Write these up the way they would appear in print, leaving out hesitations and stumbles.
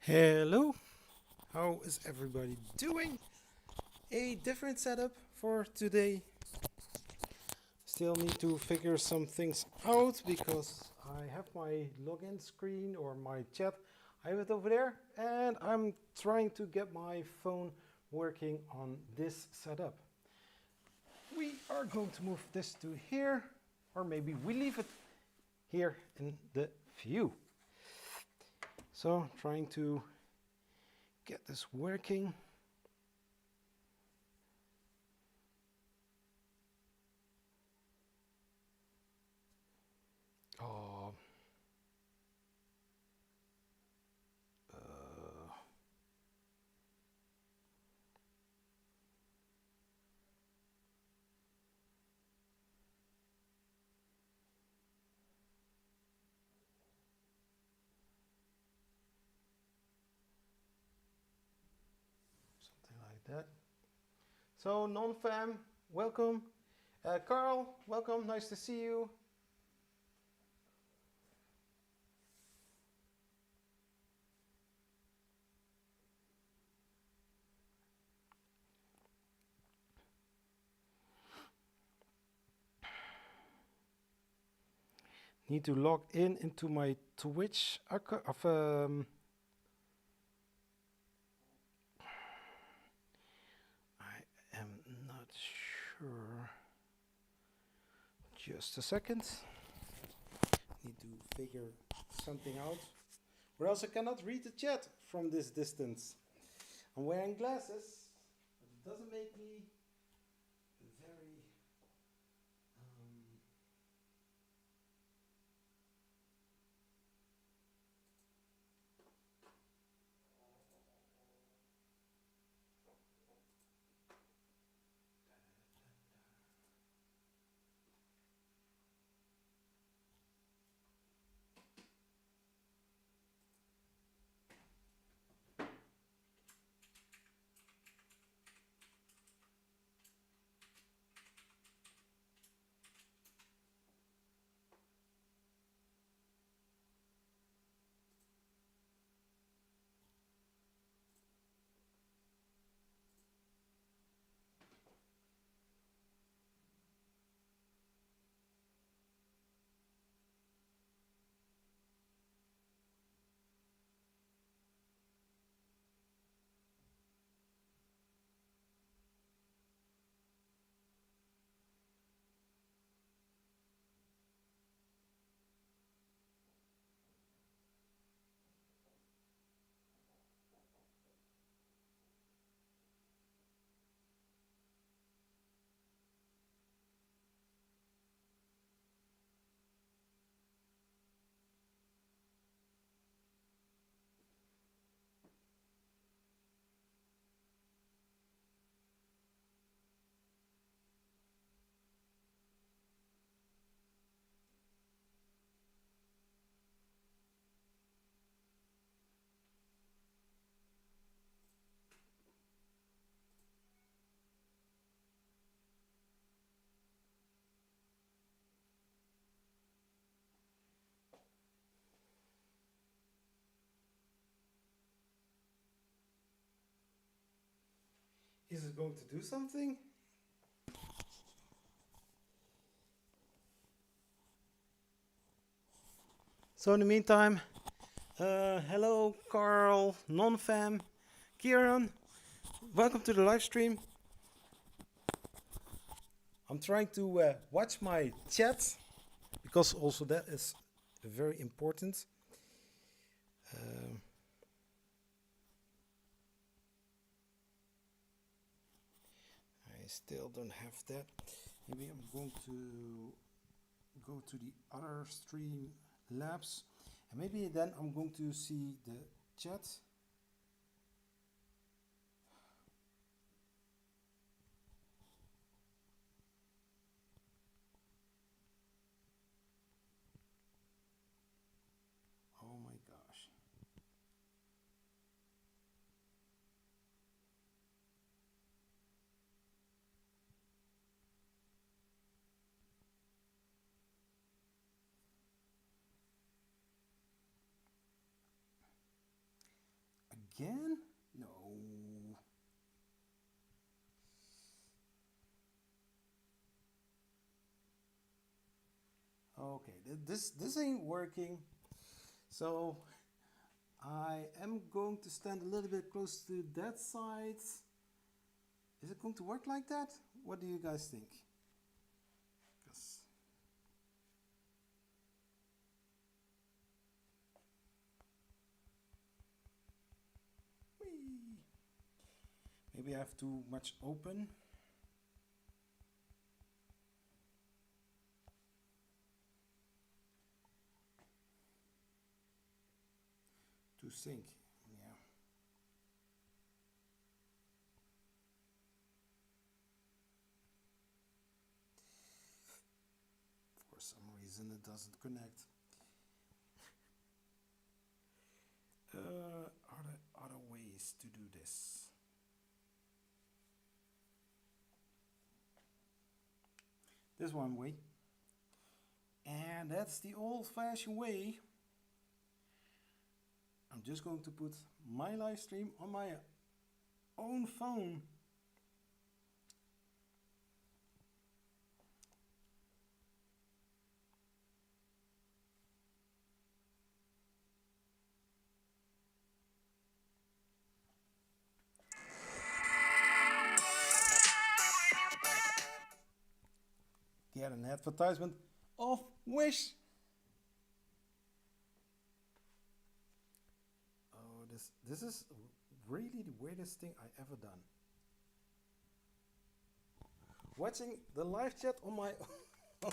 Hello, how is everybody doing? A different setup for today. Still need to figure some things out because I have my login screen or my chat. I have it over there and I'm trying to get my phone working on this setup. We are going to move this to here, or maybe we leave it here in the view. So trying to get this working. Oh, uh, something like that. So non-fam, welcome. Carl, welcome. Nice to see you. Need to log in into my Twitch account. I am not sure. Just a second. Need to figure something out. Or else I cannot read the chat from this distance. I'm wearing glasses. It doesn't make me very. Um, is it going to do something? So in the meantime, hello Carl, non-fam, Kieran, welcome to the live stream. I'm trying to watch my chat because also that is very important. Um, I still don't have that. Maybe I'm going to go to the other stream labs and maybe then I'm going to see the chat. Oh my gosh. again? No. Okay, this ain't working. So I am going to stand a little bit close to that side. Is it going to work like that? What do you guys think? Maybe I have too much open. To sync, yeah. For some reason it doesn't connect. Are there other ways to do this? There's one way, and that's the old-fashioned way. I'm just going to put my live stream on my own phone. Get an advertisement of Wish. Oh, this is really the weirdest thing I ever done. Watching the live chat on my own.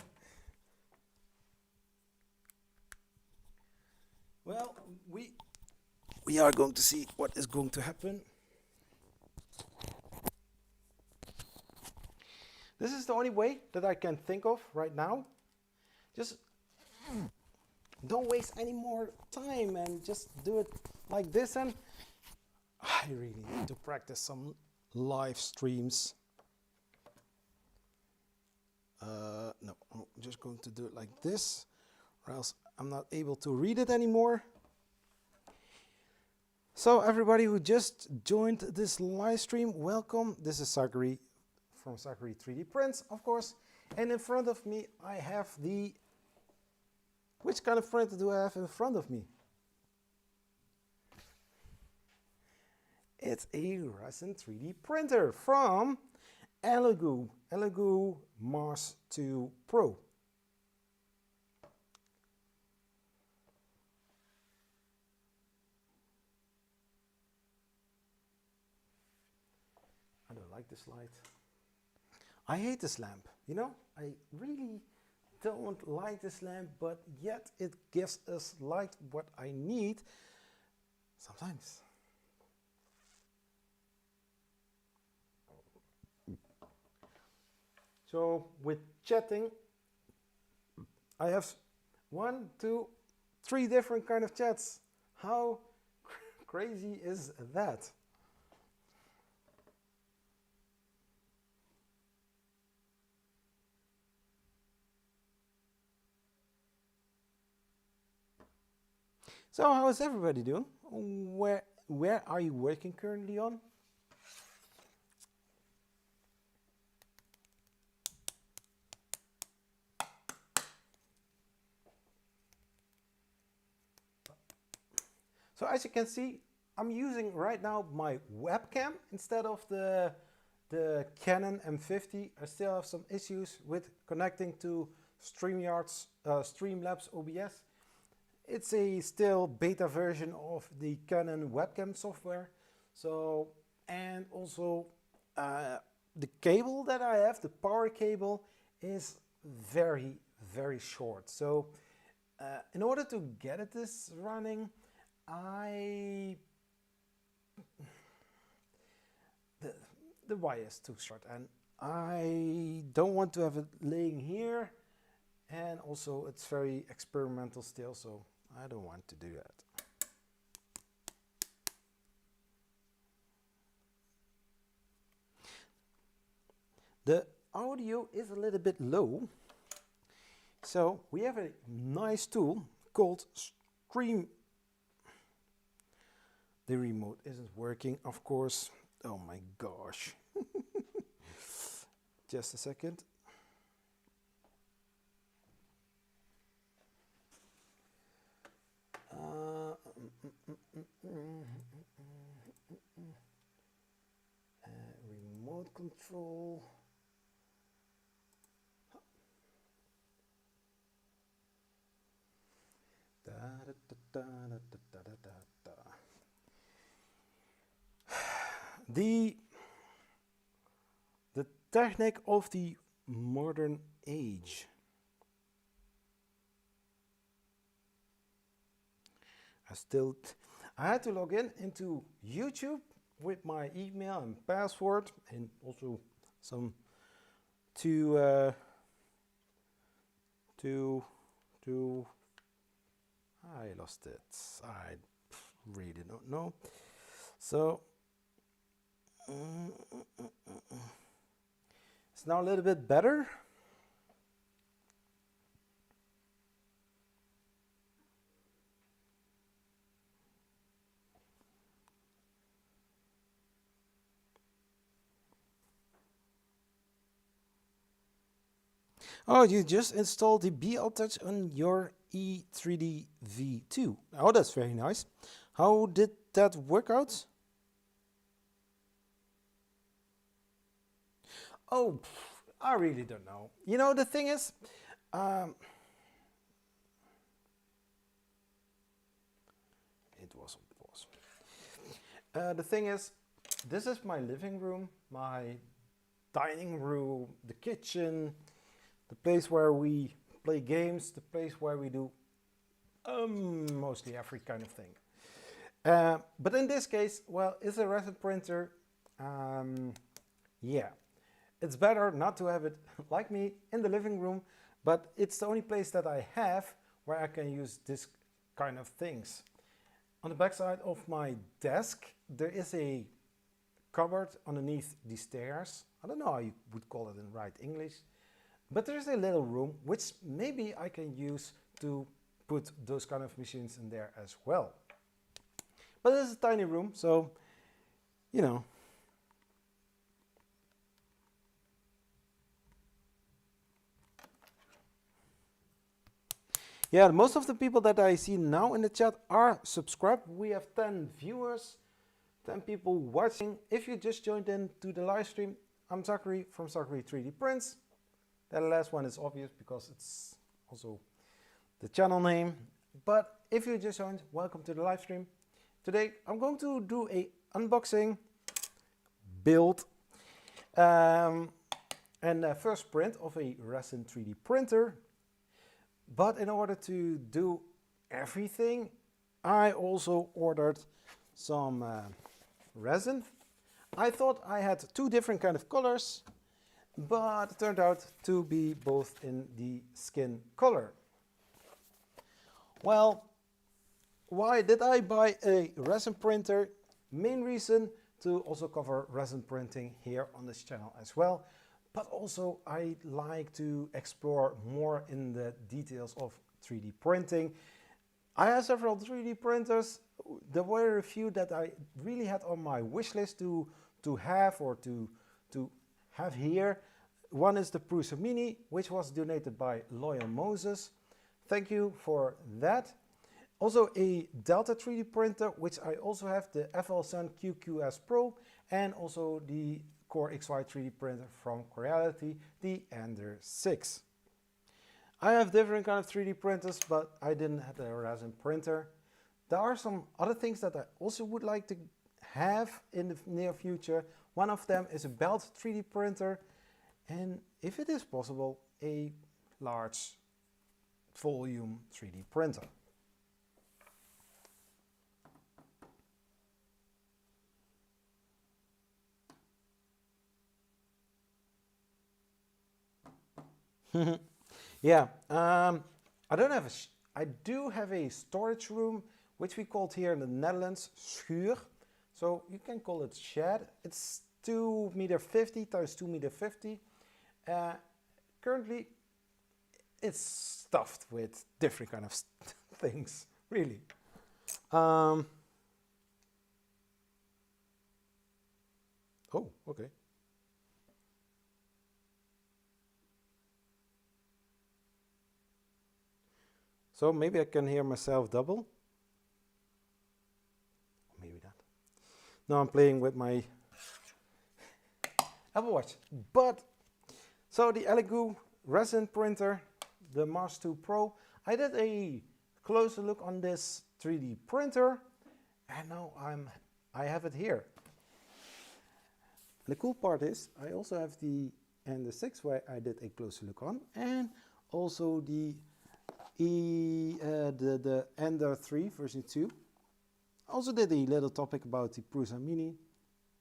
Well, we are going to see what is going to happen. This is the only way that I can think of right now. Just don't waste any more time and just do it like this. And I really need to practice some live streams. No, I'm just going to do it like this, or else I'm not able to read it anymore. So everybody who just joined this live stream, welcome. This is Zachary from Zachary 3D Prints, of course. And in front of me, I have the... Which kind of printer do I have in front of me? It's a Resin 3D printer from Elegoo Mars 2 Pro. I don't like this light. I hate this lamp, you know? I really don't like this lamp, but yet it gives us light what I need sometimes. So with chatting, I have 1, 2, 3 different kind of chats. How crazy is that? So how is everybody doing? Where are you working currently on? So as you can see, I'm using right now my webcam instead of the Canon M50. I still have some issues with connecting to StreamYard's Streamlabs OBS. It's a still beta version of the Canon webcam software. So, and also the cable that I have, the power cable, is very, very short. So in order to get this running, the wire is too short, and I don't want to have it laying here, and also it's very experimental still, so I don't want to do that. The audio is a little bit low, so we have a nice tool called The remote isn't working, of course. Oh my gosh. Just a second. Remote control. Da, da, da, da, da, da, da, da. The technique of the modern age. I had to log in into YouTube with my email and password, and also some to I lost it. I really don't know. So it's now a little bit better. Oh, you just installed the BL Touch on your E3D V2. Oh, that's very nice. How did that work out? Oh, I really don't know. You know, the thing is, it was on pause. The thing is, this is my living room, my dining room, the kitchen, the place where we play games, the place where we do mostly every kind of thing. But in this case, well, it's a resin printer. Yeah, it's better not to have it like me in the living room, but it's the only place that I have where I can use this kind of things. On the back side of my desk, there is a cupboard underneath the stairs. I don't know how you would call it in right English. But there's a little room which maybe I can use to put those kind of machines in there as well. But it's a tiny room, so, you know. Yeah, most of the people that I see now in the chat are subscribed. We have 10 viewers, 10 people watching. If you just joined in to the live stream, I'm Zachary from Zachary 3D Prints. That last one is obvious because it's also the channel name. But if you just joined, welcome to the live stream. Today I'm going to do a unboxing, build, and a first print of a Resin 3D printer. But in order to do everything, I also ordered some resin. I thought I had two different kind of colors, but it turned out to be both in the skin color. Well, why did I buy a resin printer? Main reason to also cover resin printing here on this channel as well. But also I like to explore more in the details of 3D printing. I have several 3D printers. There were a few that I really had on my wish list to have or to have here. One is the Prusa Mini, which was donated by Loyal Moses. Thank you for that. Also a Delta 3D printer, which I also have, the FL Sun QQS Pro, and also the Core XY 3D printer from Creality, the Ender 6. I have different kind of 3D printers, but I didn't have a resin printer. There are some other things that I also would like to have in the near future. One of them is a belt 3D printer, and if it is possible, a large volume 3D printer. Yeah, I don't have I do have a storage room, which we called here in the Netherlands schuur. So you can call it shed. It's 2.50 meters times 2.50 meters. Currently, it's stuffed with different kind of things, really. Oh, okay. So maybe I can hear myself double. Maybe not. Now I'm playing with my Apple Watch. But, so the Elegoo Resin printer, the Mars 2 Pro, I did a closer look on this 3D printer, and now I have it here. The cool part is I also have the Ender 6 where I did a closer look on, and also the Ender 3 version 2. I also did a little topic about the Prusa Mini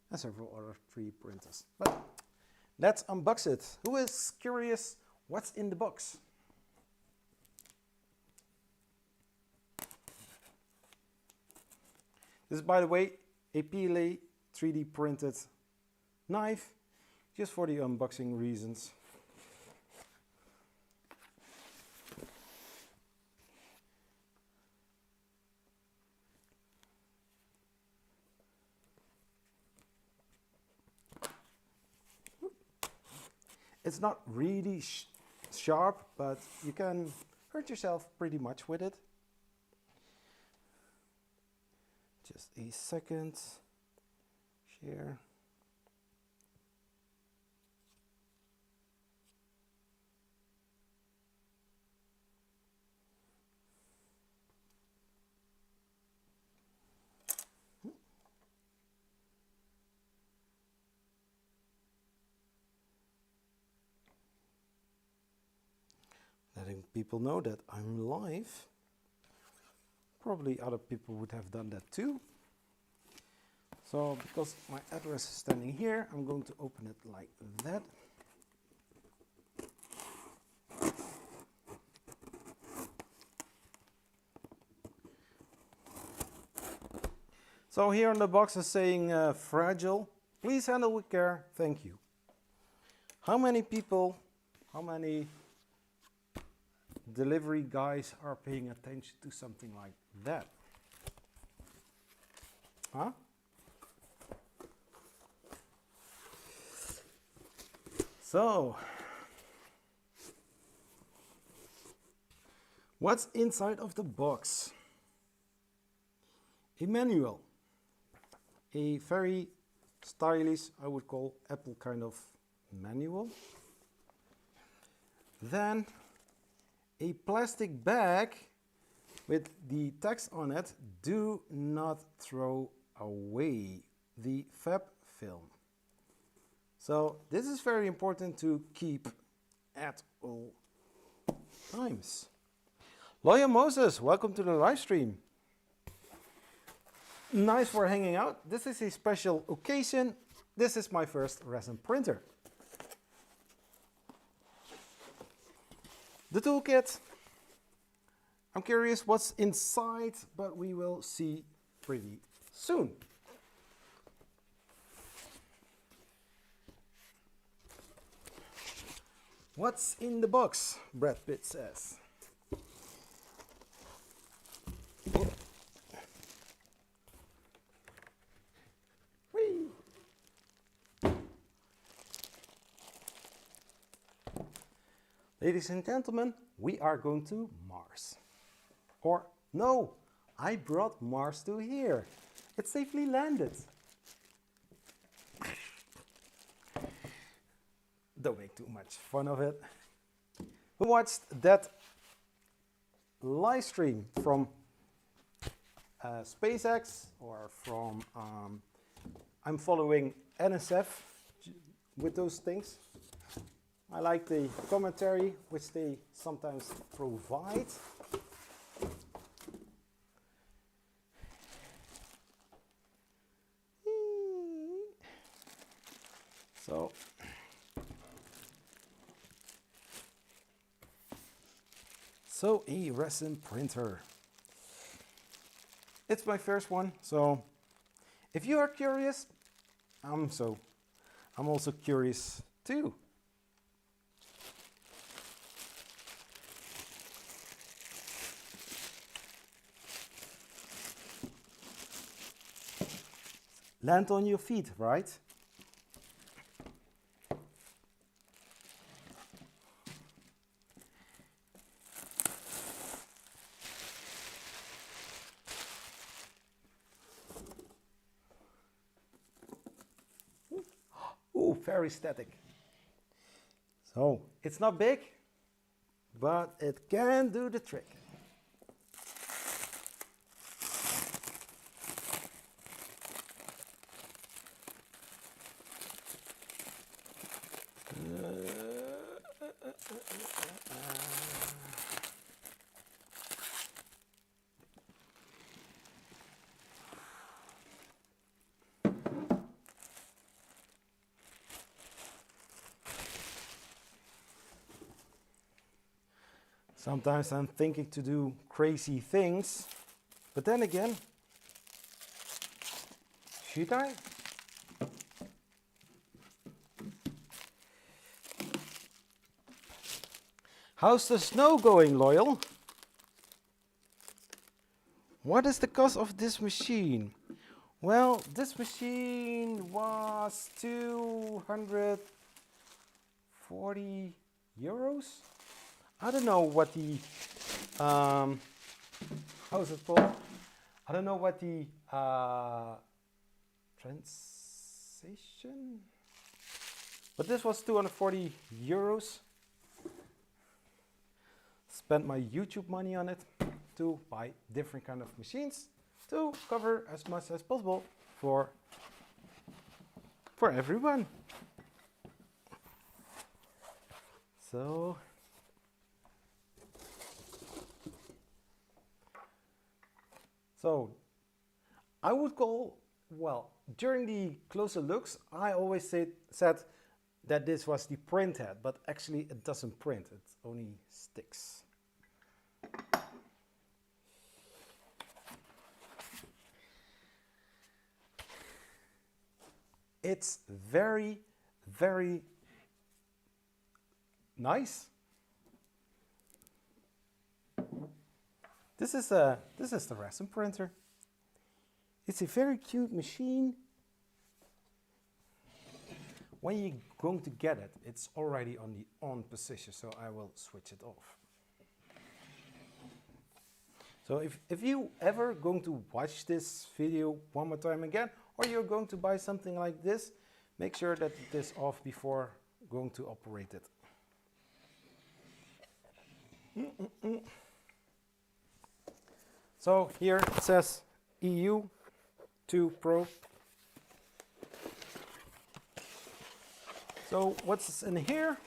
and several other 3D printers. But let's unbox it. Who is curious what's in the box? This is, by the way, a PLA 3D printed knife, just for the unboxing reasons. It's not really sharp, but you can hurt yourself pretty much with it. Just a second. Share. Letting people know that I'm live. Probably other people would have done that too. So because my address is standing here, I'm going to open it like that. So here on the box is saying fragile. Please handle with care. Thank you. How many people, how many delivery guys are paying attention to something like that? Huh? So, what's inside of the box? A manual. A very stylish, I would call Apple kind of manual. Then a plastic bag with the text on it, do not throw away the fab film. So this is very important to keep at all times. Lawyer Moses, welcome to the live stream. Nice for hanging out. This is a special occasion. This is my first resin printer. The toolkit. I'm curious what's inside, but we will see pretty soon. What's in the box? Brad Pitt says. Oh. Whee. Ladies and gentlemen, we are going to Mars. Or no, I brought Mars to here. It safely landed. Don't make too much fun of it. Who watched that live stream from SpaceX or from I'm following NSF with those things. I like the commentary which they sometimes provide. So a resin printer. It's my first one, so if you are curious, I'm also curious too. Land on your feet, right? Ooh, very static. So it's not big, but it can do the trick. Sometimes I'm thinking to do crazy things, but then again, should I? How's the snow going, Loyal? What is the cost of this machine? Well, this machine was 240 euros. I don't know what the, how is it called? I don't know what the translation, but this was 240 euros. Spent my YouTube money on it to buy different kind of machines to cover as much as possible for everyone. So I would call, well, during the closer looks, I always said that this was the print head, but actually it doesn't print, it only sticks. It's very, very nice. This is the Resin printer. It's a very cute machine. When you're going to get it, it's already on the on position, so I will switch it off. So if you ever going to watch this video one more time again, or you're going to buy something like this, make sure that it is off before going to operate it. So here it says EU 2 Pro. So what's in here?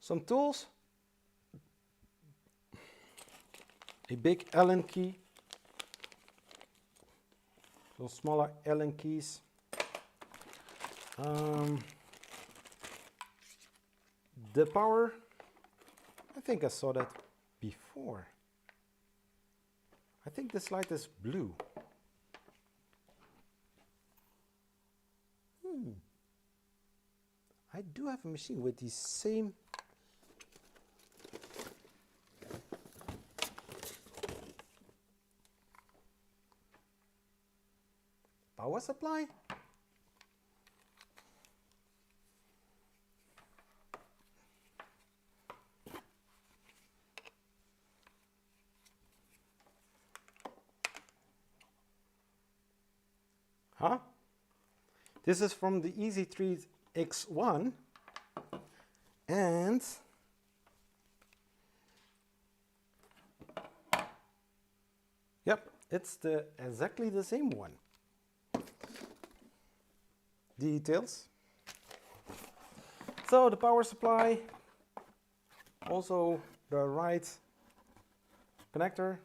Some tools, a big Allen key, so smaller Allen keys, the power, I think I saw that before. I think this light is blue. I do have a machine with the same power supply. Huh? This is from the EZ3 X1, and yep, it's exactly the same one. Details. So the power supply, also the right connector.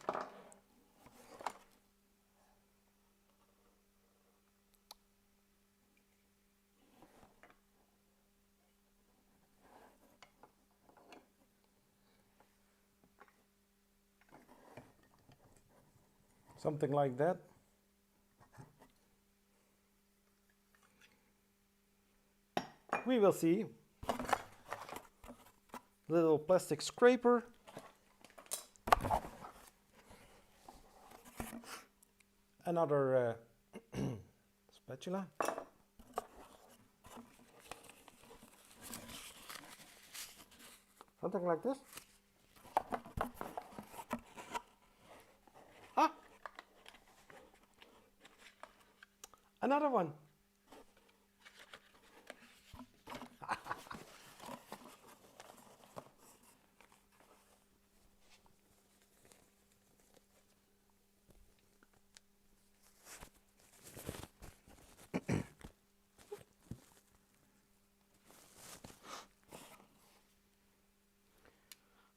Something like that. We will see. Little plastic scraper. Another spatula. Something like this. Ah! Another one.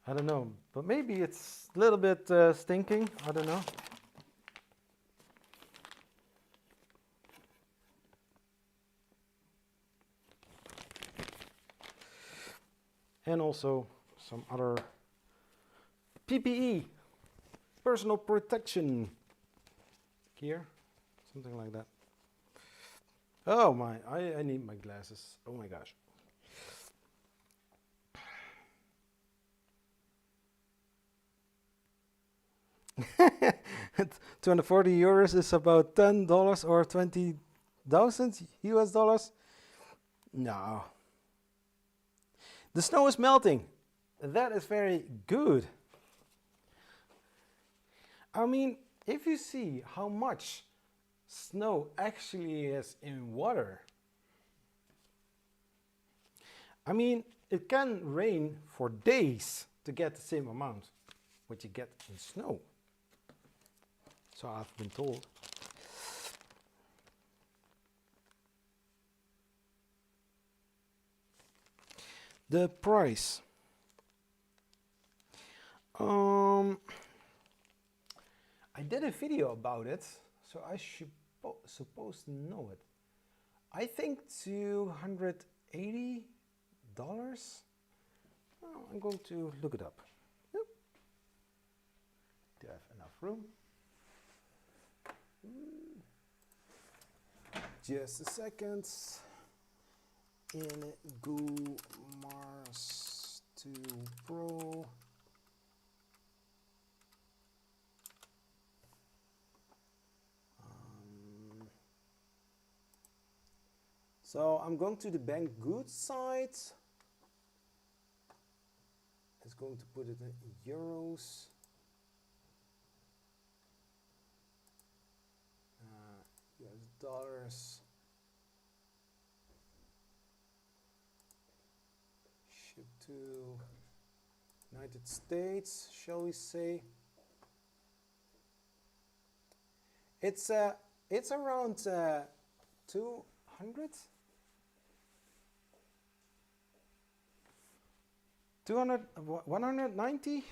I don't know, but maybe it's a little bit stinking. I don't know. And also some other PPE, personal protection gear, something like that. Oh my, I need my glasses. Oh my gosh. €240 is about $10 or 20,000 US dollars. No. The snow is melting. That is very good. I mean, if you see how much snow actually is in water, I mean, it can rain for days to get the same amount what you get in snow. So I've been told. The price. I did a video about it, so I should supposed to know it. I think $280. Oh, I'm going to look it up. Yep. Do I have enough room? Just a second. Elegoo Mars 2 Pro. So I'm going to the Banggood site. It's going to put it in euros. US dollars. Ship to United States, shall we say? It's around 200. $190?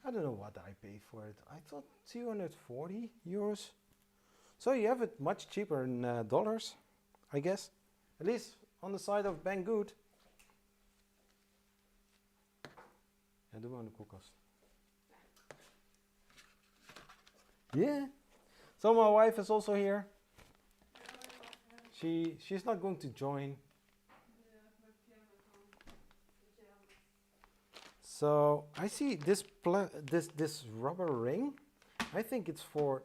I don't know what I paid for it. I thought €240. So you have it much cheaper in dollars, I guess. At least on the side of Banggood. Ja, doe maar in de koelkast. Yeah. So my wife is also here. She's not going to join. So I see this rubber ring. I think it's for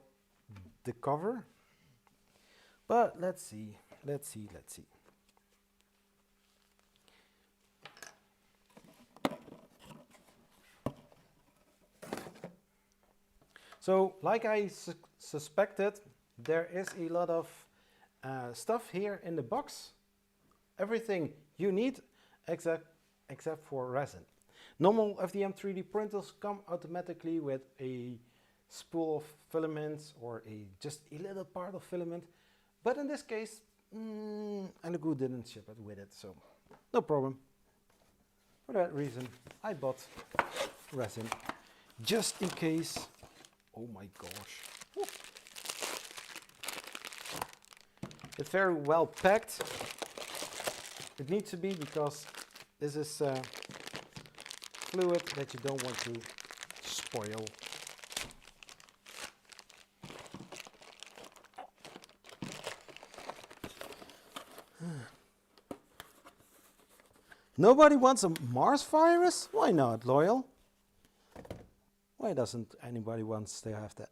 the cover. But let's see. So, like I suspected, there is a lot of stuff here in the box. Everything you need, except for resin. Normal FDM 3D printers come automatically with a spool of filaments or just a little part of filament. But in this case, Elegoo didn't ship it with it, so no problem. For that reason, I bought resin just in case. Oh my gosh. Woo. It's very well packed. It needs to be because this is fluid that you don't want to spoil. Nobody wants a Mars virus? Why not, Loyal? Why doesn't anybody wants to have that?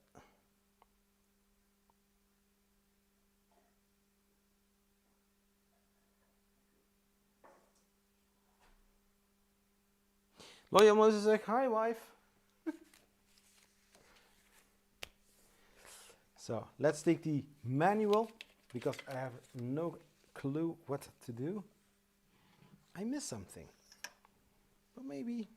Loyal Moses zegt, hi wife. So let's take the manual because I have no clue what to do. I missed something. But maybe.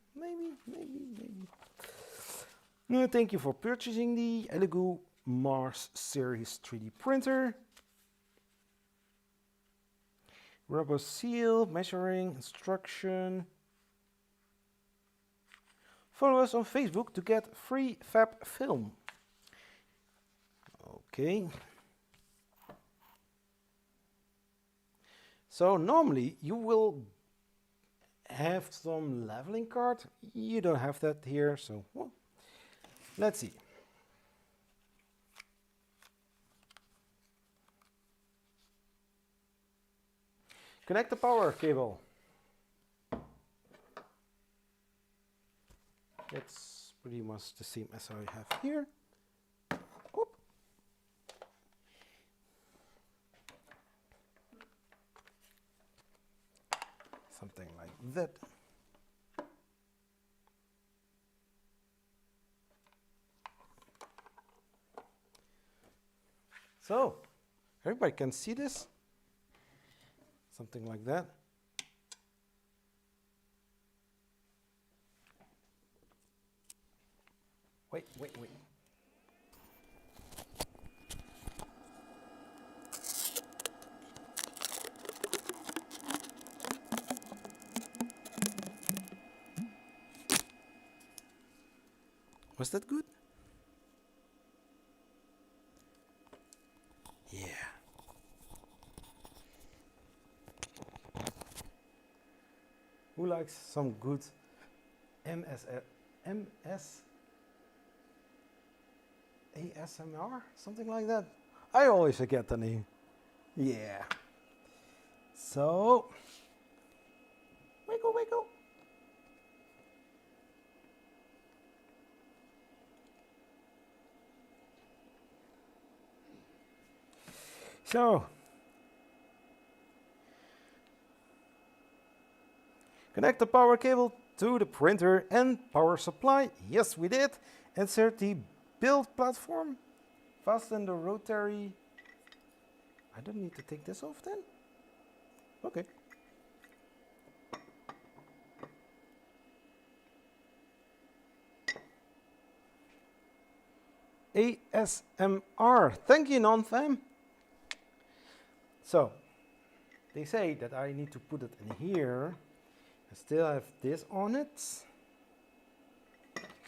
No, thank you for purchasing the Elegoo Mars Series 3D printer. Rubber seal, measuring, instruction. Follow us on Facebook to get free fab film. Okay. So normally you will have some leveling card. You don't have that here, so well, let's see. Connect the power cable. It's pretty much the same as I have here. Whoop. Something like that. So, everybody can see this? Something like that. Wait. Was that good? Yeah. Who likes some good ASMR? Something like that? I always forget the name. Yeah. So, wiggle. So, connect the power cable to the printer and power supply. Yes, we did. Insert the build platform. Fasten the rotary. I don't need to take this off then. Okay. ASMR. Thank you, non-fam. So, they say that I need to put it in here. I still have this on it.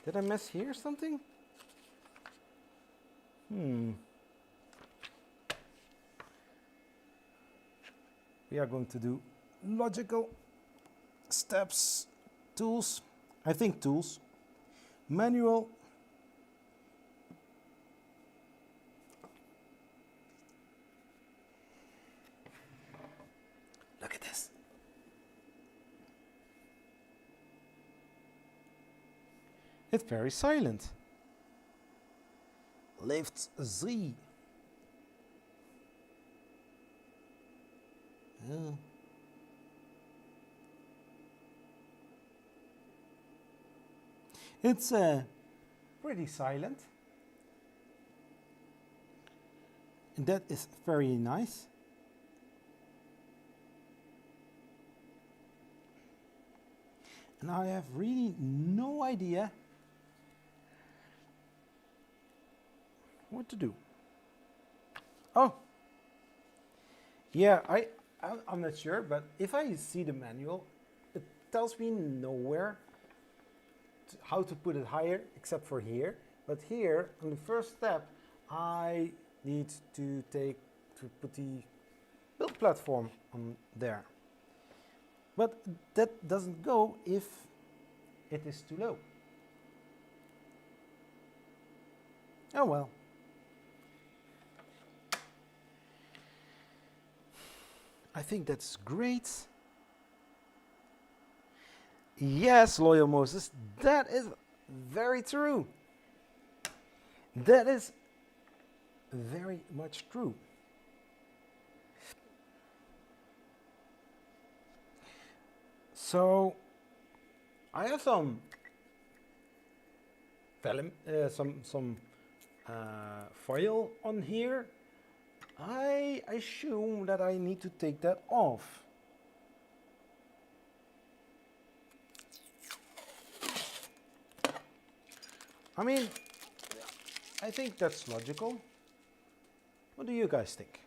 Did I mess here something? We are going to do logical steps, tools. I think tools. Manual. Look at this. It's very silent. Lift Z. Yeah. It's pretty silent. And that is very nice. And I have really no idea what to do. Oh, yeah, I'm not sure, but if I see the manual, it tells me nowhere how to put it higher except for here. But here, on the first step, I need to put the build platform on there. But that doesn't go if it is too low. Oh well. I think that's great. Yes, loyal Moses, that is very true. That is very much true. So I have some film, some foil on here. I assume that I need to take that off. I mean, I think that's logical. What do you guys think?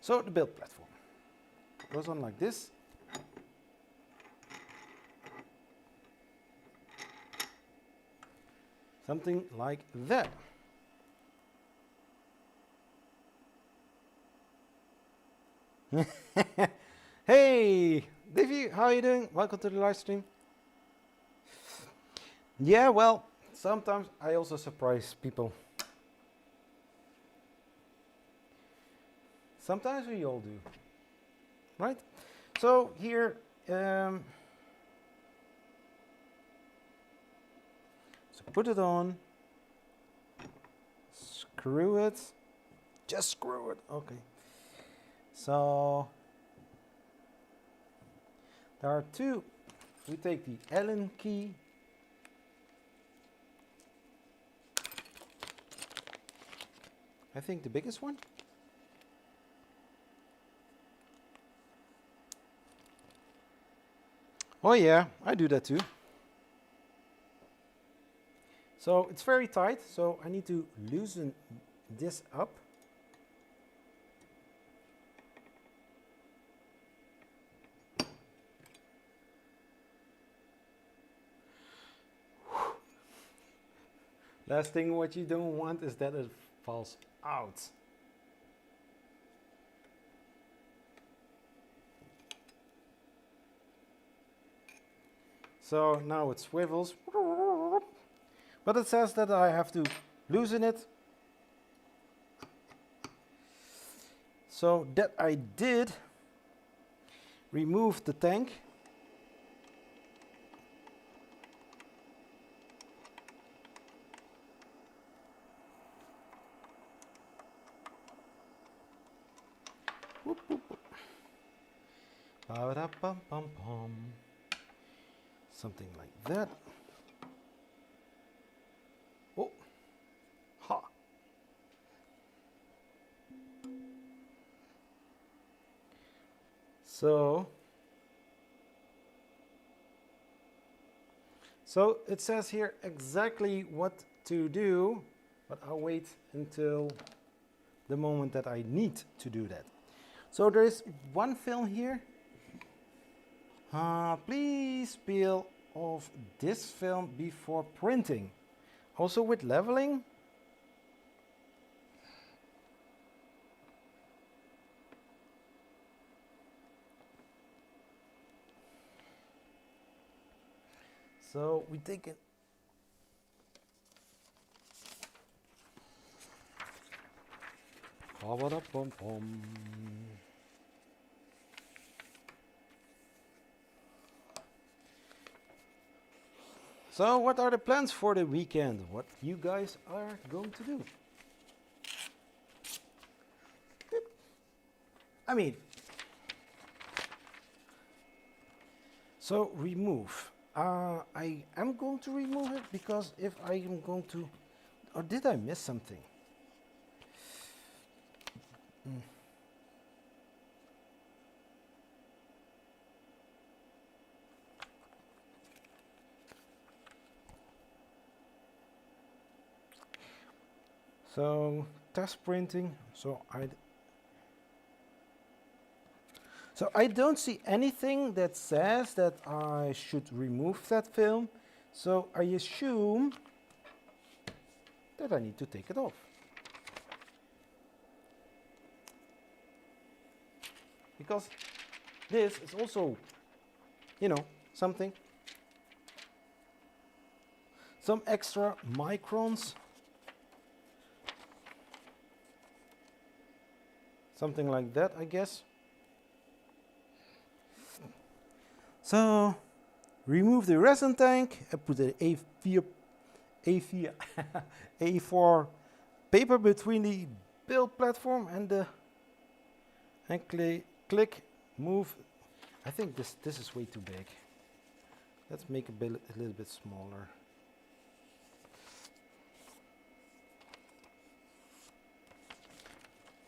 So the build platform. goes on like this. Something like that. Hey, Davey, how are you doing? Welcome to the live stream. Yeah, well, sometimes I also surprise people. Sometimes we all do, right? So here, so put it on, screw it, just screw it, okay. So there are two. We take the Allen key. I think the biggest one. Oh yeah, I do that too. So it's very tight, so I need to loosen this up. Last thing what you don't want is that it falls out. So now it swivels, but it says that I have to loosen it. So that I did. Remove the tank. Whoop, whoop, whoop. Ba-da-bum-bum-bum. Something like that. Oh, ha. So it says here exactly what to do, but I'll wait until the moment that I need to do that. So there is one film here. Please peel off this film before printing. Also with leveling. So we take it. Ba-ba-da-bum-bum. So what are the plans for the weekend? What you guys are going to do? I mean, so remove. I am going to remove it because if I am going to, or did I miss something? So test printing. So I don't see anything that says that I should remove that film. So I assume that I need to take it off. Because this is also, you know, something. Some extra microns. Something like that, I guess. So, remove the resin tank and put the A4 paper between the build platform and the click move. I think this is way too big. Let's make it a little bit smaller.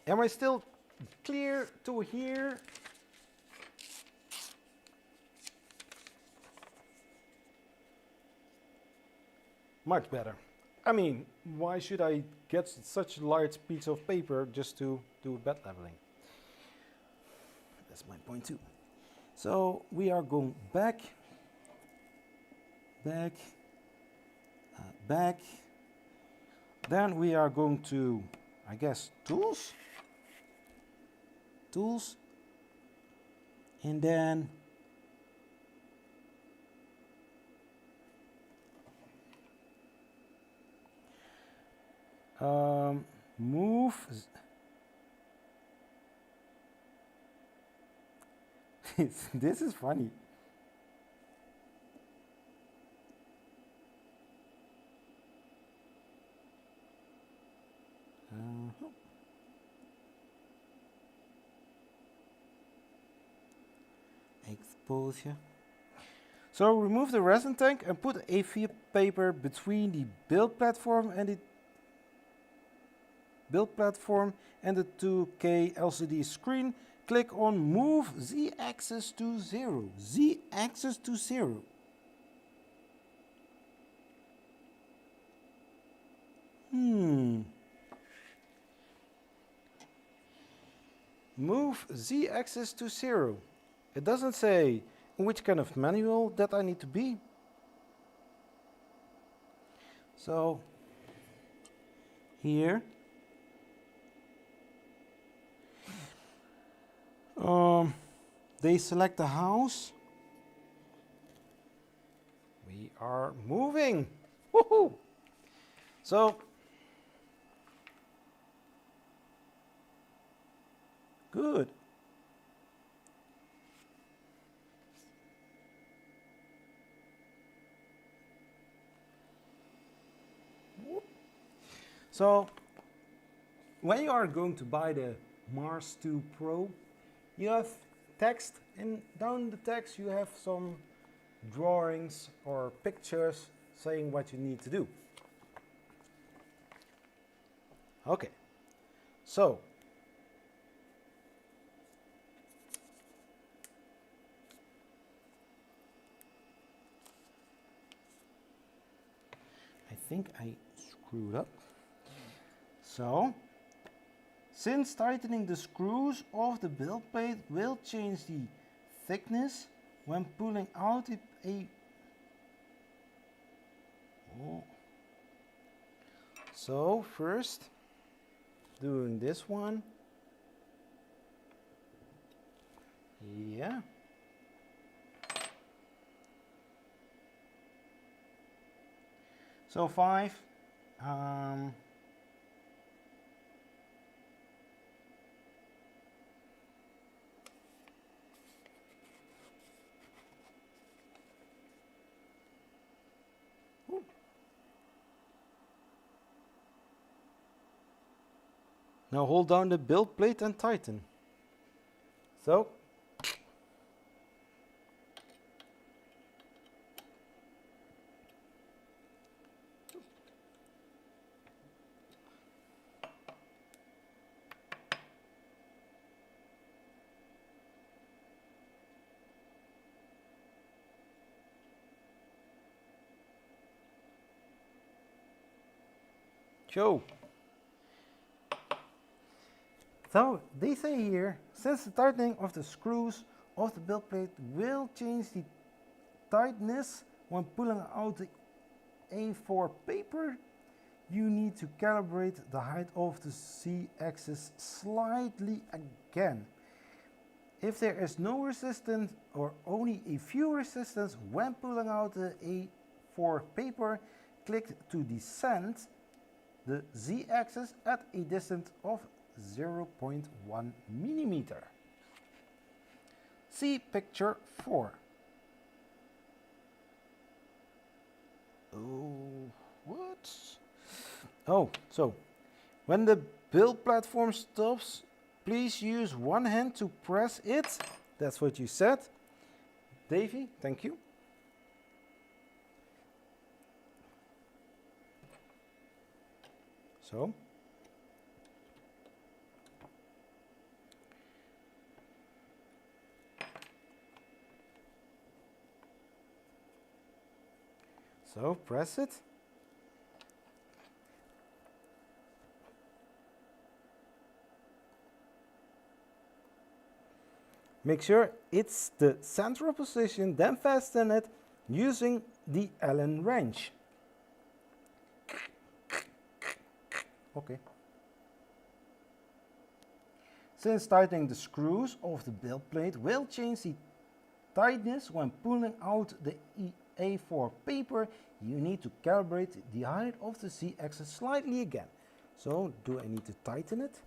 Am I still clear to here? Much better. I mean, why should I get such a large piece of paper just to do bed leveling? That's my point too. So we are going back, back, back. Then we are going to, I guess, tools, and then move. This is funny. Exposure. So remove the resin tank and put A4 paper between the build platform and the 2K LCD screen. Click on Move Z-axis to 0. Z-axis to 0. Move Z-axis to 0. It doesn't say in which kind of manual that I need to be. So here they select the house. We are moving. Woohoo! So good. So when you are going to buy the Mars 2 Pro, you have text, and down the text you have some drawings or pictures saying what you need to do. Okay, so I think I screwed up. So, since tightening the screws of the build plate will change the thickness when pulling out So first doing this one. Yeah. So 5. Now hold down the build plate and tighten. So. So they say here, since the tightening of the screws of the build plate will change the tightness when pulling out the A4 paper, you need to calibrate the height of the Z-axis slightly again. If there is no resistance or only a few resistance when pulling out the A4 paper, click to descend the Z-axis at a distance of 0.1 millimeter. See picture 4. Oh, what? Oh, so when the build platform stops, please use one hand to press it. That's what you said. Davey, thank you. So. So press it. Make sure it's the central position, then fasten it using the Allen wrench. Okay. Since tightening the screws of the build plate will change the tightness when pulling out the A4 paper, you need to calibrate the height of the Z-axis slightly again. So, do I need to tighten it?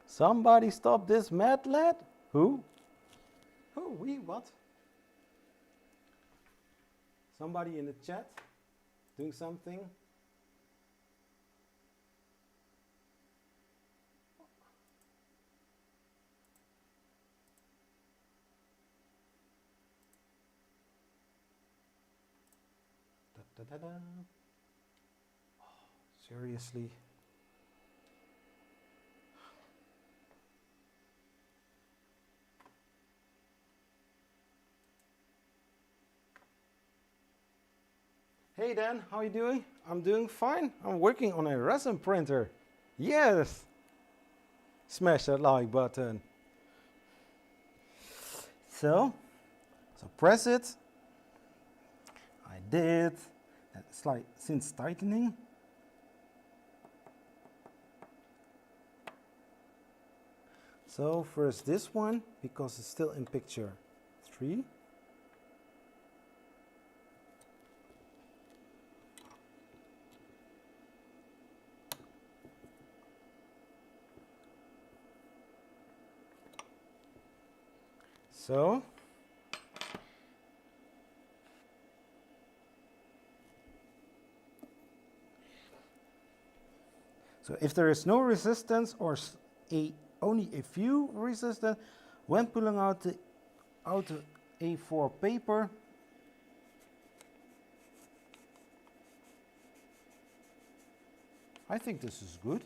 Somebody stop this mad lad? Who? Who? We? What? Somebody in the chat doing something? Da, da, da, da. Oh, seriously? Hey Dan, how are you doing? I'm doing fine. I'm working on a resin printer. Yes! Smash that like button. So press it. I did. That's like since tightening. So first this one, because it's still in picture 3. So if there is no resistance or only a few resistance when pulling out the A4 paper, I think this is good.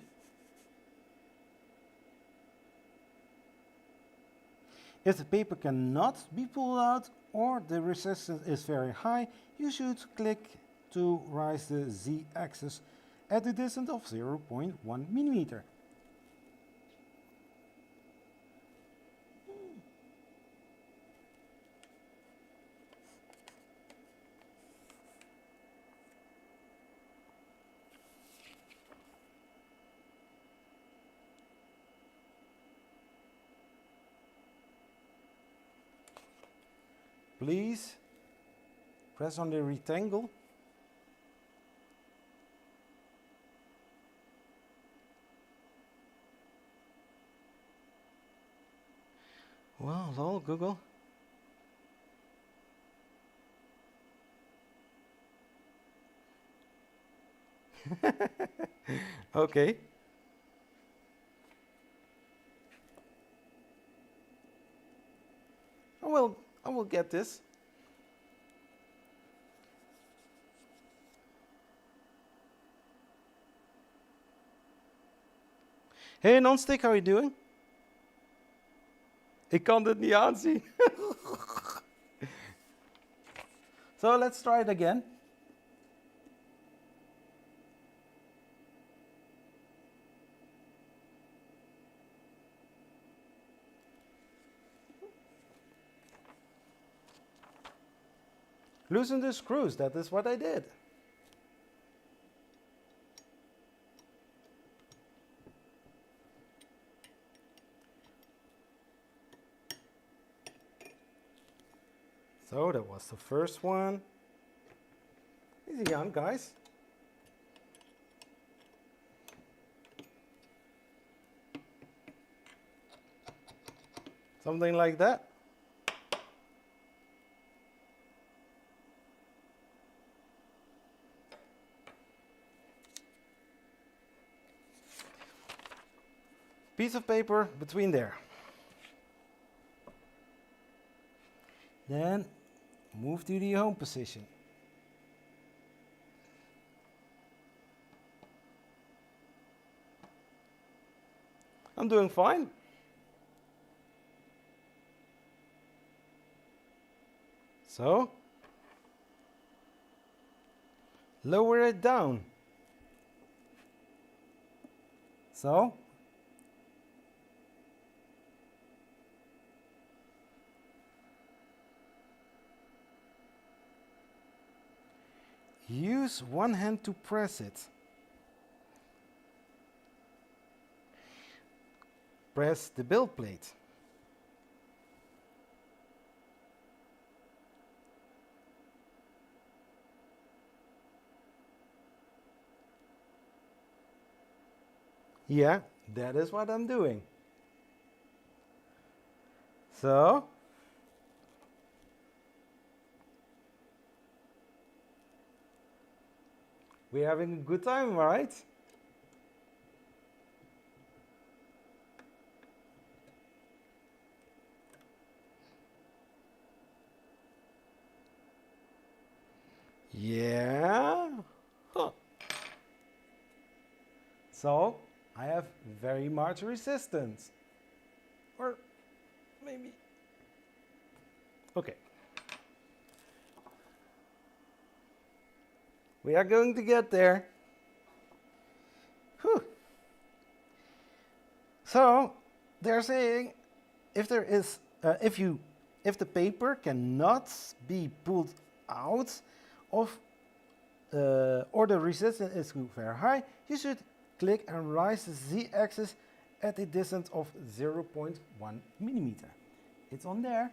If the paper cannot be pulled out or the resistance is very high, you should click to raise the Z-axis at a distance of 0.1 millimeter. Please press on the rectangle. Well, lol, Google. Okay. I will get this. Hey Nonstick, how are you doing? Ik kan dit niet aanzien. So let's try it again. Loosen the screws, that is what I did. So that was the first one. Easy on, guys. Something like that. Piece of paper between there. Then move to the home position. I'm doing fine. So lower it down. So use one hand to press it. Press the build plate. Yeah, that is what I'm doing. So we're having a good time, right? Yeah. Huh. So I have very much resistance. Or maybe. Okay. We are going to get there. Whew. So they're saying if there is if the paper cannot be pulled out of or the resistance is too very high, you should click and rise the z-axis at a distance of 0.1 millimeter. It's on there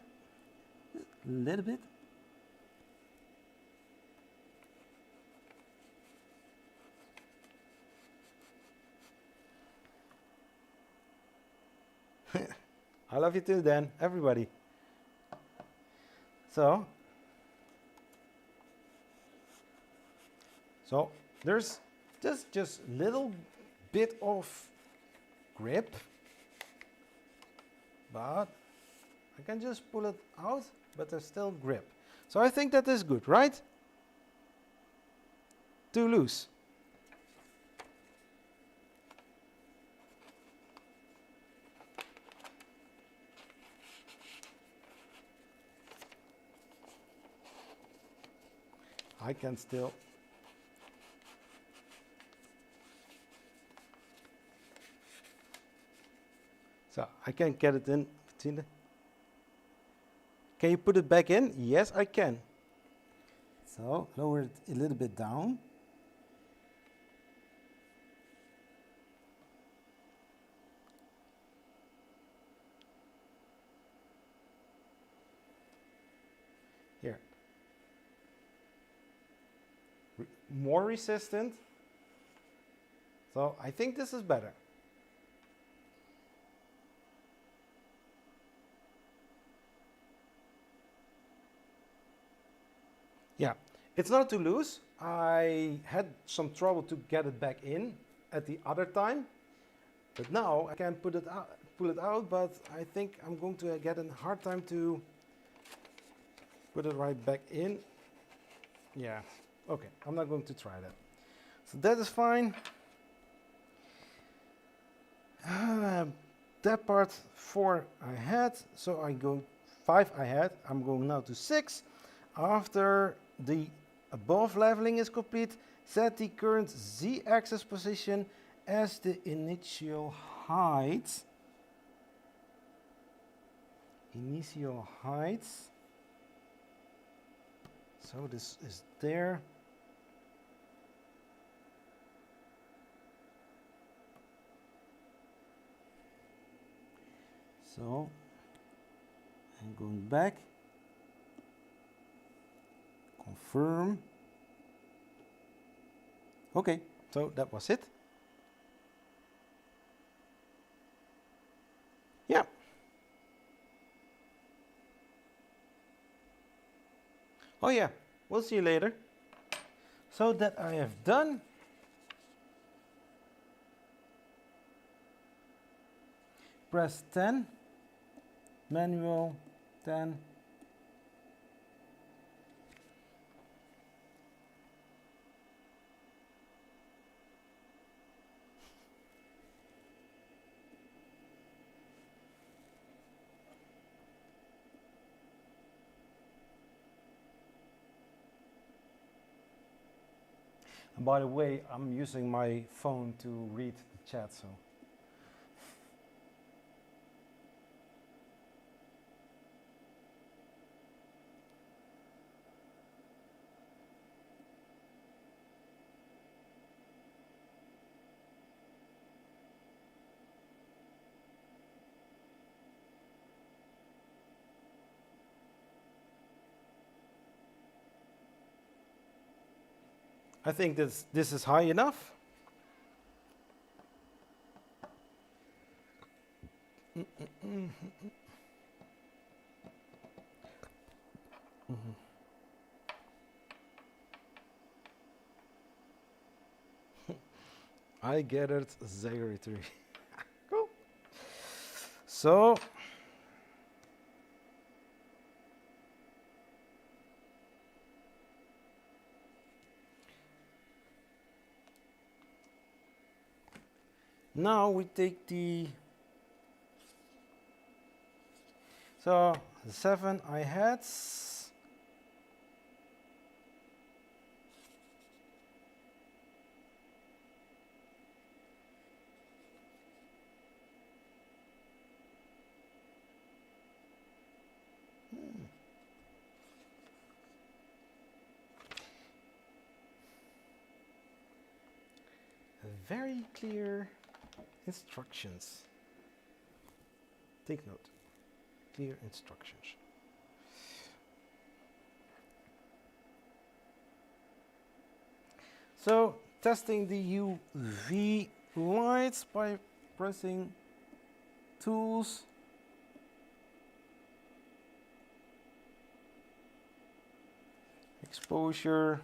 a little bit. I love you too, Dan, everybody. So there's just little bit of grip, but I can just pull it out, but there's still grip. So I think that is good, right? Too loose. I can still. So I can get it in between the. Can you put it back in? Yes, I can. So lower it a little bit down. Here. More resistant. So I think this is better. Yeah, it's not too loose. I had some trouble to get it back in at the other time, but now I can pull it out, but I think I'm going to get a hard time to put it right back in. Yeah, okay, I'm not going to try that. So that is fine. That part 4 I had, so I go 5 I had. I'm going now to 6. After the above leveling is complete, set the current z-axis position as the initial height. Initial height. So this is there. So I'm going back. Confirm. Okay, so that was it. Yeah. Oh yeah, we'll see you later. So that I have done. Press 10. Manual 10. And by the way, I'm using my phone to read the chat, so. I think this is high enough. I get it, Zachary 3. Cool. So now we take the 7 I had. Very clear instructions. Take note. Clear instructions. So, testing the UV lights by pressing tools. Exposure.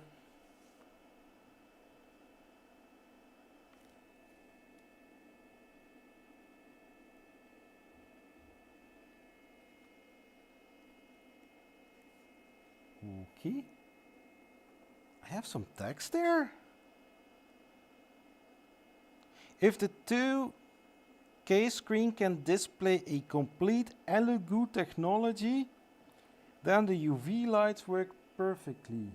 Okay. I have some text there. If the 2K screen can display a complete Elegoo technology, then the UV lights work perfectly.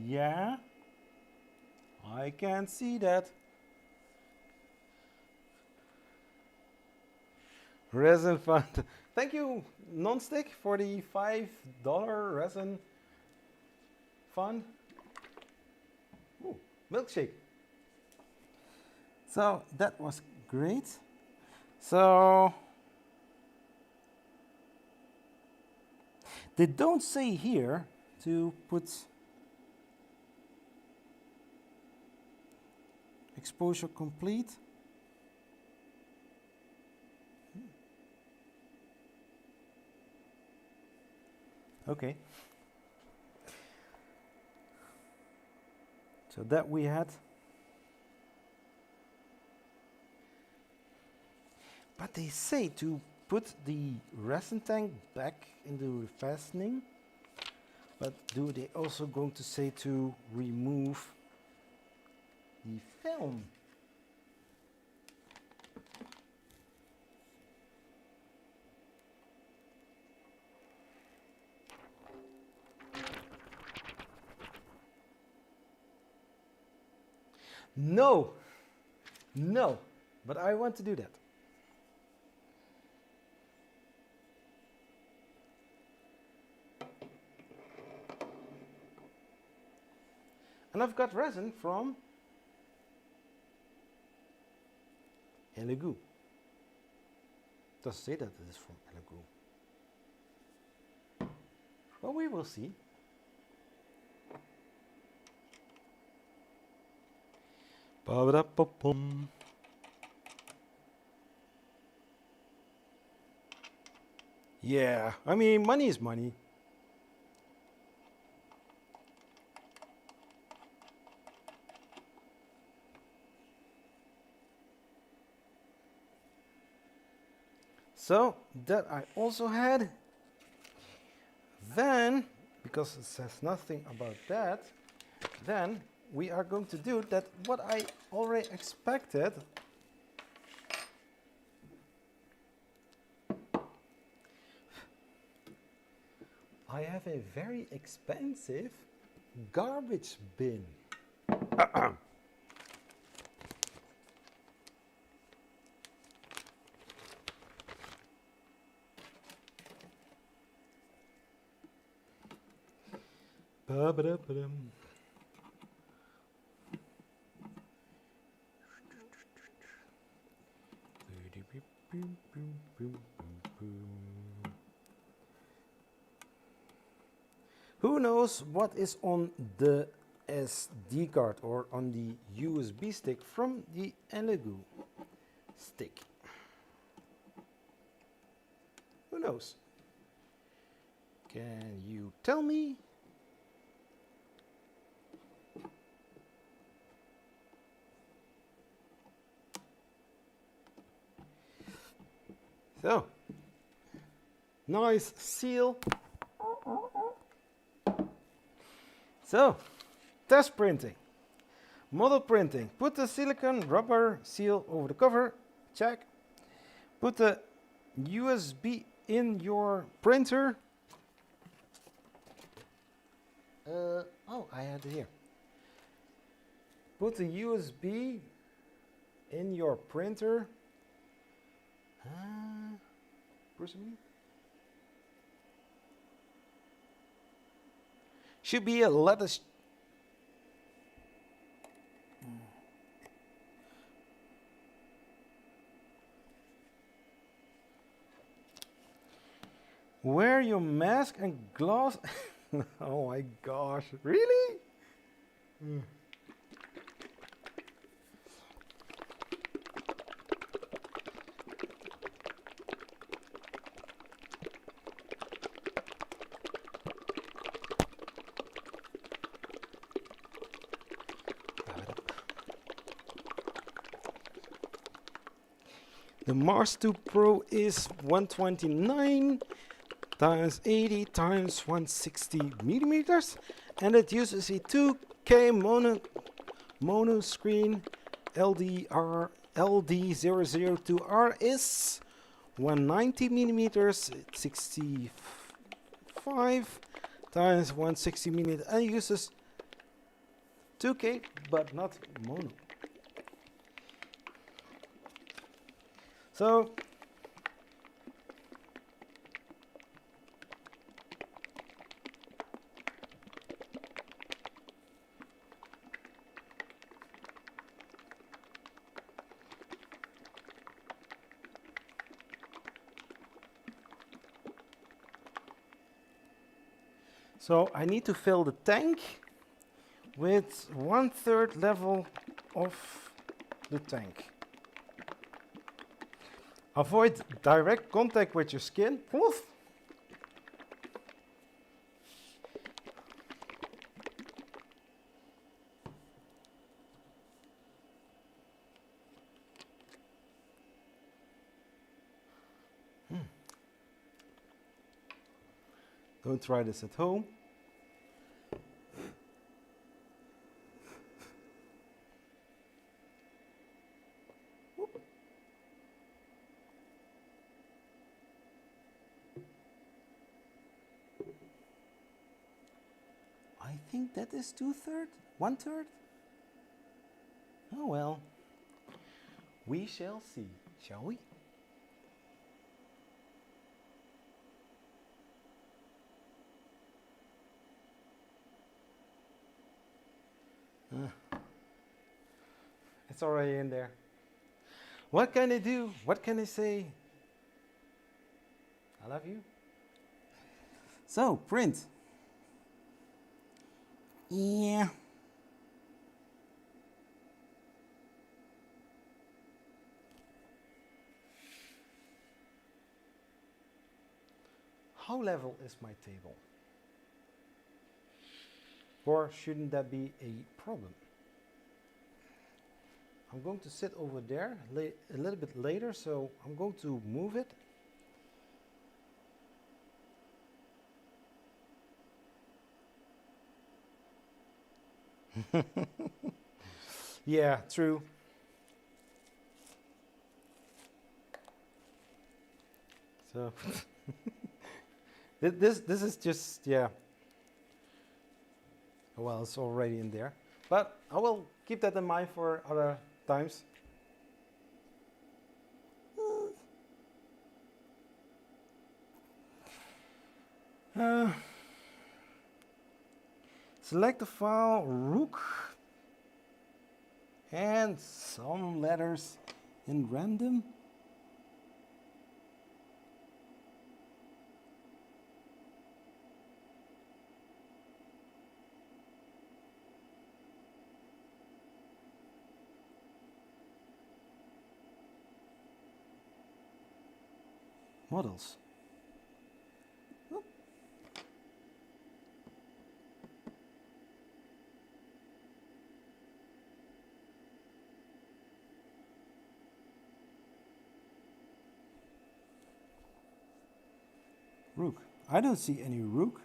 Yeah, I can see that. Resin fund. Thank you, Nonstick, for the $5 resin fund. Ooh, milkshake. So that was great. So they don't say here to put exposure complete. Okay. So that we had. But they say to put the resin tank back into the fastening. But do they also going to say to remove the film? No, no, but I want to do that. And I've got resin from Elegoo. Does say that it is from Elegoo. Well, we will see. Ba-da-ba-bum. Yeah, I mean, money is money. So that I also had. Then, because it says nothing about that, then we are going to do that what I already expected. I have a very expensive garbage bin. Ba-ba-da-ba-dum. Who knows what is on the SD card or on the USB stick from the Elegoo stick? Who knows? Can you tell me? So, nice seal. So, test printing, model printing. Put the silicone rubber seal over the cover, check. Put the USB in your printer. Oh, I had it here. Put the USB in your printer. Should be a lattice. Wear your mask and gloves. Oh my gosh, really? The Mars 2 Pro is 129 times 80 times 160 millimeters, and it uses a 2K mono screen. LD002R is 190 millimeters, 65 times 160 millimeters, and uses 2K but not mono. So I need to fill the tank with 1/3 level of the tank. Avoid direct contact with your skin. Poof. Don't try this at home. I think that is 2/3, 1/3. Oh well, we shall see, shall we? It's already in there. What can I do? What can I say? I love you. So, print. Yeah. How level is my table? Or shouldn't that be a problem? I'm going to sit over there a little bit later, so I'm going to move it. Yeah, true. So this is just, yeah. Well, it's already in there, but I will keep that in mind for other times. Uh, Select the file rook and some letters in random. Models. Oh. Rook. I don't see any rook.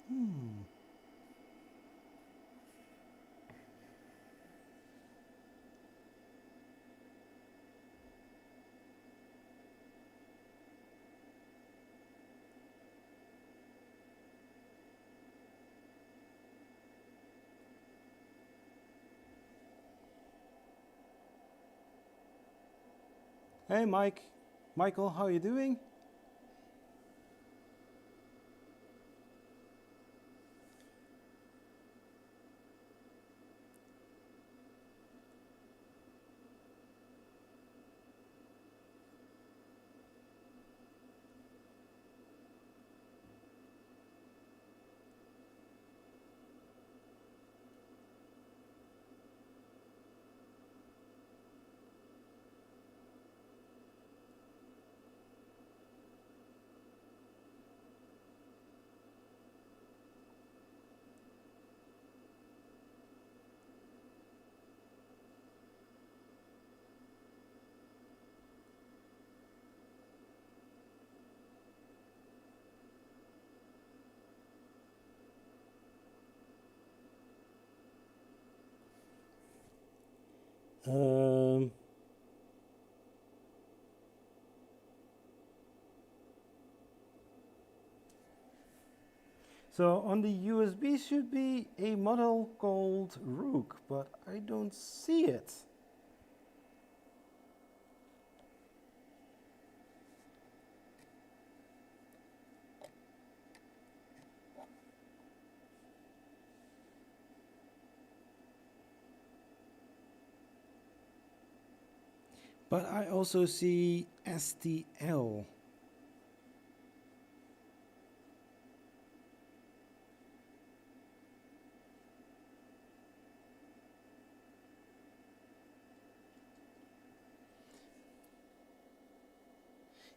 Hmm. Hey, Michael, how are you doing? Um, so on the USB should be a model called Rook, but I don't see it. But I also see STL.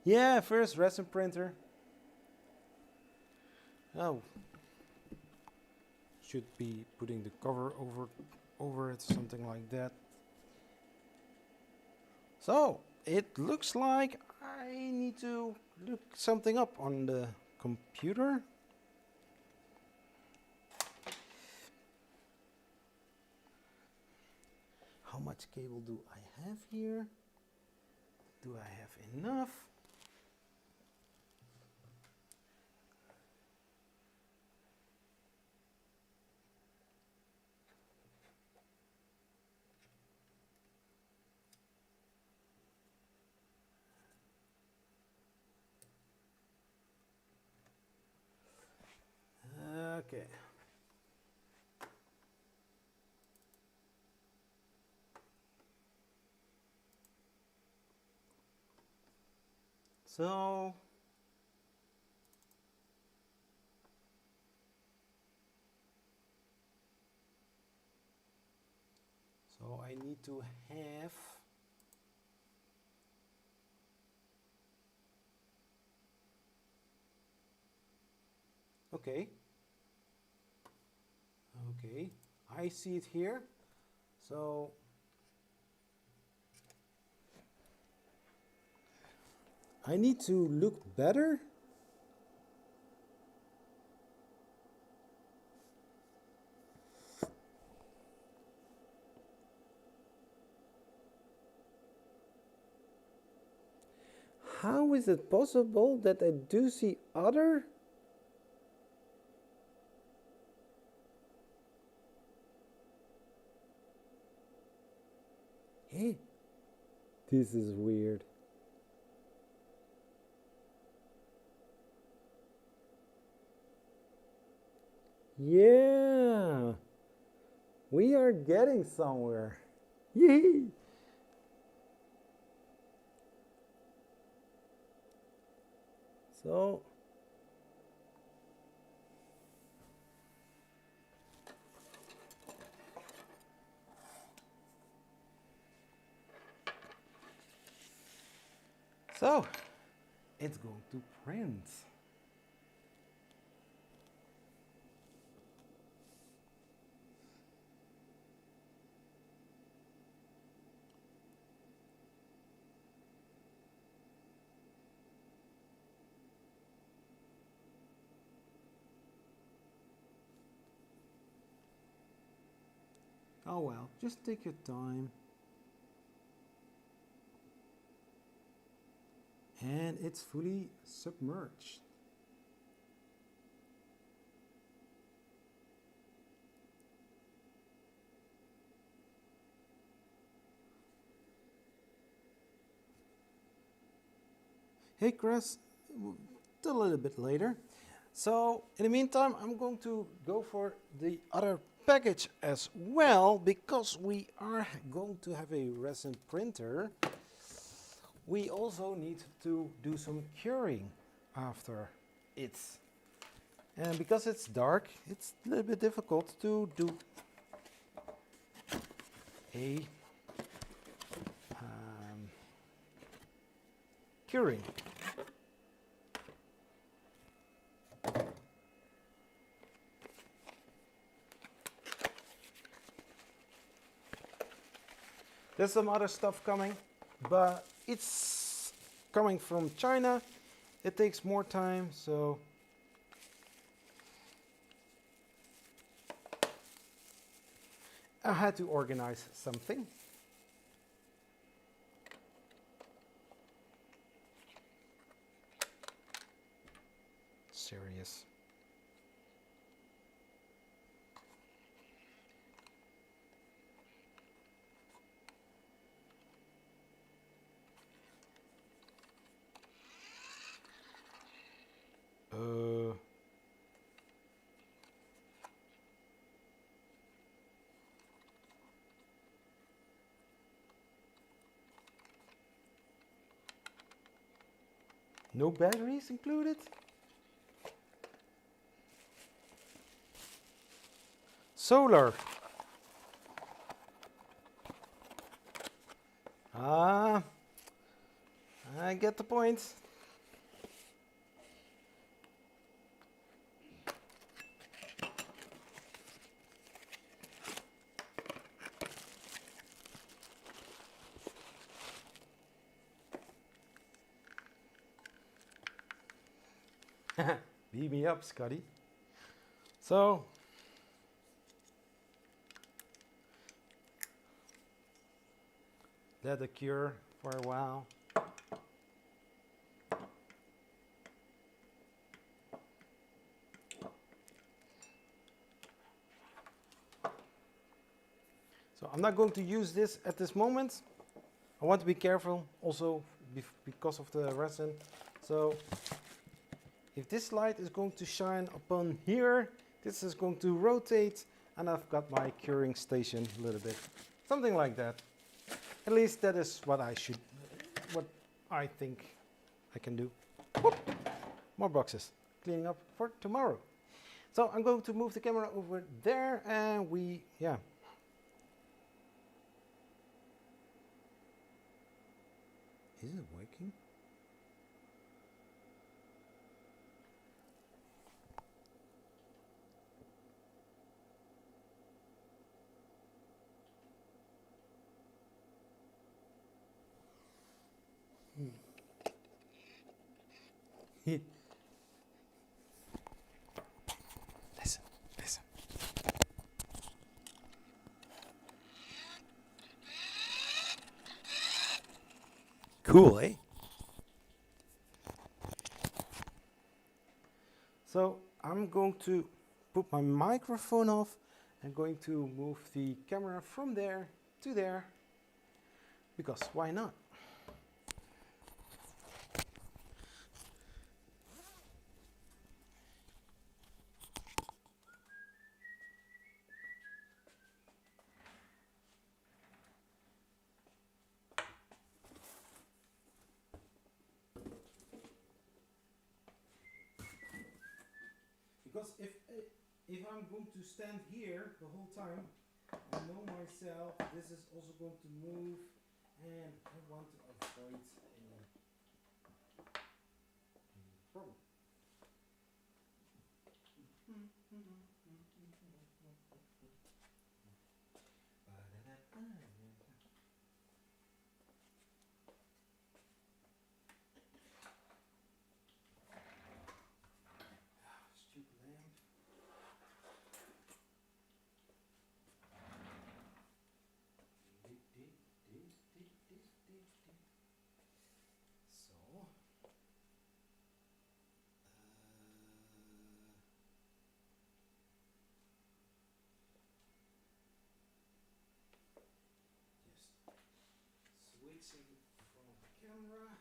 Yeah, first resin printer. Oh, should be putting the cover over it, something like that. So it looks like I need to look something up on the computer. How much cable do I have here? Do I have enough? Okay. So I need to have okay. I see it here. So I need to look better. How is it possible that I do see other? Hey, this is weird. Yeah, we are getting somewhere. Yee! So, it's going to print. Oh well, just take your time. And it's fully submerged. Hey Chris, a little bit later. So in the meantime, I'm going to go for the other package as well, because we are going to have a resin printer. We also need to do some curing after it. And because it's dark, it's a little bit difficult to do a curing. There's some other stuff coming, but it's coming from China. It takes more time, so I had to organize something. Serious. No batteries included? Solar. Ah, I get the point. Beat me up, Scotty. So, let it cure for a while. So I'm not going to use this at this moment. I want to be careful also because of the resin. So if this light is going to shine upon here, this is going to rotate, and I've got my curing station a little bit. Something like that. At least that is what I think I can do. Whoop. More boxes. Cleaning up for tomorrow. So I'm going to move the camera over there, and yeah. Is it working? Listen, listen. Cool, eh? So I'm going to put my microphone off. I'm going to move the camera from there to there, because why not? Because if I'm going to stand here the whole time, I know myself, this is also going to move, and I want to avoid any problem. Stupid lamp. So, just switching from camera.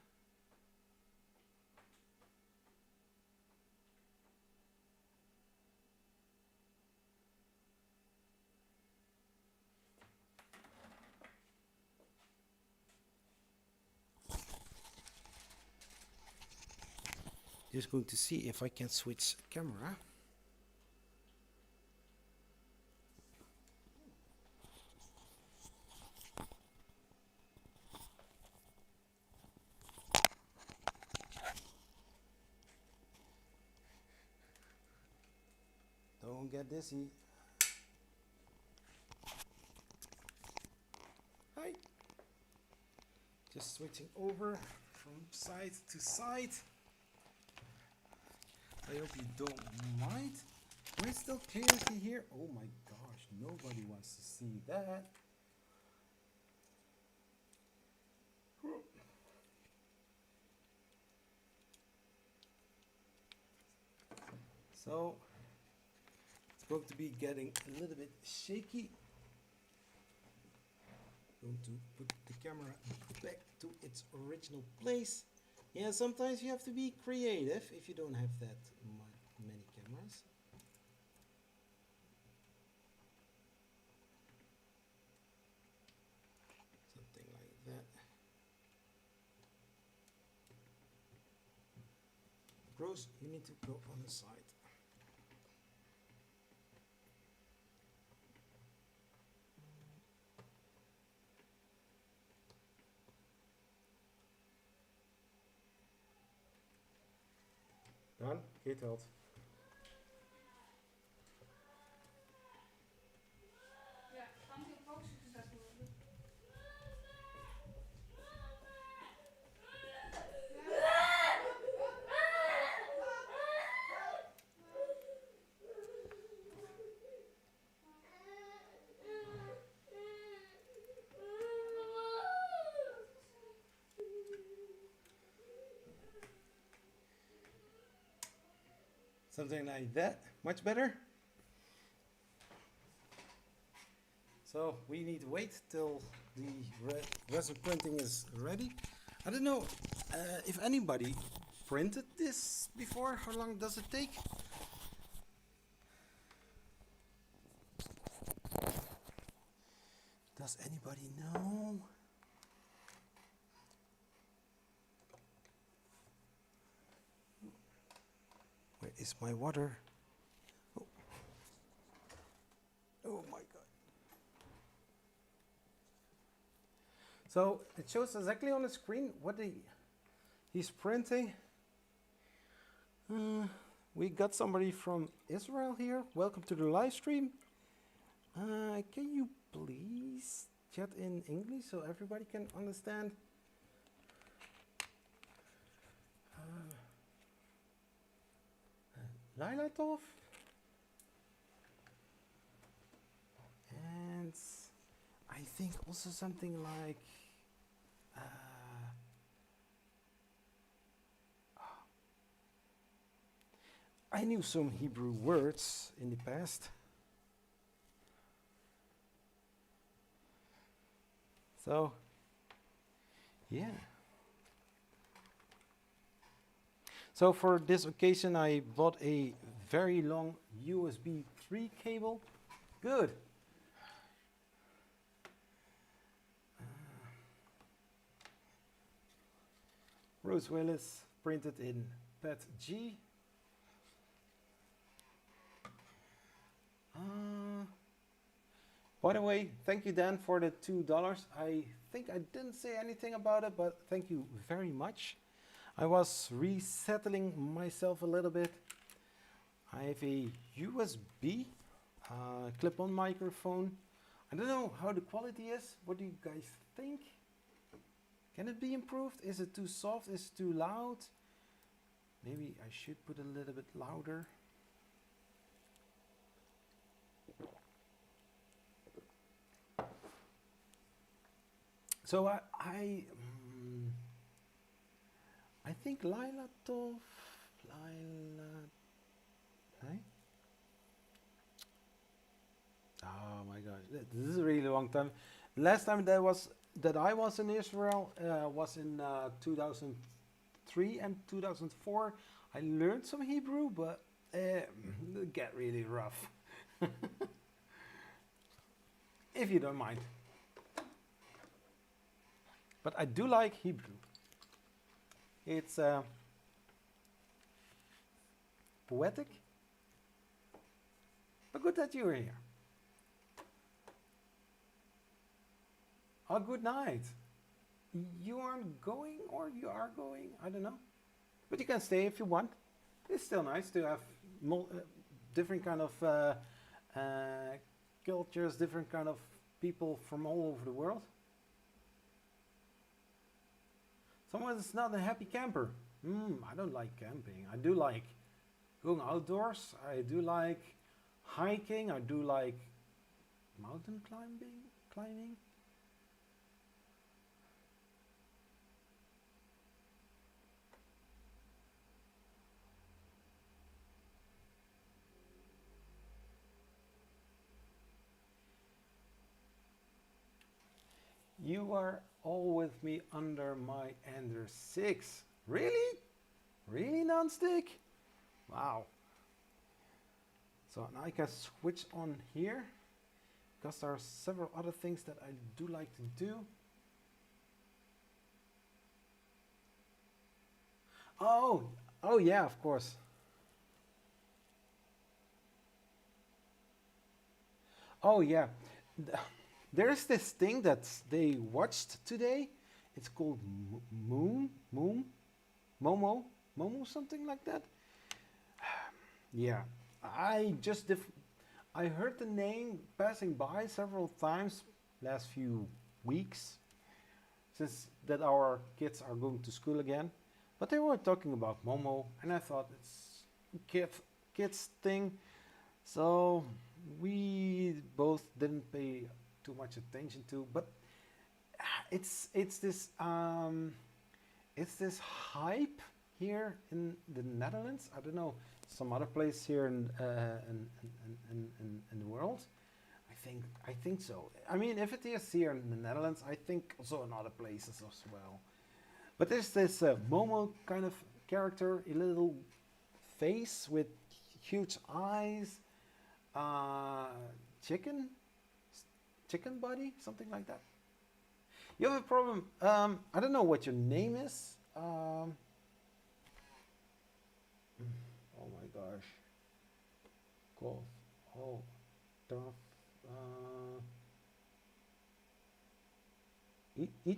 Just going to see if I can switch camera. Don't get dizzy. Hi. Just switching over from side to side. I hope you don't mind. Am I still clarity here? Oh my gosh, nobody wants to see that. So it's going to be getting a little bit shaky. Going to put the camera back to its original place. Yeah, sometimes you have to be creative if you don't have that many cameras. Something like that. Bruce, you need to go on the side. Dan, geht dat. Ja, kan die op pauze gezet worden? Something like that. Much better. So we need to wait till the resin printing is ready. I don't know if anybody printed this before. How long does it take? Does anybody know? Where is my water? Oh, oh my god. So it shows exactly on the screen what he's printing. We got somebody from Israel here. Welcome to the live stream. Can you please chat in English so everybody can understand? Lailatov. And I think also something like I knew some Hebrew words in the past. So, yeah. So for this occasion, I bought a very long USB 3 cable. Good. Rose Willis, printed in PET G. By the way, thank you, Dan, for the $2. I think I didn't say anything about it, but thank you very much. I was resettling myself a little bit. I have a USB clip-on microphone. I don't know how the quality is. What do you guys think? Can it be improved? Is it too soft? Is it too loud? Maybe I should put a little bit louder. So I think Lailatov, hey? Oh my gosh, this is a really long time. Last time that I was in Israel was in 2003 and 2004. I learned some Hebrew, but it got really rough. If you don't mind. But I do like Hebrew. It's poetic. But good that you're here. Oh, good night. You aren't going, or you are going? I don't know. But you can stay if you want. It's still nice to have different kind of cultures, different kind of people from all over the world. Someone is not a happy camper. I don't like camping. I do like going outdoors. I do like hiking. I do like mountain climbing. You are all with me under my Ender 6. Really? Really, non-stick? Wow. So now I can switch on here, because there are several other things that I do like to do. Oh yeah, of course. Oh yeah. There's this thing that they watched today. It's called Momo, something like that. Yeah, I heard the name passing by several times last few weeks, since that our kids are going to school again. But they were talking about Momo, and I thought it's kids thing. So we both didn't pay too much attention to, but it's this hype here in the Netherlands. I don't know, some other place here in the world. I think so. I mean, if it is here in the Netherlands, I think also in other places as well. But there's this Momo kind of character, a little face with huge eyes, chicken body, something like that. You have a problem. I don't know what your name is. Oh my gosh. Golf. Oh, tough. Ita.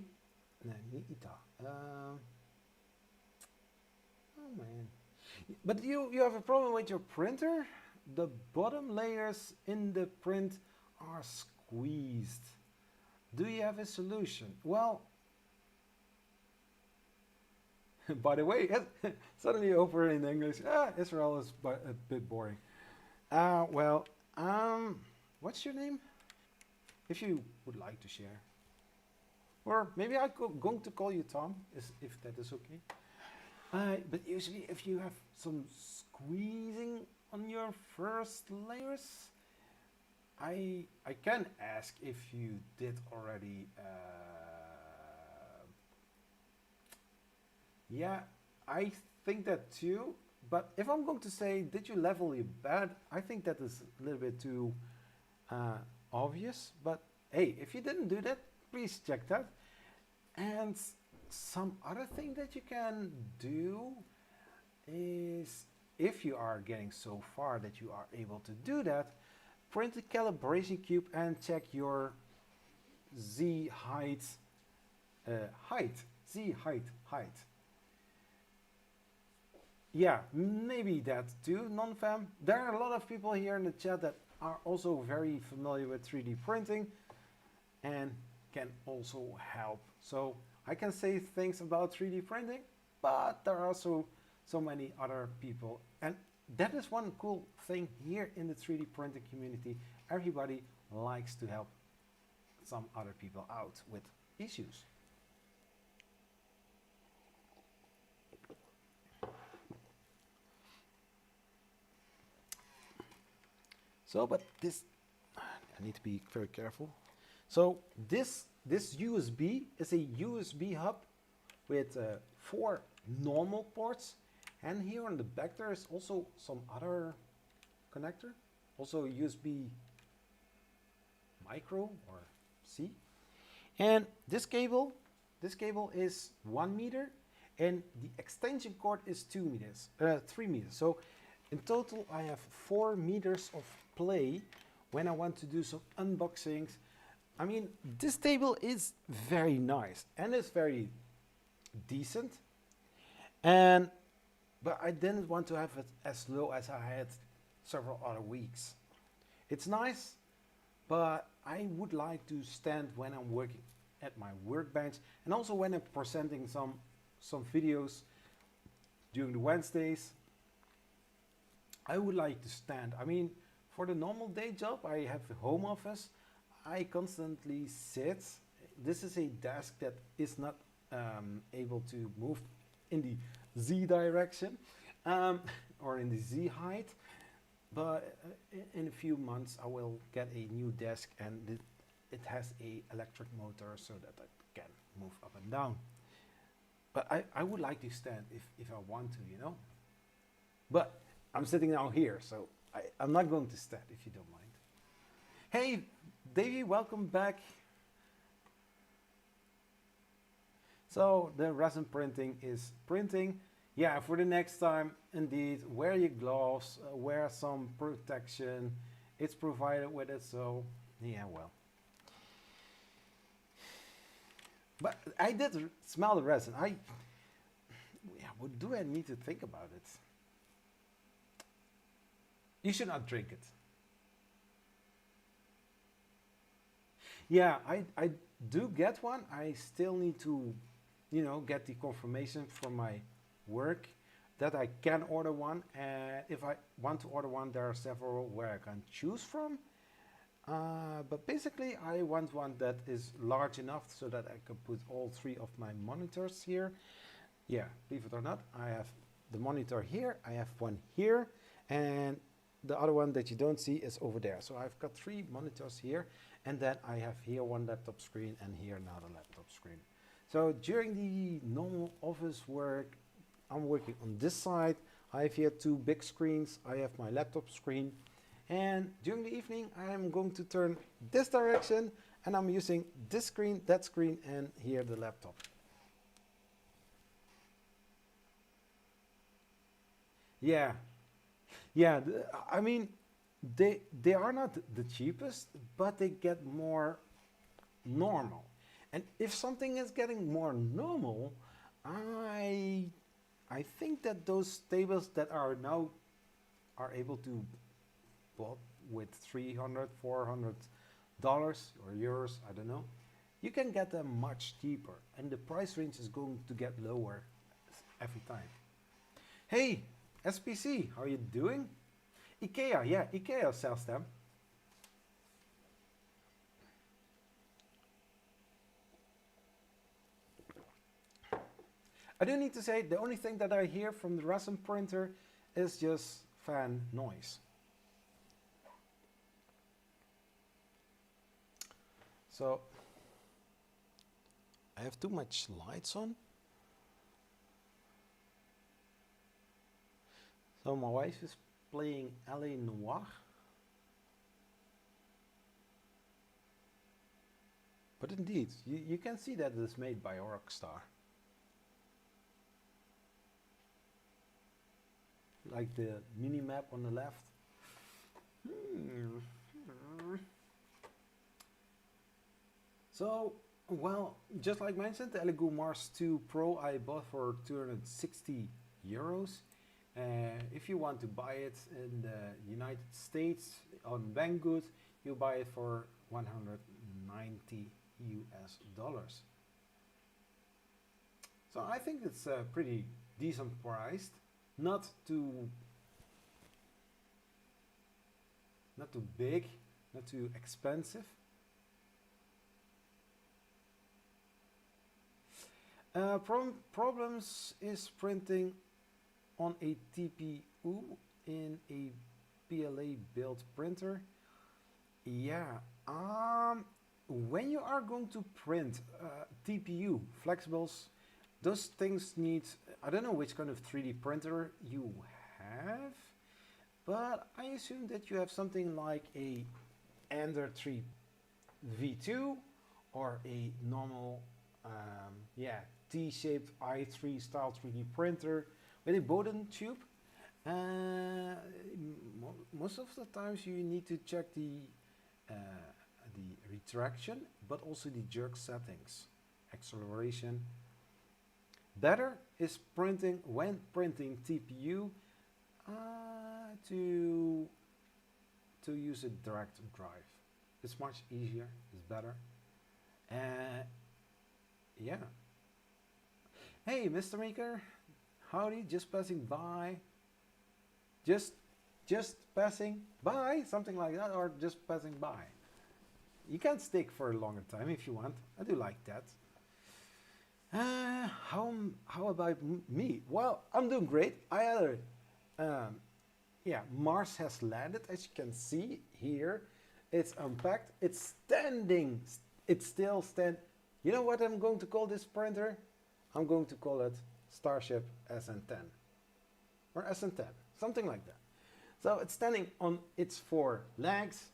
Oh man. But you have a problem with your printer? The bottom layers in the print are squeezed. Do you have a solution? Well, By the way, suddenly over in English, Israel is a bit boring. Well, what's your name? If you would like to share. Or maybe I'm going to call you Tom, if that is okay. But usually if you have some squeezing on your first layers, I can ask if you did already. Yeah, I think that too. But if I'm going to say, did you level your bed? I think that is a little bit too uh, obvious. But hey, if you didn't do that, please check that. And some other thing that you can do is, if you are getting so far that you are able to do that, print a calibration cube and check your Z height, Z height. Yeah, maybe that too, non-fam. There are a lot of people here in the chat that are also very familiar with 3D printing and can also help. So I can say things about 3D printing, but there are also so many other people. And that is one cool thing here in the 3D printing community. Everybody likes to help some other people out with issues. So, but this, I need to be very careful. So this USB is a USB hub with 4 normal ports, and here on the back there is also some other connector, also USB micro or C. And this cable is 1 meter, and the extension cord is 3 meters. So in total, I have 4 meters of play when I want to do some unboxings. I mean, this table is very nice and it's very decent. But I didn't want to have it as low as I had several other weeks. It's nice, but I would like to stand when I'm working at my workbench, and also when I'm presenting some videos during the Wednesdays. I would like to stand. I mean, for the normal day job, I have a home office. I constantly sit. This is a desk that is not able to move in the Z direction or in the Z height. But in a few months, I will get a new desk, and it has a electric motor so that I can move up and down. But I would like to stand if I want to, you know. But I'm sitting now here, so I'm not going to stand if you don't mind. Hey, Davey, welcome back. So the resin printing is printing. Yeah, for the next time, indeed, wear your gloves, wear some protection. It's provided with it, so yeah, well. But I did smell the resin. Yeah, what do I need to think about it? You should not drink it. Yeah, I do get one. I still need to, you know, get the confirmation from my work that I can order one. And if I want to order one, there are several where I can choose from. But basically, I want one that is large enough so that I can put all 3 of my monitors here. Yeah, believe it or not, I have the monitor here, I have one here, and the other one that you don't see is over there. So I've got 3 monitors here, and then I have here one laptop screen and here another laptop screen. So during the normal office work, I'm working on this side. I have here 2 big screens. I have my laptop screen. And during the evening, I'm going to turn this direction, and I'm using this screen, that screen, and here the laptop. Yeah, yeah. I mean, they are not the cheapest, but they get more normal. And if something is getting more normal, I I think that those tables that are now are able to bought with 300, $400 or euros, I don't know, you can get them much cheaper, and the price range is going to get lower every time. Hey, SPC, how are you doing? IKEA, yeah, IKEA sells them. I do need to say, the only thing that I hear from the Resin printer is just fan noise. So, I have too much lights on. So my wife is playing LA Noir. But indeed, you can see that it is made by Rockstar. Like the mini map on the left. So, well, just like mentioned, the Elegoo Mars 2 Pro I bought for 260 euros. If you want to buy it in the United States on Banggood, you buy it for 190 US dollars. So I think it's pretty decent priced, not too big, not too expensive. Problems is printing on a TPU in a PLA built printer. Yeah, when you are going to print TPU flexibles, those things need, I don't know which kind of 3D printer you have, but I assume that you have something like a Ender 3 V2 or a normal T-shaped i3 style 3D printer with a Bowden tube. Most of the times you need to check the retraction, but also the jerk settings, acceleration. Better is printing when printing TPU to use a direct drive. It's much easier. It's better. Yeah. Hey, Mr. Maker, howdy, just passing by. Just passing by, something like that, or just passing by. You can stick for a longer time if you want. I do like that. How about me? Well, I'm doing great. I had Mars has landed, as you can see here. It's unpacked. It's standing. It's still stand. You know what I'm going to call this printer? I'm going to call it Starship SN10 or SN10, something like that. So it's standing on its 4 legs.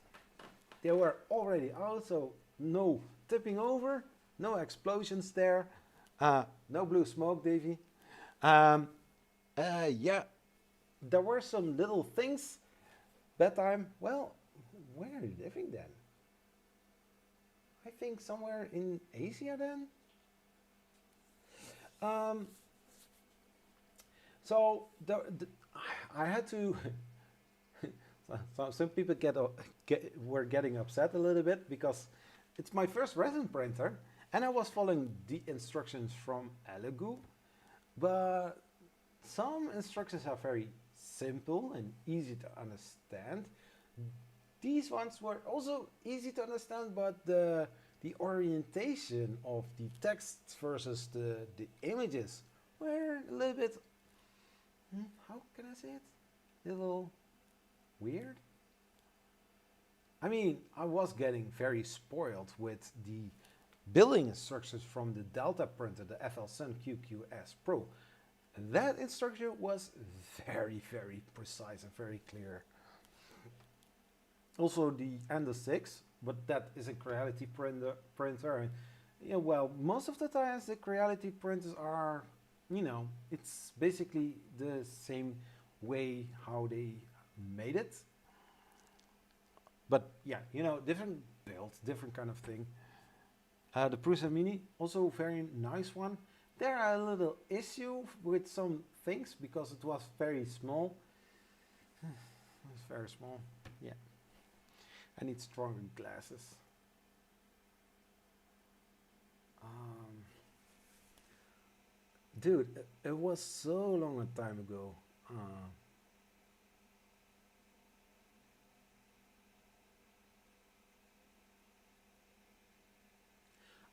They were already out, so no tipping over, no explosions there, no blue smoke, Davey. Yeah, there were some little things. Bedtime. Well, where are you living then? I think somewhere in Asia then. So I had to. Some people were getting upset a little bit because it's my first resin printer, and I was following the instructions from Elegoo, but some instructions are very simple and easy to understand. These ones were also easy to understand, but the orientation of the text versus the images were a little bit, how can I say it? A little weird. I mean, I was getting very spoiled with the building instructions from the Delta printer, the FL Sun QQS Pro. That instruction was very, very precise and very clear. Also the Ender 6, but that is a Creality printer. And, yeah, well, most of the times the Creality printers are, you know, it's basically the same way how they made it. But yeah, you know, different build, different kind of thing. The Prusa Mini, also a very nice one. There are a little issue with some things because it was very small. It's very small, yeah. I need stronger glasses. Dude, it was so long a time ago.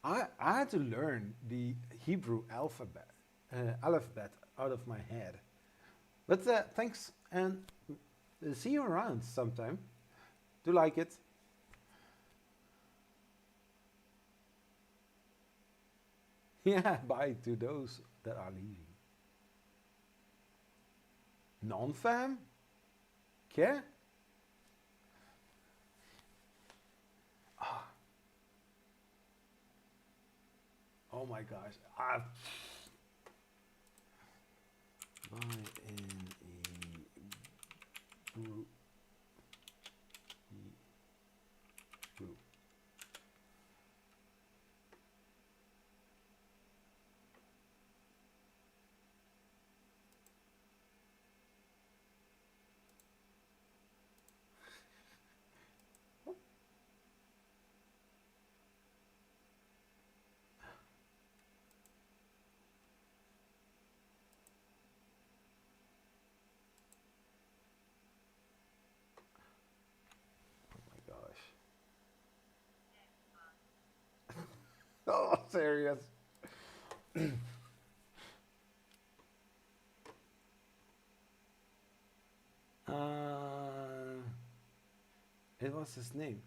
I had to learn the Hebrew alphabet out of my head. But thanks, and see you around sometime. Do like it. Yeah, bye to those that are leaving. Non-fam? Yeah? Oh my gosh. Bye in a group. Group. Oh my gosh. Oh, serious. Uh, it was his name.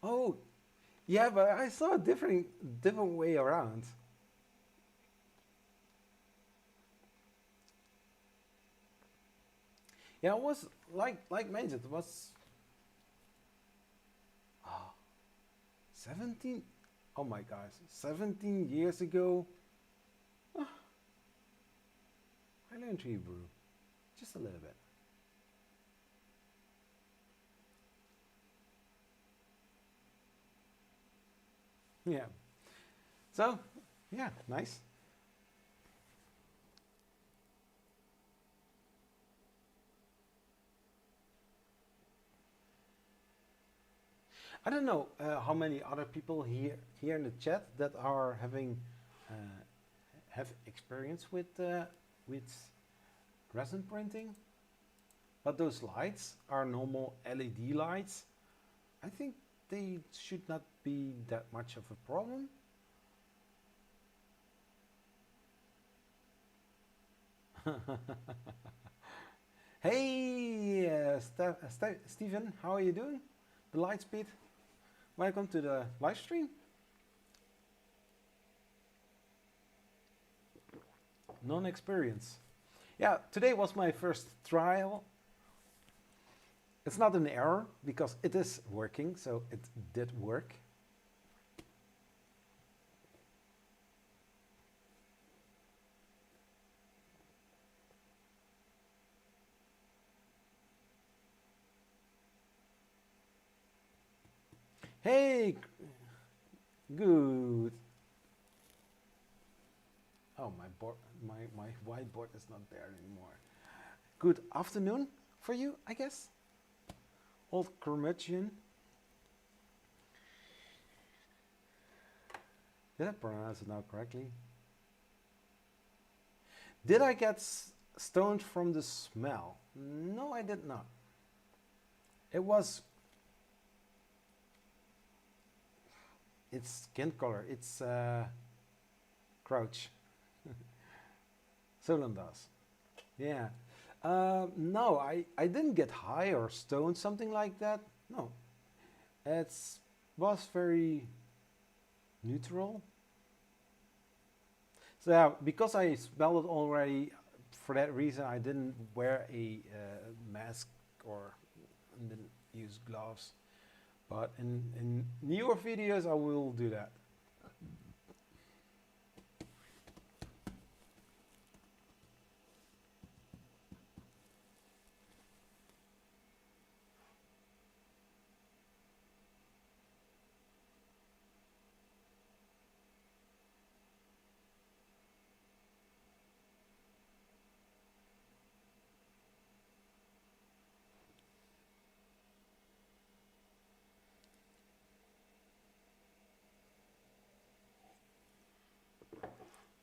Oh, yeah, but I saw a different way around. Yeah, it was like mentioned. It was 17. Oh my gosh, 17 years ago. ah, I learned Hebrew, just a little bit. Yeah. So, yeah, nice. I don't know how many other people here in the chat that are having uh, have experience with resin printing, but those lights are normal LED lights. I think they should not be that much of a problem. Hey, Stephen, how are you doing? The Lightspeed, welcome to the live stream. Non-experience. Yeah, today was my first trial. It's not an error because it is working, so it did work. Hey, good. Oh, my whiteboard is not there anymore. Good afternoon for you, I guess. Old curmudgeon. Did I pronounce it now correctly? Did I get stoned from the smell? No, I did not. It was its skin color. It's crouch. Solon does. Yeah. No, I didn't get high or stoned, something like that. No. It was very neutral. So yeah, because I smelled it already, for that reason I didn't wear a mask or didn't use gloves. But in newer videos I will do that.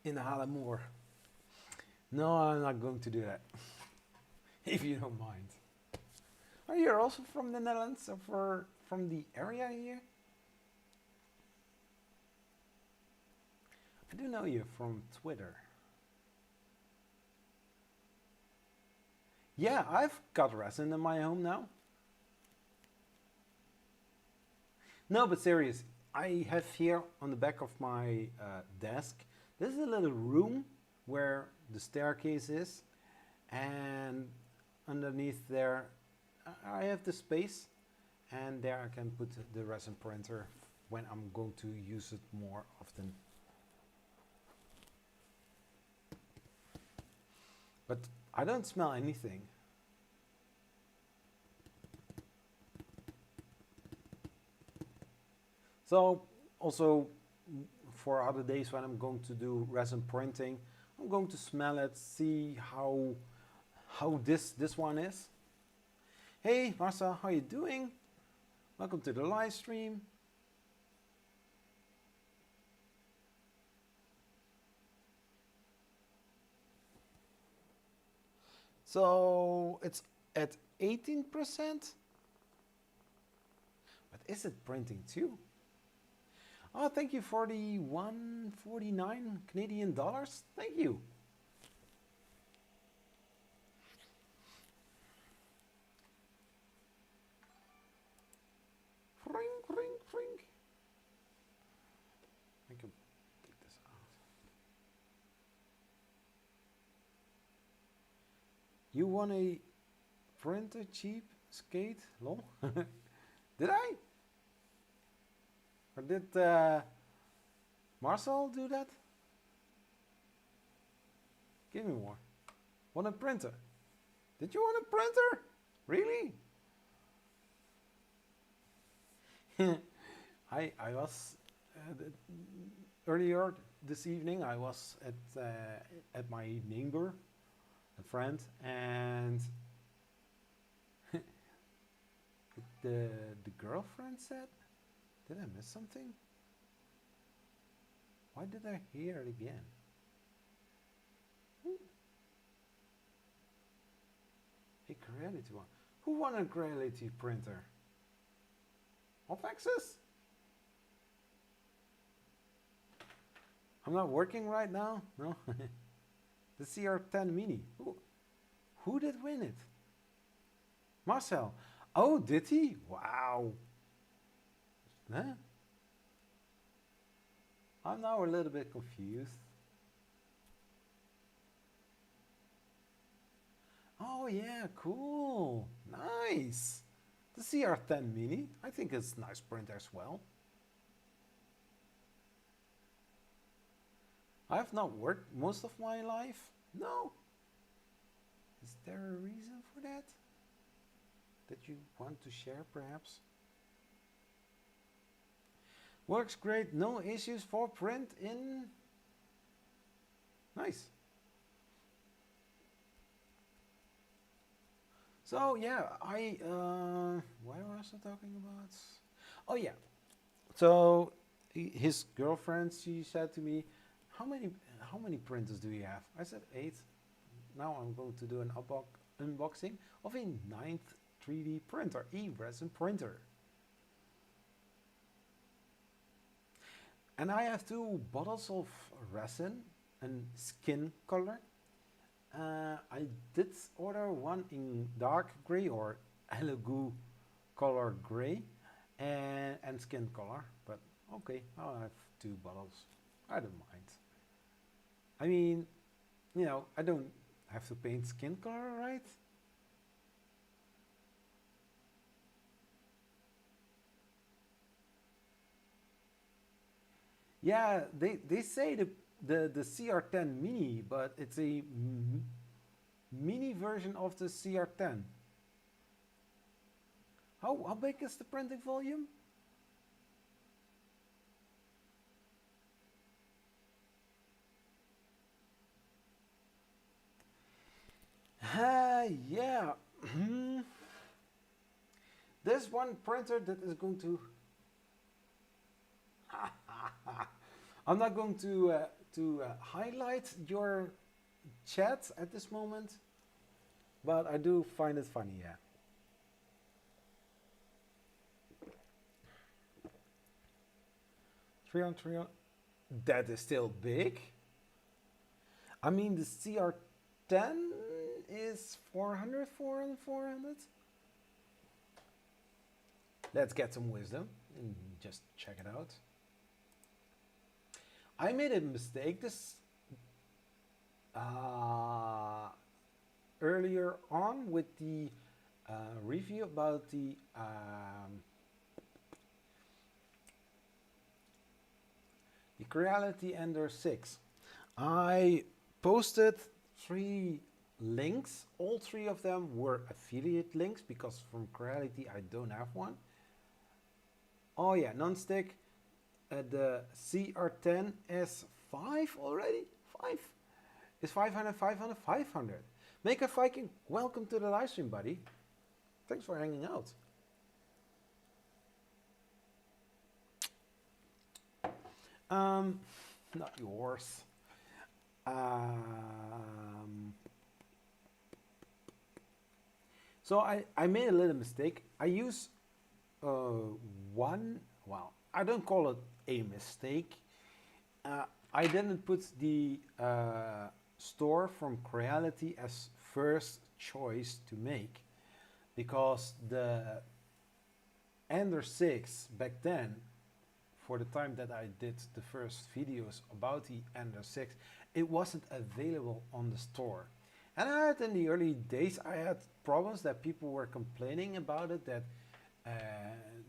in Haarlemmer. No, I'm not going to do that. If you don't mind. Are you also from the Netherlands or from the area here? I do know you from Twitter. Yeah, I've got resin in my home now. No, but serious, I have here on the back of my desk, this is a little room where the staircase is, and underneath there I have the space, and there I can put the resin printer when I'm going to use it more often. But I don't smell anything. So also for other days when I'm going to do resin printing, I'm going to smell it, see how this one is. Hey Marcel, how you doing? Welcome to the live stream. So it's at 18%. But is it printing too? Oh, thank you for the 149 Canadian dollars. Thank you. Frink, frink, frink. I can take this out. You want a printer cheap skate? Lol. Did I? Or did Marcel do that? Give me more. Want a printer? Did you want a printer? Really? I was earlier this evening. I was at my neighbor, a friend, and the girlfriend said, "Did I miss something? Why did I hear it again?" A Creality one. Who won a Creality printer? Off access? I'm not working right now. No. The CR10 Mini. Who did win it? Marcel. Oh, did he? Wow. Huh? I'm now a little bit confused. Oh yeah, cool. Nice. The CR10 Mini. I think it's a nice print as well. I have not worked most of my life. No. Is there a reason for that? That you want to share perhaps? Works great, no issues for print in. Nice. So yeah, what was I talking about? Oh yeah. So his girlfriend, she said to me, how many printers do you have? I said 8. Now I'm going to do an unboxing of a 9th 3D printer, a resin printer. And I have 2 bottles of resin and skin color. I did order one in dark gray or Elegoo color gray and skin color, but okay, I'll have 2 bottles. I don't mind. I mean, you know, I don't have to paint skin color, right? Yeah, they say the CR10 Mini, but it's a mini version of the CR10. How big is the printing volume? Yeah. There's one printer that is going to. I'm not going to to highlight your chat at this moment, but I do find it funny, yeah. Three on three on. That is still big. I mean, the CR10 is 400, 400, 400. Let's get some wisdom and just check it out. I made a mistake this earlier on with the review about the Creality Ender 6. I posted 3 links. All 3 of them were affiliate links because from Creality I don't have one. Oh yeah, non-stick. The CR10 S5 already? 5? Is 500, 500, 500. Make a Viking, welcome to the live stream, buddy. Thanks for hanging out. Not yours. So I made a little mistake. I use one, well, I don't call it a mistake. I didn't put the store from Creality as first choice to make because the Ender 6 back then, for the time that I did the first videos about the Ender 6, it wasn't available on the store. And I had in the early days, I had problems that people were complaining about it, that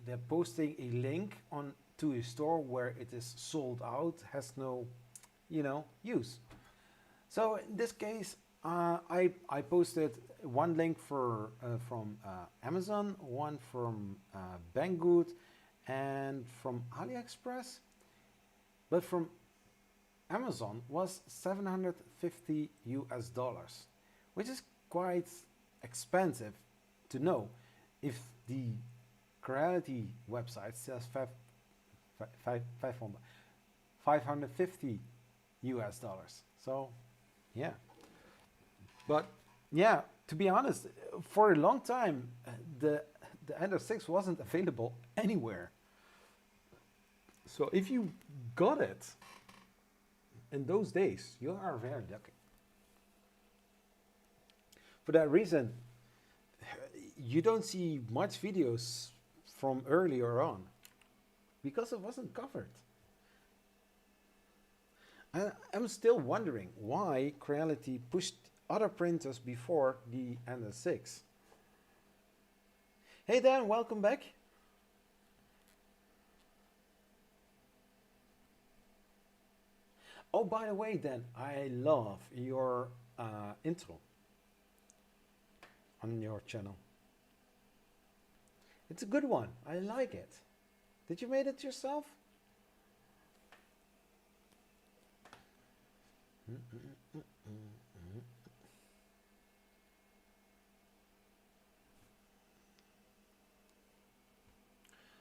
they're posting a link on to a store where it is sold out, has no, you know, use. So in this case, I posted one link for from Amazon, one from Banggood, and from AliExpress. But from Amazon was $750 US, which is quite expensive to know if the Creality website says 550 US dollars. So yeah, but yeah, to be honest, for a long time the Ender 6 wasn't available anywhere. So if you got it in those days, you are very lucky. For that reason, you don't see much videos from earlier on because it wasn't covered. I'm still wondering why Creality pushed other printers before the Ender 6. Hey Dan, welcome back. Oh, by the way, Dan, I love your intro on your channel. It's a good one. I like it. Did you make it yourself?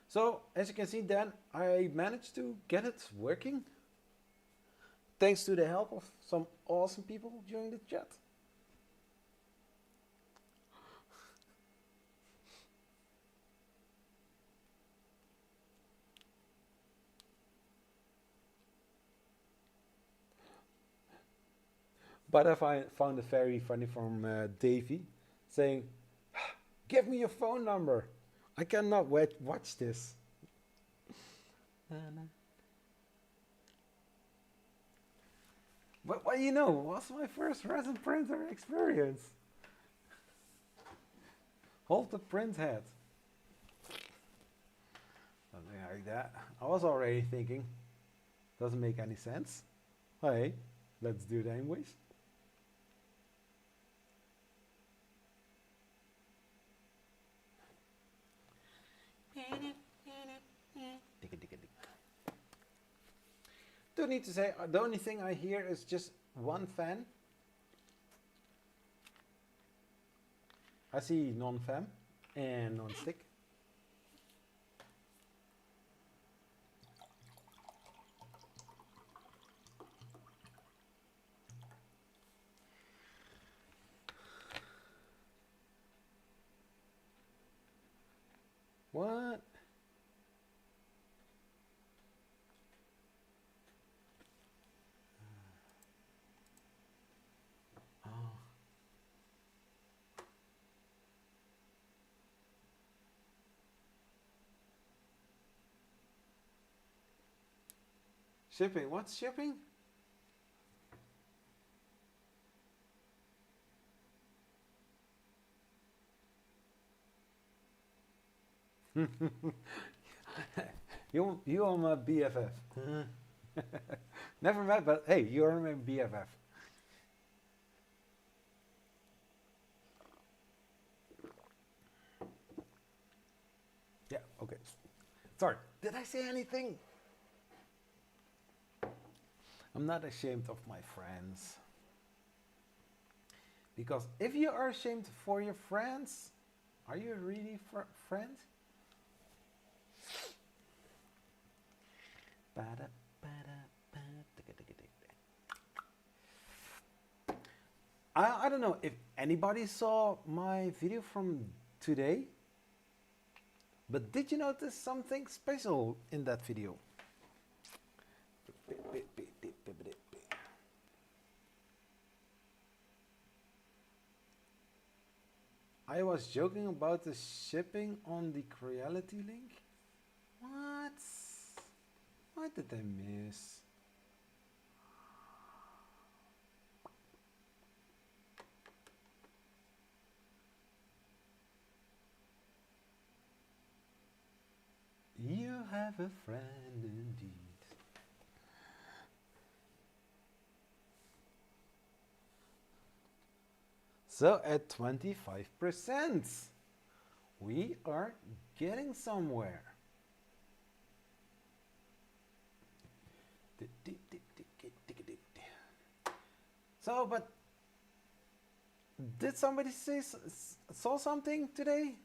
So, as you can see, Dan, I managed to get it working. Thanks to the help of some awesome people during the chat. But I found it very funny from Davey saying, "Give me your phone number. I cannot watch this." But what you know, what's my first resin printer experience? Hold the print head. Something like that. I was already thinking, doesn't make any sense. Hey, let's do it anyways. Don't need to say, the only thing I hear is just one fan. I see non-fam and non-stick. What? Oh. Shipping? What's shipping? you are my BFF. Never met, but hey, you are my BFF. Yeah, okay. Sorry, did I say anything? I'm not ashamed of my friends. Because if you are ashamed for your friends, are you really friend? I don't know if anybody saw my video from today, but did you notice something special in that video? I was joking about the shipping on the Creality link. What? What did I miss? You have a friend indeed. So at 25%, we are getting somewhere. So, but did somebody saw something today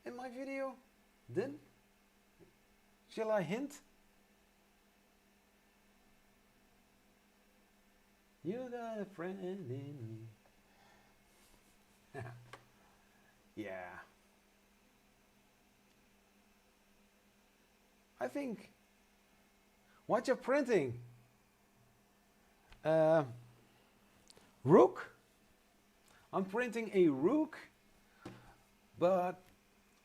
in my video? Didn't? Shall I hint? You got a friend in me. Yeah. I think what you're printing, rook. I'm printing a rook, but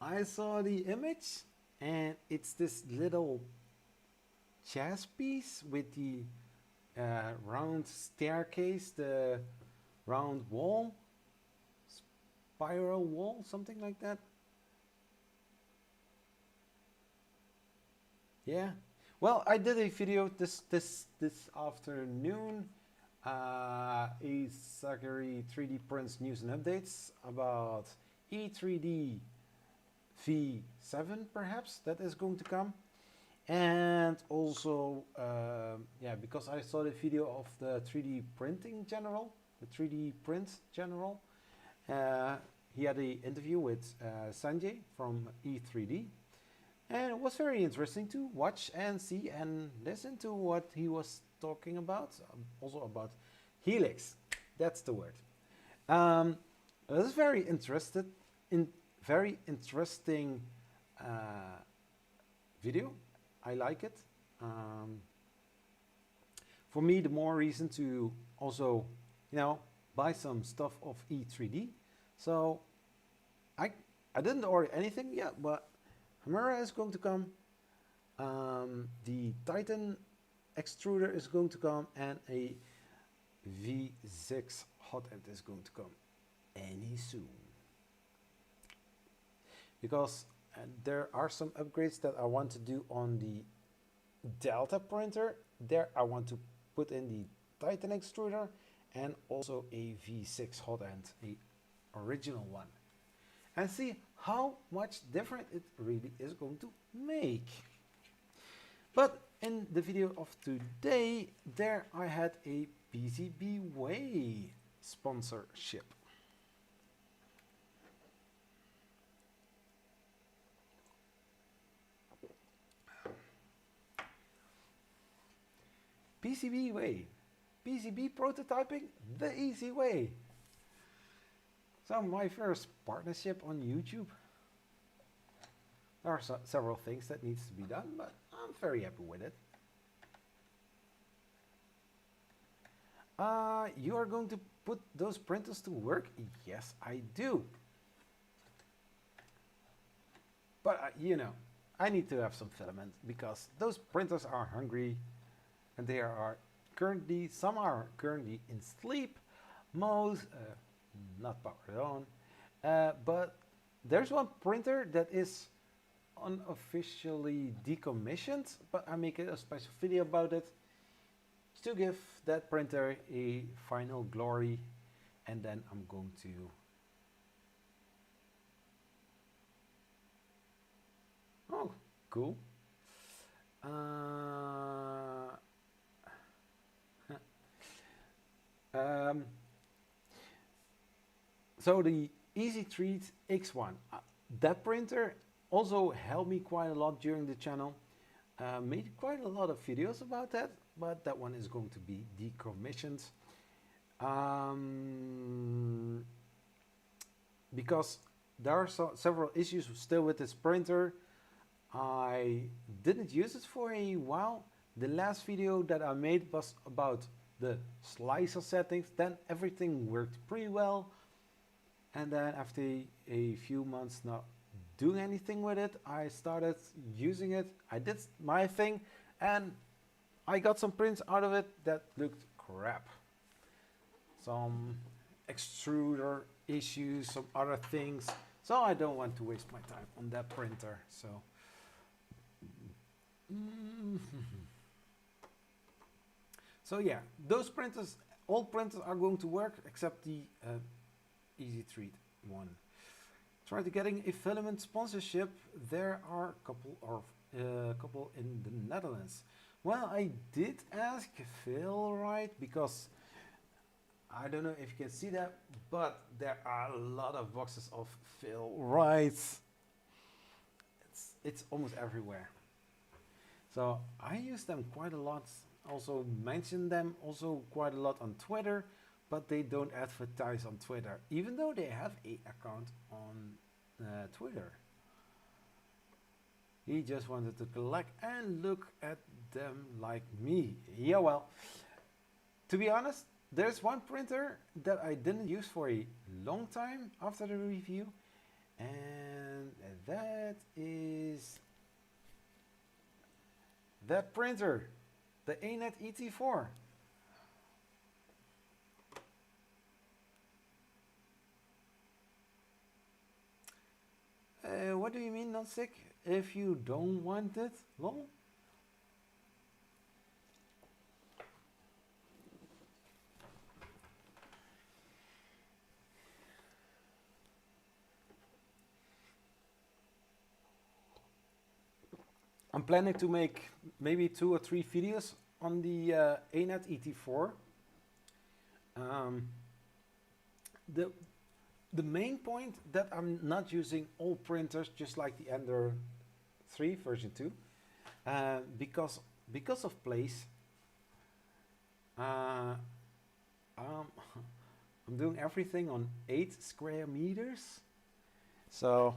I saw the image and it's this little chess piece with the round staircase, the round wall, spiral wall, something like that. Yeah. Well, I did a video this afternoon, a Zachary 3D prints news and updates about E3D V7 perhaps that is going to come, and also yeah, because I saw the video of the 3D printing general, the 3D print general. He had an interview with Sanjay from E3D, and it was very interesting to watch and see and listen to what he was talking about, also about Helix. That's the word. It was very interesting video. I like it. For me, the more reason to also, you know, buy some stuff of E3D. So I didn't order anything yet, but Hamura is going to come. The Titan extruder is going to come, and a V6 hot end is going to come any soon. Because there are some upgrades that I want to do on the Delta printer. There I want to put in the Titan extruder and also a V6 hot end, a original one, and see how much different it really is going to make. But in the video of today, there I had a PCB Way sponsorship. PCB Way. PCB prototyping the easy way. So my first partnership on YouTube. There are several things that needs to be done, but I'm very happy with it. You are going to put those printers to work? Yes, I do. But you know, I need to have some filament because those printers are hungry, and they are currently, some are currently in sleep mode, not powered on. But there's one printer that is unofficially decommissioned, but I make a special video about it to give that printer a final glory, and then I'm going to oh, cool. So the Easy Treat X1, that printer also helped me quite a lot during the channel. Made quite a lot of videos about that, but that one is going to be decommissioned. Because there are several issues still with this printer. I didn't use it for a while. The last video that I made was about the slicer settings. Then everything worked pretty well. And then after a few months not doing anything with it, I started using it. I did my thing and I got some prints out of it that looked crap. Some extruder issues, some other things. So I don't want to waste my time on that printer. So so yeah, those printers, all printers are going to work except the Easy Treat one. Try to getting a filament sponsorship. There are a couple in the Netherlands. Well, I did ask Phil, right? Because I don't know if you can see that, but there are a lot of boxes of Phil Wrights. It's almost everywhere. So I use them quite a lot. Also mention them also quite a lot on Twitter, but they don't advertise on Twitter, even though they have a account on Twitter. He just wanted to collect and look at them like me. Yeah, well, to be honest, there's one printer that I didn't use for a long time after the review, and that is that printer, the ANET ET4. What do you mean not sick? If you don't want it, lol. I'm planning to make maybe 2 or 3 videos on the ANET ET4. The main point that I'm not using all printers just like the Ender 3 version 2 because of place. I'm doing everything on 8 square meters, so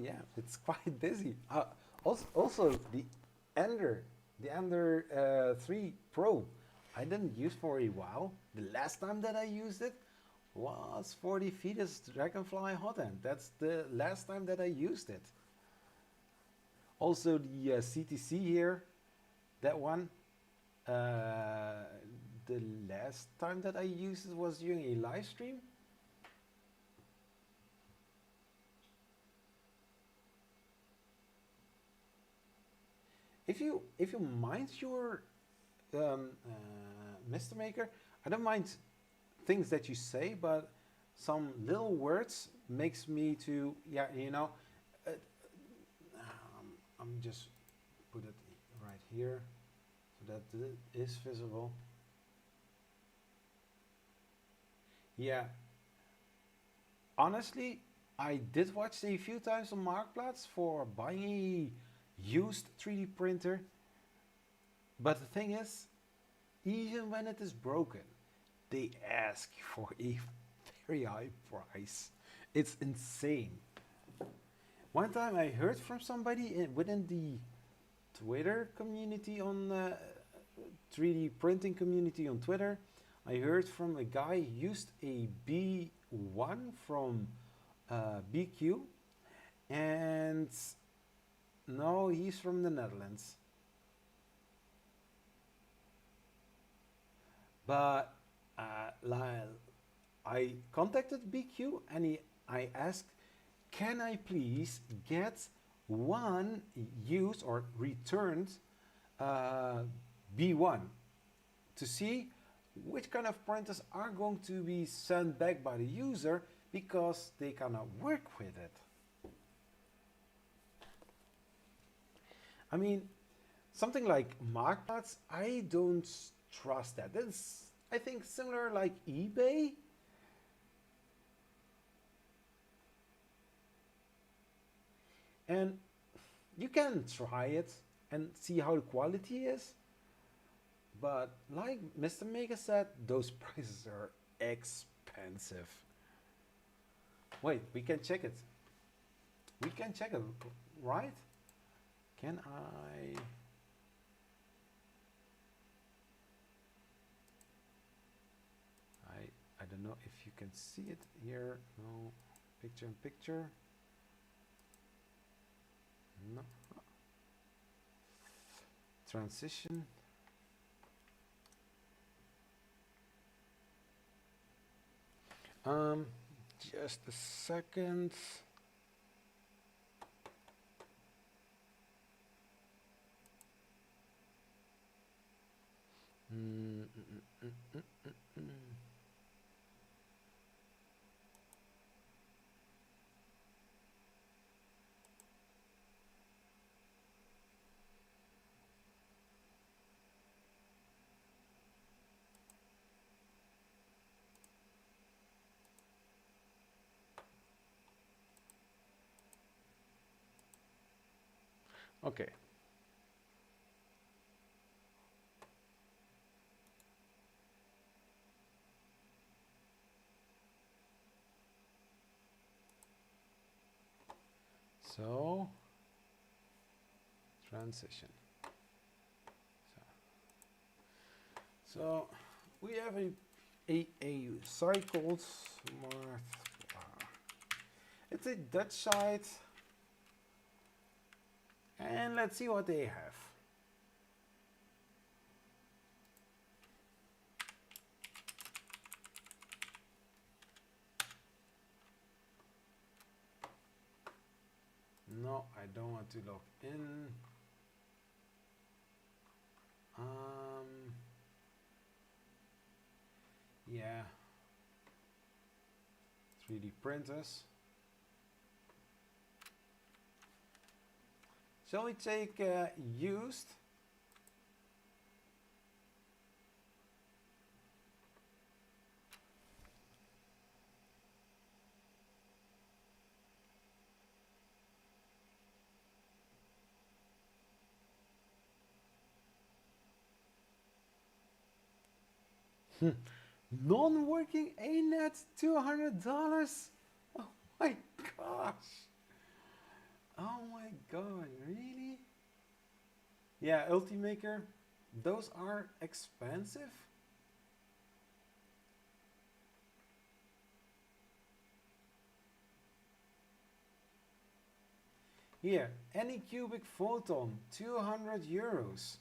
yeah, it's quite busy. Also the Ender 3 Pro, I didn't use for a while. The last time that I used it was for the Fetus Dragonfly Hot End. That's the last time that I used it. Also the CTC here, that one. The last time that I used it was during a live stream. If you mind your Mr. Maker, I don't mind things that you say, but some little words makes me to, yeah, you know, I'm just put it right here so that it is visible. Yeah, honestly, I did watch a few times on Marktplaats for buying a used 3D printer, but the thing is, even when it is broken, they ask for a very high price. It's insane. One time I heard from somebody within the Twitter community on 3D printing community on Twitter. I heard from a guy who used a B1 from BQ, and no, he's from the Netherlands. But I contacted BQ and I asked, can I please get one used or returned B1 to see which kind of printers are going to be sent back by the user because they cannot work with it. I mean, something like Marktplaats, I don't trust that. That's, I think, similar like eBay. And you can try it and see how the quality is. But like Mr. Mega said, those prices are expensive. Wait, we can check it. We can check it, right? Can I don't know if you can see it here. No, picture in picture. No. Transition. Just a second. Okay. So, transition. So we have a cycled smart. It's a Dutch site. And let's see what they have. No, I don't want to log in. Yeah. 3D printers. Shall we take used? Non-working ANET $200. Oh my gosh. Oh my god, really? Yeah, Ultimaker, those are expensive. Here, any cubic photon, 200 euros.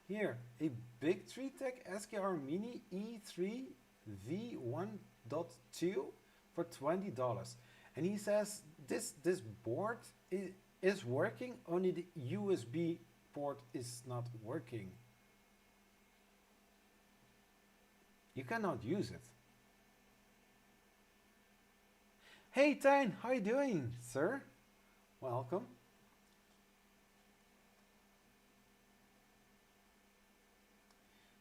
Here, a big 3-tech SKR Mini E3 V1.2 for $20. And he says this board is working, only the USB port is not working. You cannot use it. Hey Tijn, how you doing, sir? Welcome.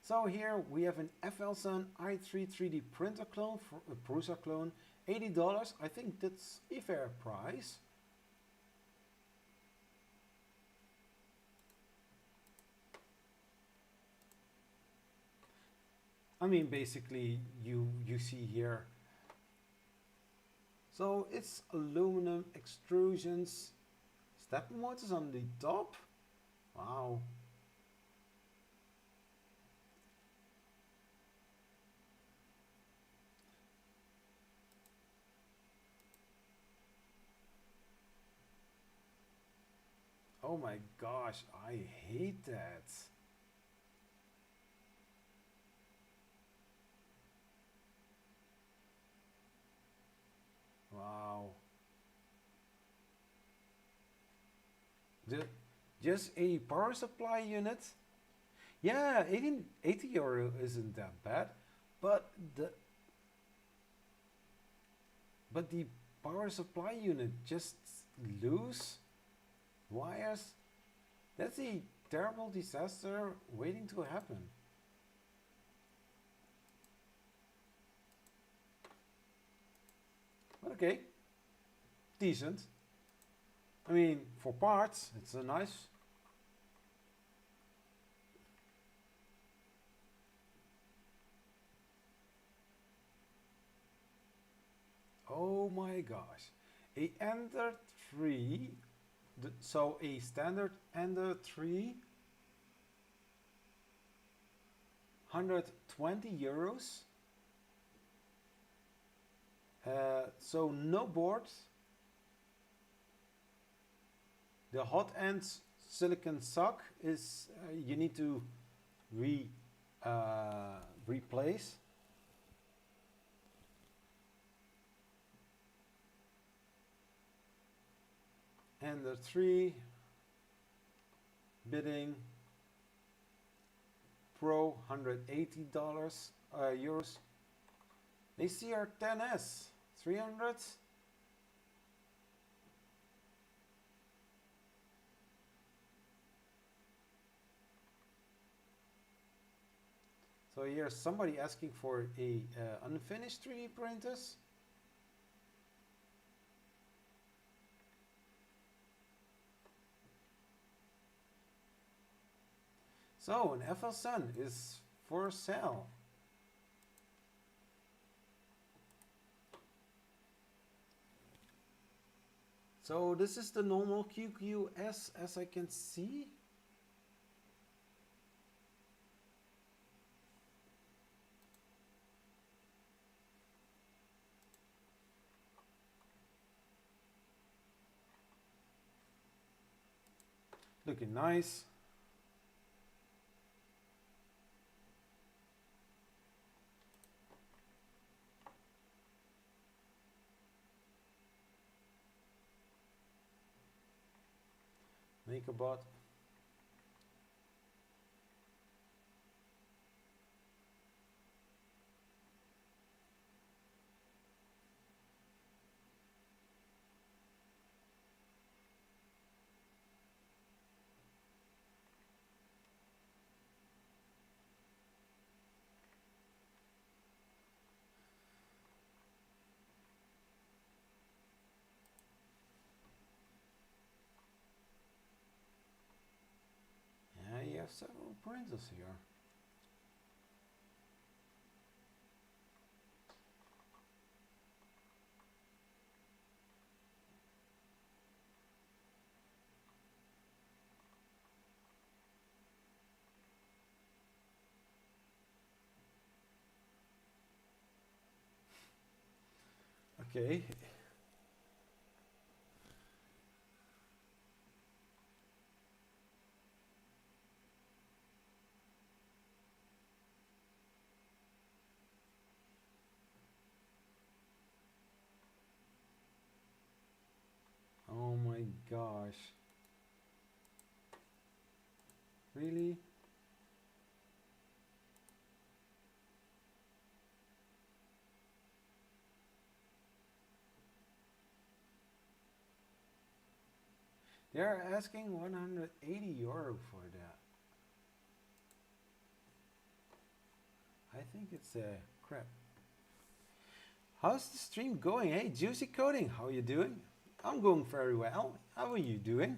So here we have an FLSun i3 3D printer clone, for a Prusa clone, $80. I think that's a fair price. I mean, basically, you see here. So it's aluminum extrusions, step motors on the top. Wow. Oh my gosh, I hate that. Wow. Just a power supply unit. Yeah, 80 euro isn't that bad, but the power supply unit just loose wires. That's a terrible disaster waiting to happen. But okay, decent. I mean, for parts, it's a nice. Oh my gosh, a Ender 3, so a standard Ender 3, 120 euros. So no boards. The hot end silicon sock is you need to replace. And the 3 bidding Pro $180 euros. ACR 10S 300. So here's somebody asking for a unfinished 3D printers. So an FL Sun is for sale. So this is the normal QQS as I can see. Looking nice. MakerBot. Yeah, you have several printers here. Okay. Oh my gosh. Really? They're asking 180 euro for that. I think it's crap. How's the stream going? Hey, Juicy Coding, how are you doing? I'm going very well. How are you doing?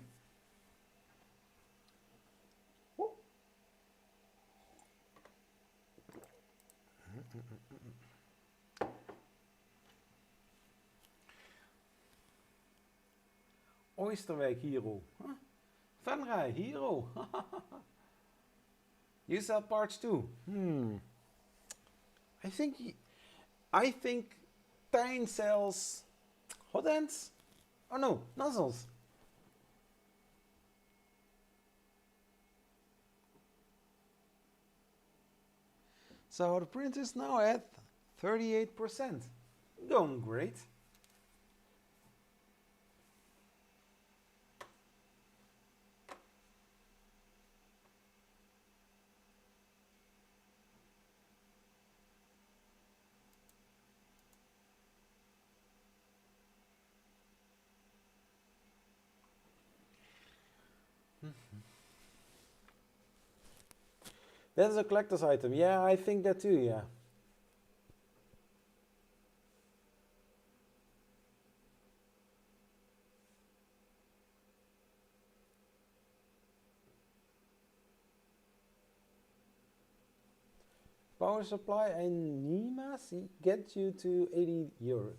Oysterwijk hero. Huh? Venray hero. You sell parts too. I think Tijn sells hot ends. Oh no, nozzles. So the print is now at 38%. Going great. That is a collector's item. Yeah, I think that too, yeah. Power supply and NIMAS get you to 80 euro.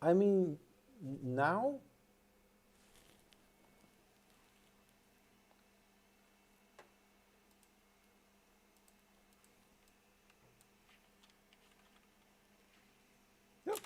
I mean, now? Yep.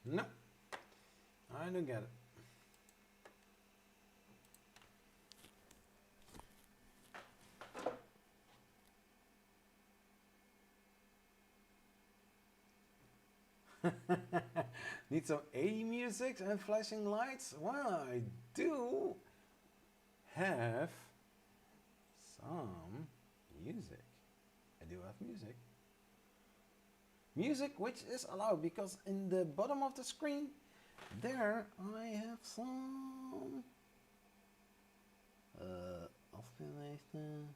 No, I don't get it. Need some 80 music and flashing lights? Well, I do have some music. I do have music. Music which is allowed because in the bottom of the screen there I have some afgewezen.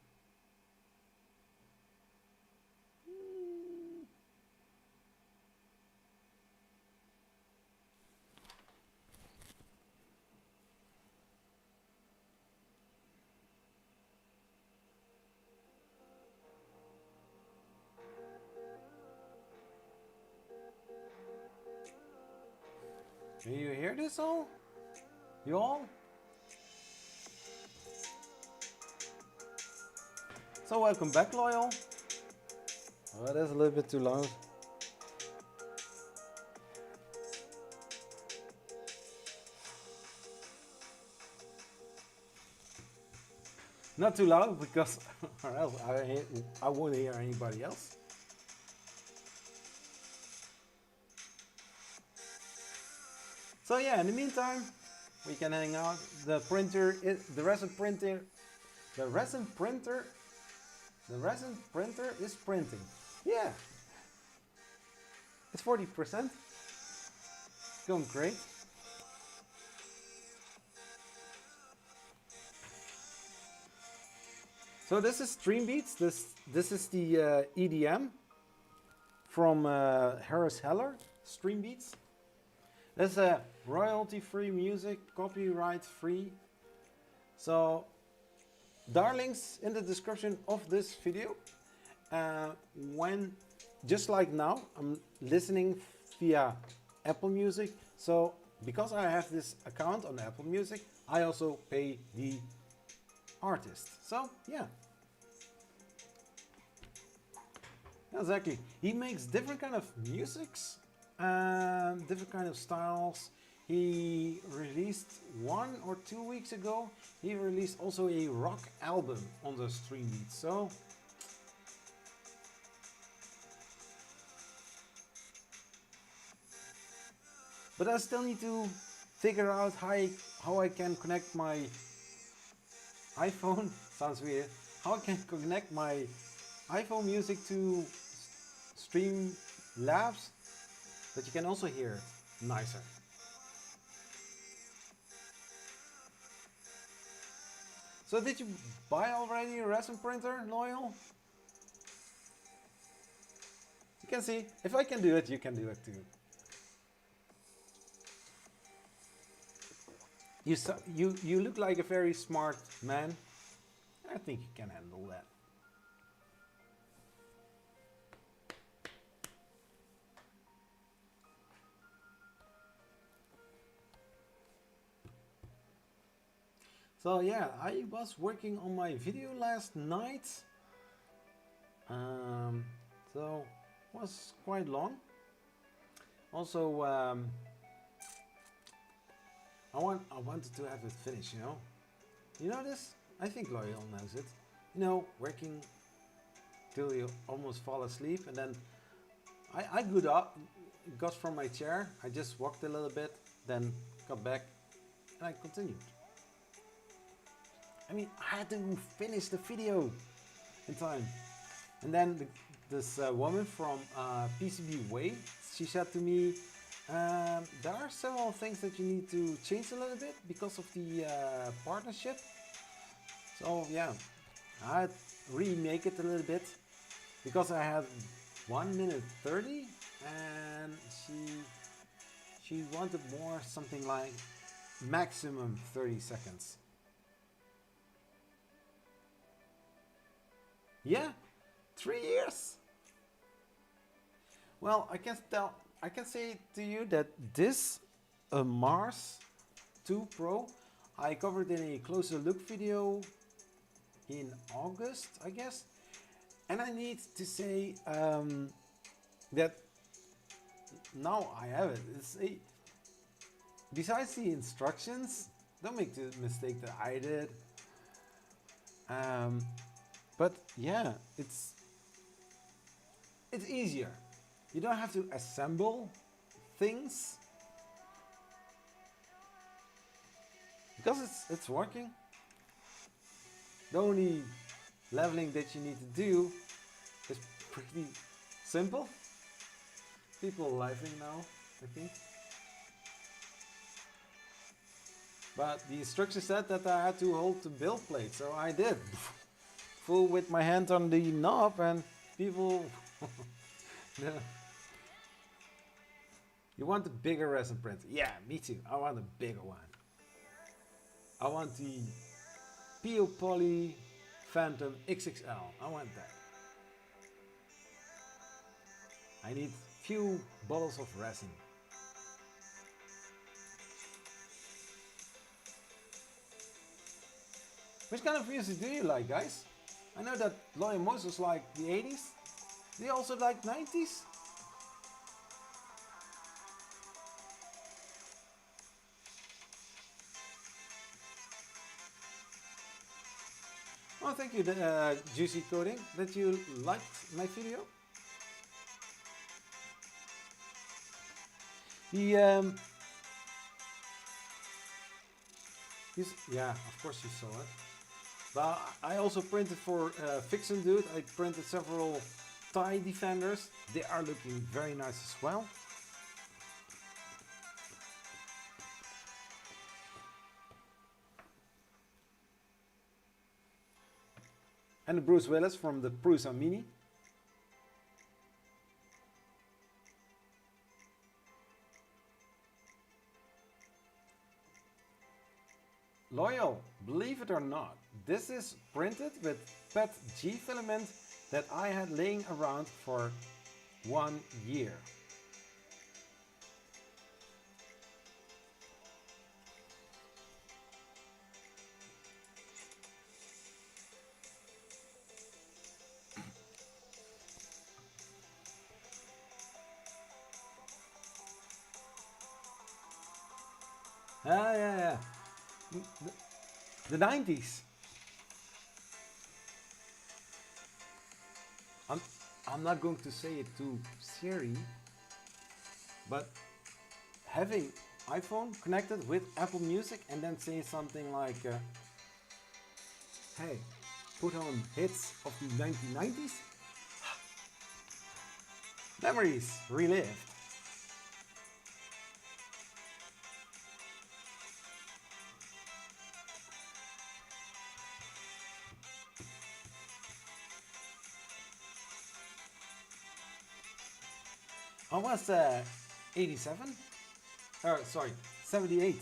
Do you hear this all? You all? So welcome back, loyal. Oh, that's a little bit too loud. Not too loud because or else I won't hear anybody else. So yeah, in the meantime, we can hang out. The printer is the resin printer. The resin printer is printing. Yeah, it's 40%. Going great. So this is Stream Beats. This is the EDM from Harris Heller. Stream Beats. That's a royalty-free music, copyright-free. So, darlings, in the description of this video, just like now, I'm listening via Apple Music. So, because I have this account on Apple Music, I also pay the artist. So, yeah. Exactly. He makes different kind of musics. Different kind of styles. He released 1 or 2 weeks ago. He released also a rock album on the Stream Beat. So but I still need to figure out how I can connect my iPhone sounds weird. How I can connect my iPhone music to Stream Labs, but you can also hear it nicer. So did you buy already a resin printer, Loyal? You can see, if I can do it, you can do it too. You look like a very smart man. I think you can handle that. So yeah, I was working on my video last night. So it was quite long. Also, I wanted to have it finished, you know. You know this? I think Loyal knows it. You know, working till you almost fall asleep, and then I got from my chair. I just walked a little bit, then got back, and I continued. I mean, I had to finish the video in time. And then this woman from PCB Way, she said to me, there are several things that you need to change a little bit because of the partnership. So yeah, I had to remake it a little bit because I had 1 minute 30 and she wanted more, something like maximum 30 seconds. Yeah, 3 years. Well, I can say to you that this Mars 2 Pro I covered in a closer look video in August, I guess. And I need to say that now I have it. Besides the instructions, don't make the mistake that I did. But yeah, it's easier. You don't have to assemble things because it's working. The only leveling that you need to do is pretty simple. People are laughing now, I think. But the instruction said that I had to hold the build plate, so I did. Full with my hand on the knob, and people. No. You want a bigger resin printer? Yeah, me too. I want a bigger one. I want the PO Poly Phantom XXL. I want that. I need few bottles of resin. Which kind of music do you like, guys? I know that Loyal Moses like the 80s. Do you also like 90s? Oh, thank you, Juicy Coding, that you liked my video. The yeah, of course you saw it. But I also printed for Fixin' Dude. I printed several tie defenders. They are looking very nice as well. And the Bruce Willis from the Prusa Mini. Loyal, believe it or not, this is printed with PET G filament that I had laying around for 1 year. Yeah. The 90s. I'm not going to say it to Siri, but having iPhone connected with Apple Music and then say something like Hey, put on hits of the 1990s. Memories relived. I was 87. Sorry, 78.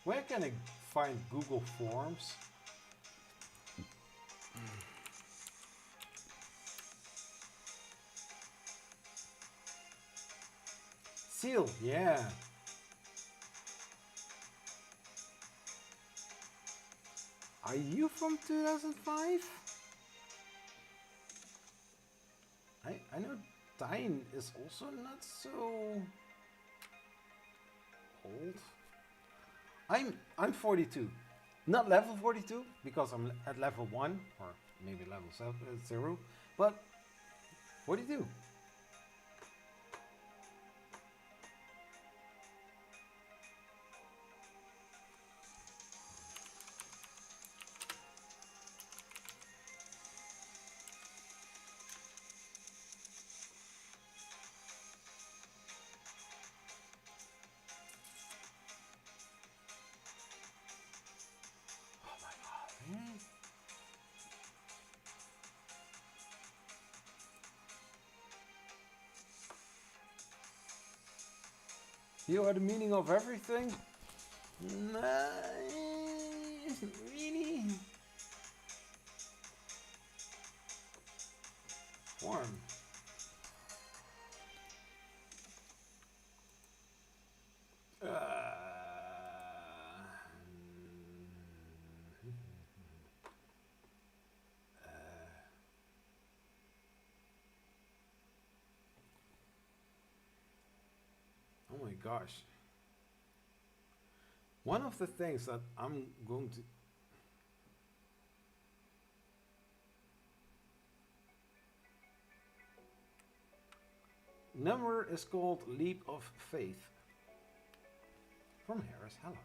Where can I find Google Forms? Seal, yeah. Are you from 2005? I know Dine is also not so old. I'm 42. Not level 42 because I'm at level 1 or maybe level 0, but 42. You are the meaning of everything? Nice, really? Warm. Oh my gosh. One of the things that I'm going to number is called Leap of Faith from Harris Heller.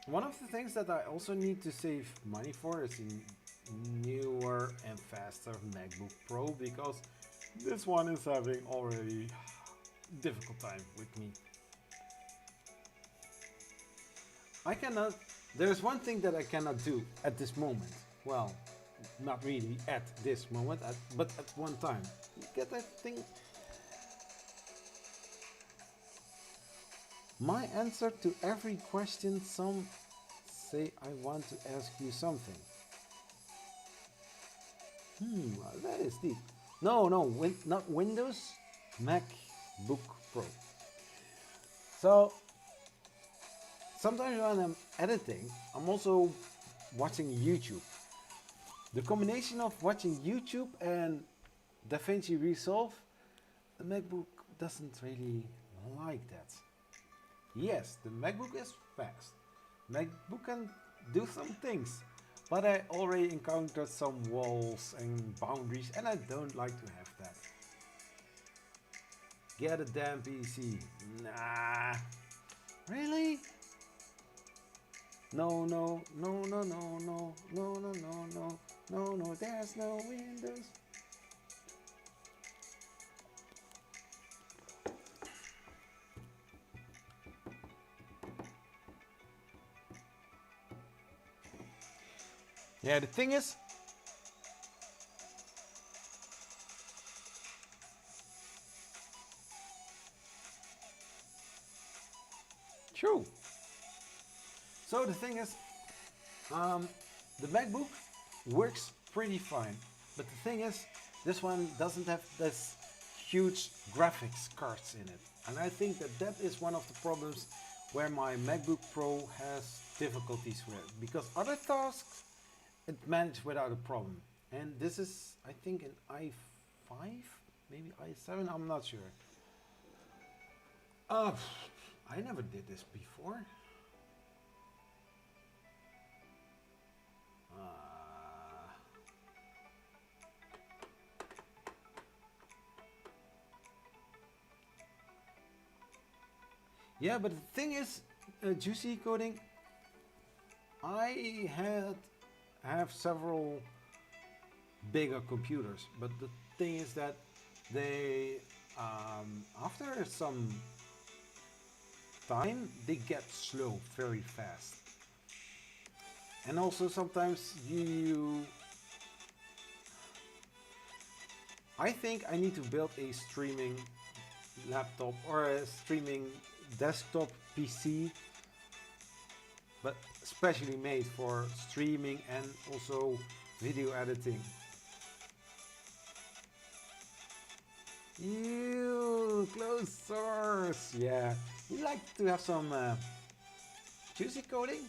One of the things that I also need to save money for is a newer and faster MacBook Pro because this one is having already difficult time with me. I cannot, there's one thing that I cannot do at this moment. Well, not really at this moment, but at one time. You get that thing? My answer to every question, some say I want to ask you something. That is deep. No, not Windows, MacBook Pro. So, sometimes when I'm editing, I'm also watching YouTube. The combination of watching YouTube and DaVinci Resolve, the MacBook doesn't really like that. Yes, the MacBook is fast. MacBook can do some things, but I already encountered some walls and boundaries and I don't like to have that. Get a damn PC. Nah. Really? No, there's no Windows. Yeah, the thing is, true. So the thing is, the MacBook works pretty fine, but the thing is, this one doesn't have this huge graphics cards in it, and I think that that is one of the problems where my MacBook Pro has difficulties with, because other tasks it managed without a problem, and this is, I think, an i5, maybe i7, I'm not sure. I never did this before. Yeah, but the thing is, juicy coding, I have several bigger computers, but the thing is that they, after some time, they get slow very fast. And also sometimes I think I need to build a streaming laptop or a streaming desktop PC, but specially made for streaming and also video editing. You closed source, yeah. You like to have some juicy coding?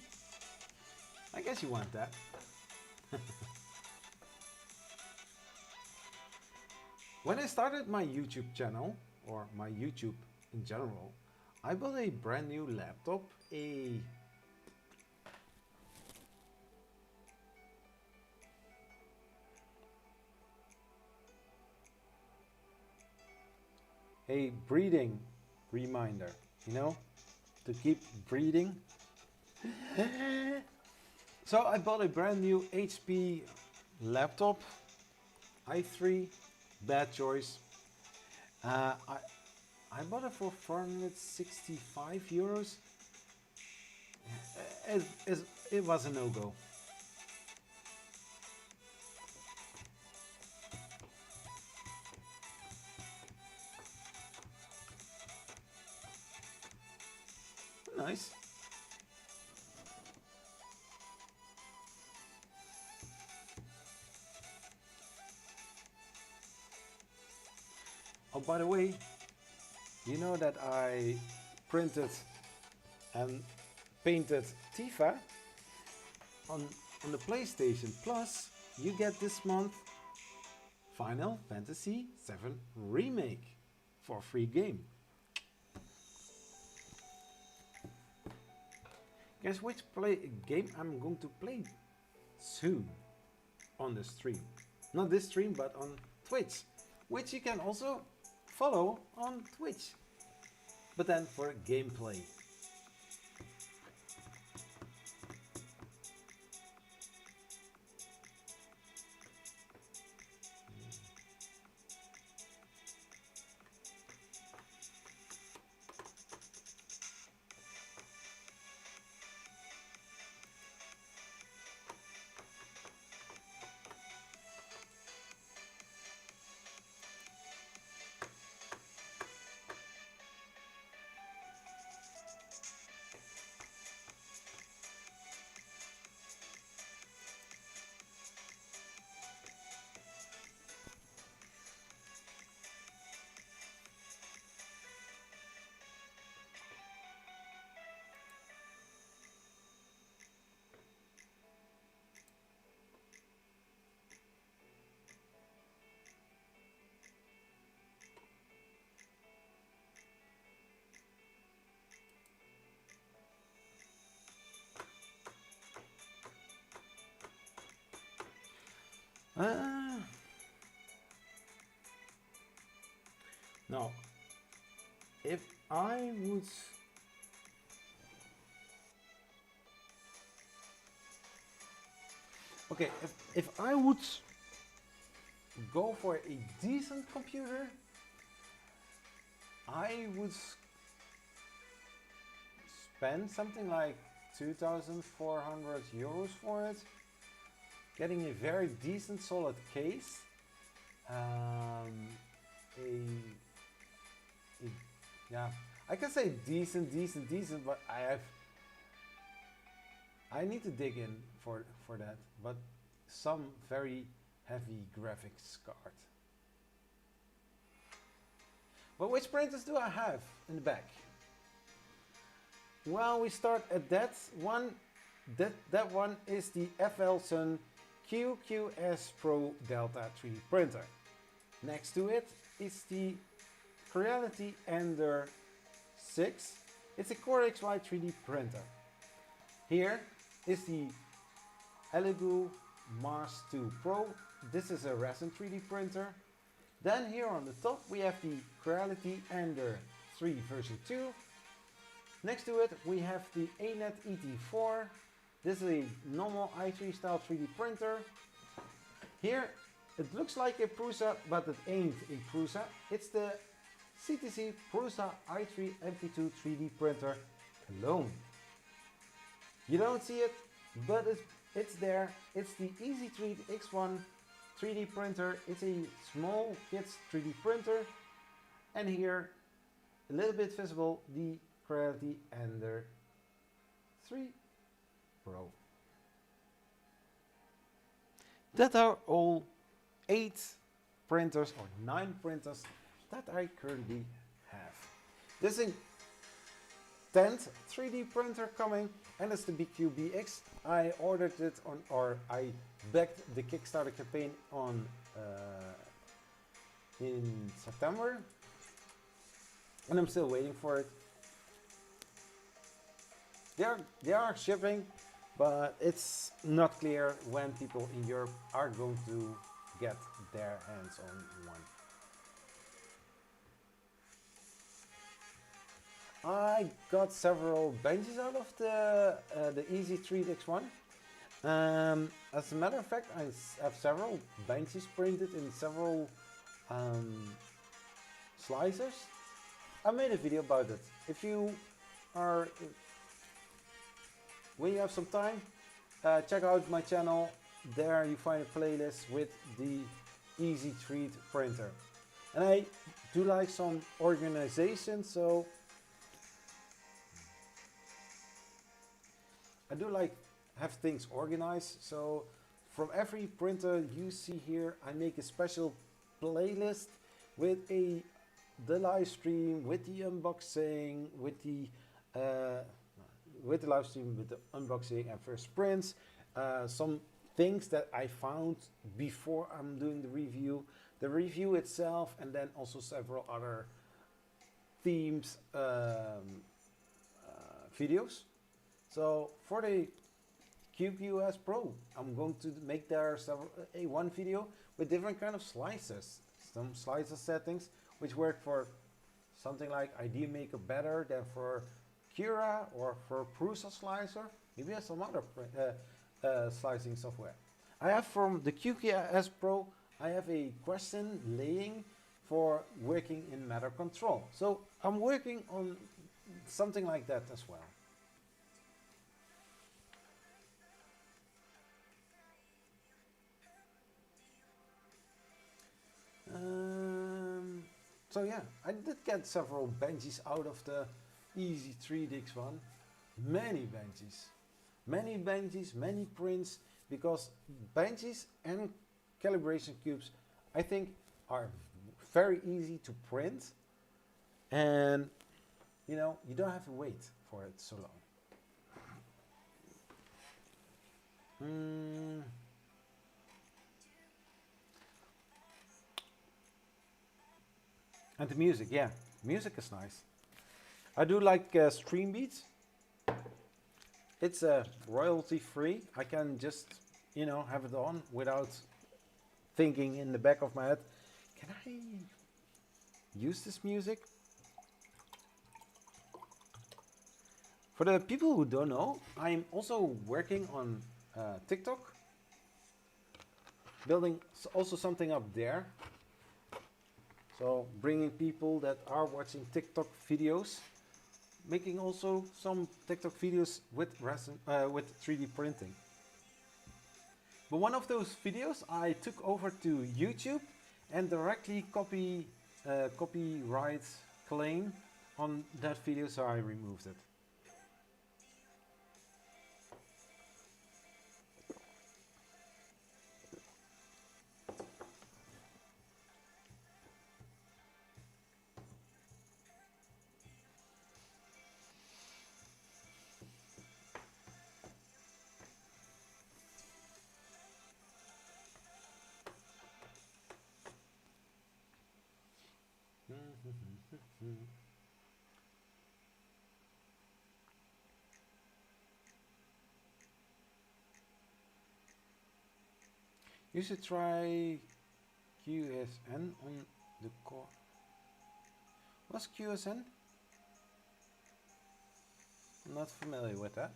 I guess you want that. When I started my YouTube channel, or my YouTube in general, I bought a brand new laptop, a breathing reminder, you know, to keep breathing. So I bought a brand new HP laptop, i3, bad choice. I bought it for 465 euros. It was a no-go. Nice. Oh, by the way, you know that I printed and painted Tifa on the PlayStation Plus. You get this month Final Fantasy VII Remake for a free game. Guess which game I'm going to play soon on the stream. Not this stream, but on Twitch, which you can also follow on Twitch, but then for gameplay. Now, if I would if I would go for a decent computer, I would spend something like 2,400 euros for it. getting a very decent solid case. Yeah, I can say decent, but I need to dig in for that. But some very heavy graphics card. But which printers do I have in the back? Well, we start at that one. That one is the FL Sun QQS Pro Delta 3D printer. Next to it is the Creality Ender 6. It's a Core XY 3D printer. Here is the Elegoo Mars 2 Pro. This is a Resin 3D printer. Then here on the top we have the Creality Ender 3 version 2. Next to it we have the ANET ET4. This is a normal i3 style 3D printer. Here it looks like a Prusa, but it ain't a Prusa. It's the CTC Prusa i3 MP2 3D printer Cologne. You don't see it, but it's there. It's the Easy Treat X1 3D printer. It's a small kids 3D printer. And here, a little bit visible, the Creality Ender 3 Pro. That are all 8 printers or 9 printers that I currently have. This is 10th 3D printer coming, and it's the BQBX. I ordered it on, or I backed the Kickstarter campaign on in September, and I'm still waiting for it. They are shipping, but it's not clear when people in Europe are going to get their hands on one. I got several benches out of the Easy Treat X1. As a matter of fact, I have several benches printed in several slicers. I made a video about it. If you are, when you have some time, check out my channel. There you find a playlist with the Easy Treat printer. And I do like some organization, so I do like have things organized. So from every printer you see here, I make a special playlist with the live stream, with the unboxing, with the live stream, with the unboxing and first prints, some things that I found before I'm doing the review itself, and then also several other themes videos. So for the QQS Pro, I'm going to make there one video with different kind of slices, some slicer settings which work for something like ID Maker better than for Cura or for Prusa Slicer, maybe some other slicing software. I have from the QQS Pro, I have a question laying for working in matter control. So I'm working on something like that as well. So yeah, I did get several benches out of the Easy Treat X1. Many benches, many prints, because benches and calibration cubes, I think, are very easy to print, and you know, you don't have to wait for it so long. And the music, yeah, music is nice. I do like Stream Beats. It's royalty free. I can just, you know, have it on without thinking in the back of my head, can I use this music? For the people who don't know, I'm also working on TikTok, building also something up there. So bringing people that are watching TikTok videos, making also some TikTok videos with resin, with 3D printing. But one of those videos I took over to YouTube and directly copyright claim on that video, so I removed it. You should try QSN on the core. What's QSN? I'm not familiar with that.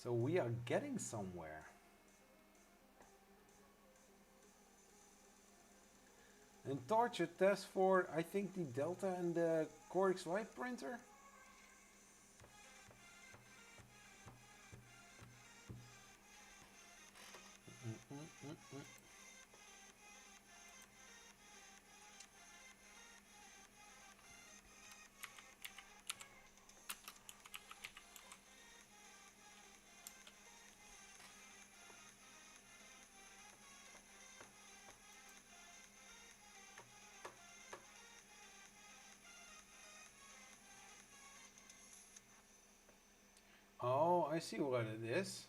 So we are getting somewhere. And torture test for, I think, the Delta and the Core XY printer. Oh, I see what it is.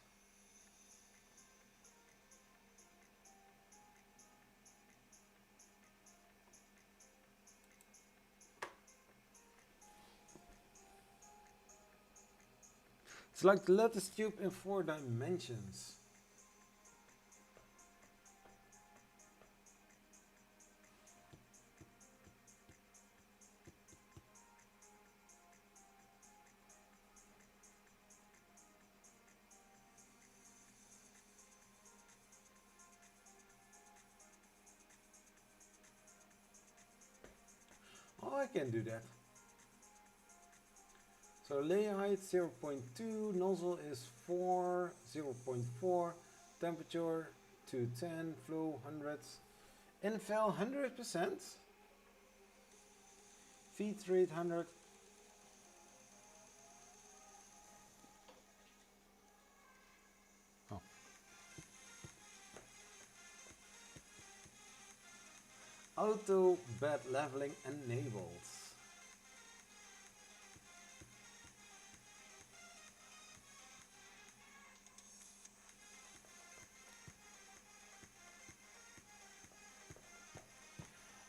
It's like the lattice tube in 4 dimensions. Oh, I can do that. So lay height 0.2, nozzle is 4, 0.4, temperature 210, flow 100, infill 100%, feed rate 100. Oh. Auto bed leveling enabled.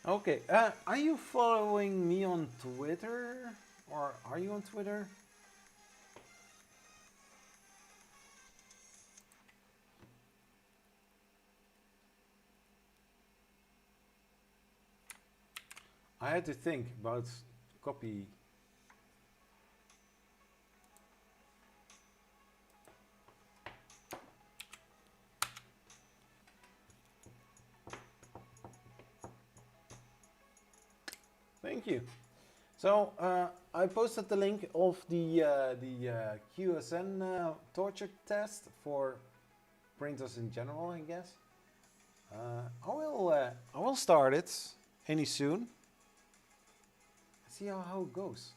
Okay, are you following me on Twitter? Or are you on Twitter? I had to think about copy. Thank you. So I posted the link of the QSN torture test for printers in general, I guess. I will start it any soon. See how it goes.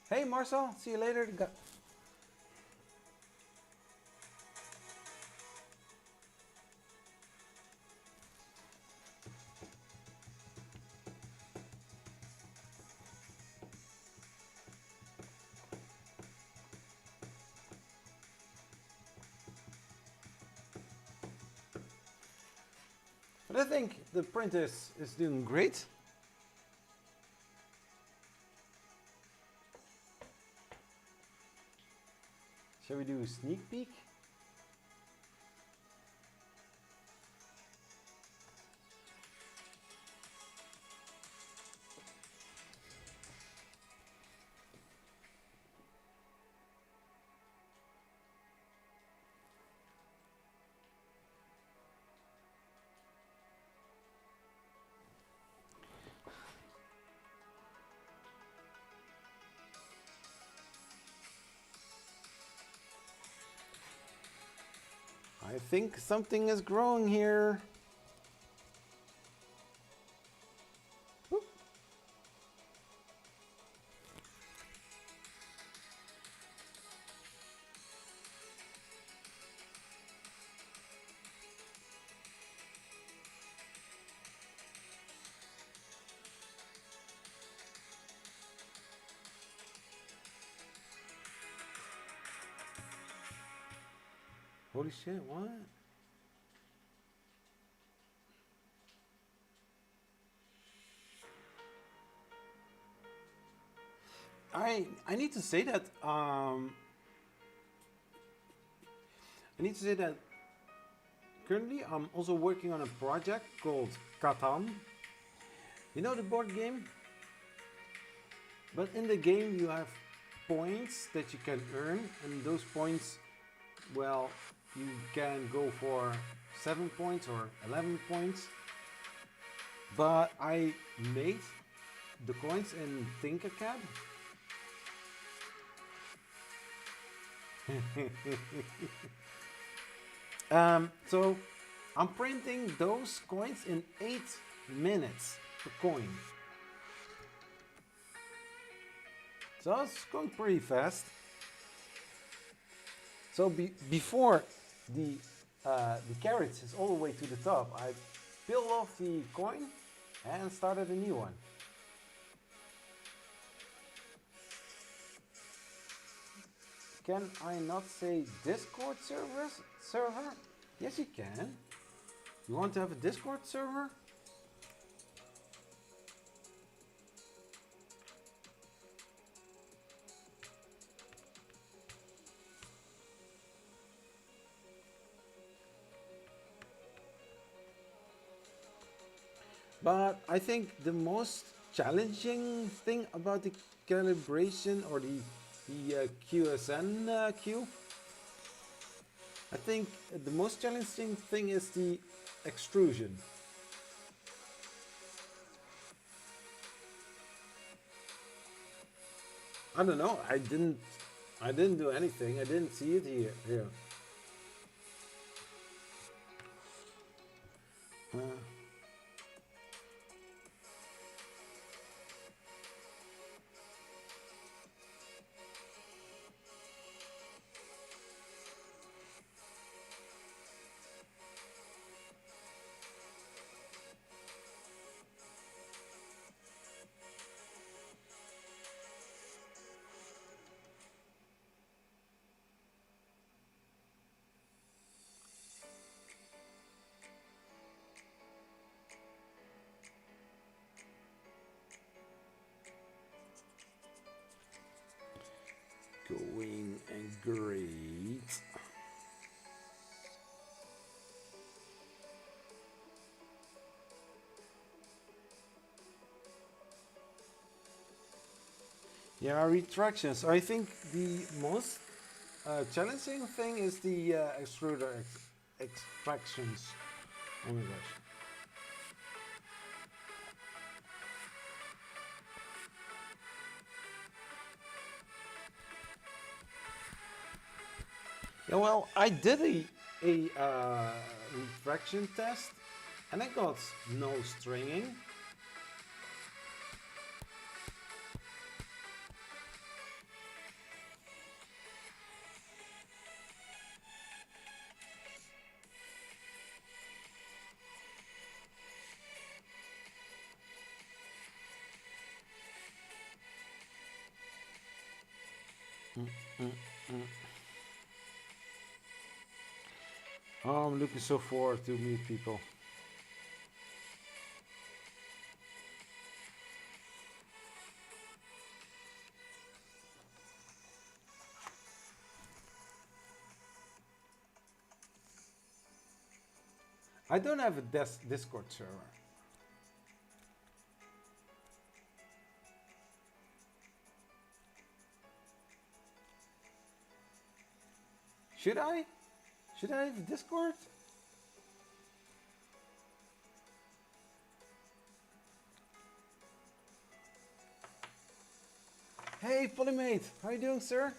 Hey Marcel, see you later. But I think the print is doing great. Shall we do a sneak peek? I think something is growing here. Oop. Holy shit, what? I need to say that currently I'm also working on a project called Catan. You know the board game? But in the game you have points that you can earn, and those points, well, you can go for 7 points or 11 points. But I made the coins in Tinkercad. So I'm printing those coins in 8 minutes per coin. So it's going pretty fast. So before the carrot is all the way to the top, I peeled off the coin and started a new one. Can I not say Discord server? Yes, you can. You want to have a Discord server? But I think the most challenging thing about the calibration or the QSN cube, I think the most challenging thing is the extrusion. I don't know. I didn't do anything. I didn't see it here. Going great. Yeah, retractions. I think the most challenging thing is the extruder extractions. Oh my gosh. Yeah, well, I did a refraction test, and I got no stringing. Oh, I'm looking so forward to meet people. I don't have a Discord server. Should I? Should I have a Discord? Hey, Polymate, how you doing, sir?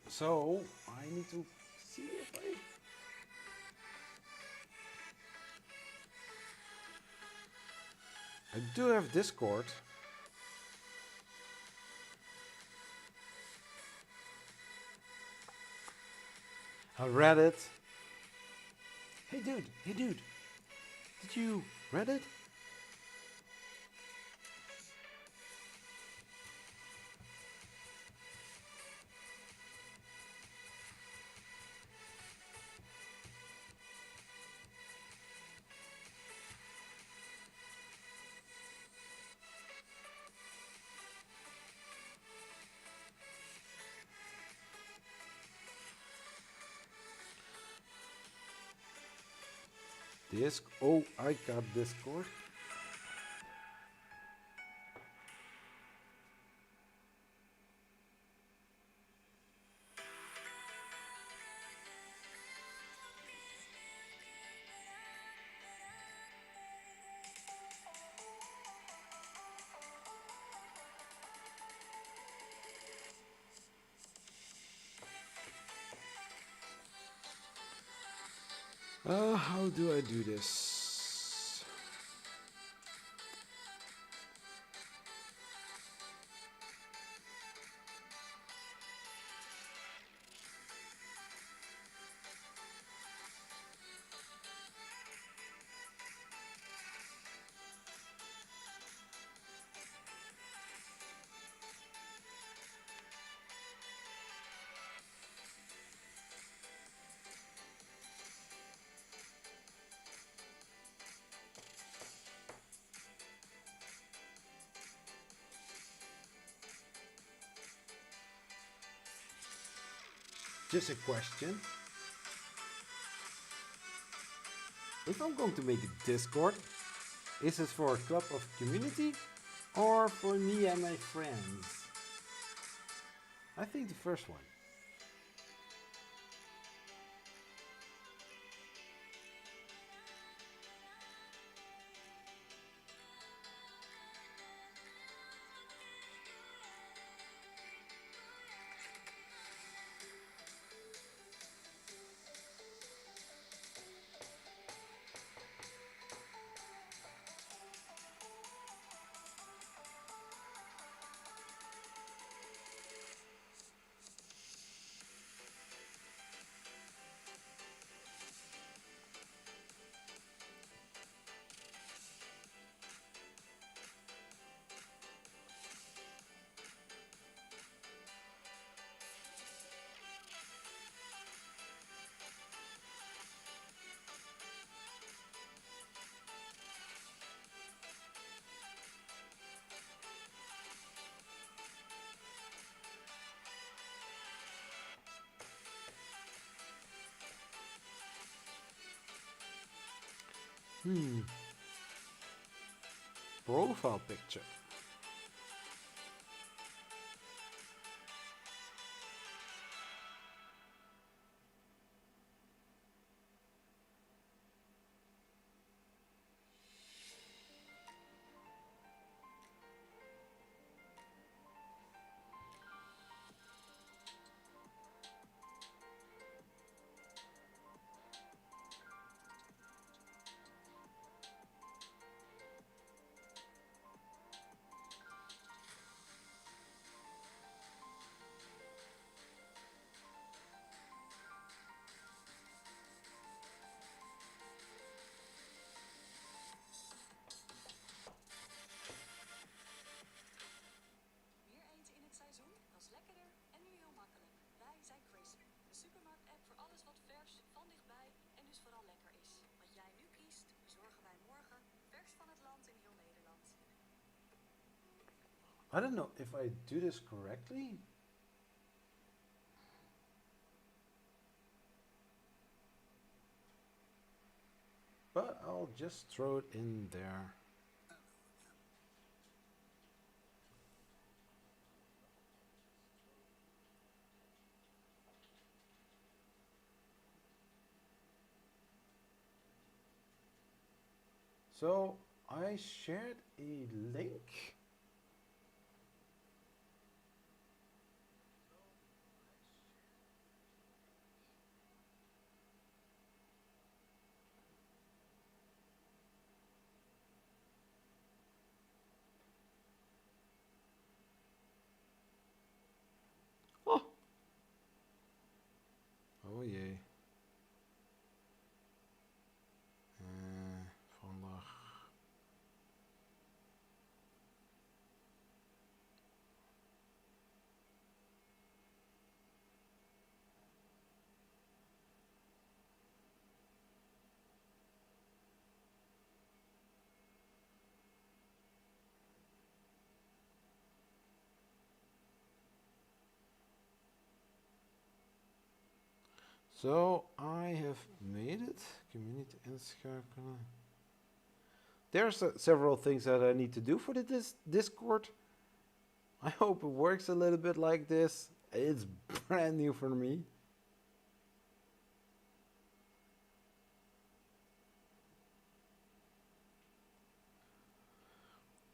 So, I need to see if I do have Discord. Reddit. Hey dude, did you Reddit? Oh, I got Discord. How do I do this? Just a question. If I'm going to make a Discord, is it for a club of community or for me and my friends? I think the first one. Profile picture. I don't know if I do this correctly. But I'll just throw it in there. So I shared a link. Oh, oh jee. Vandaag. So I have made it. Community inschakelen. There's several things that I need to do for the Discord. I hope it works a little bit like this. It's brand new for me.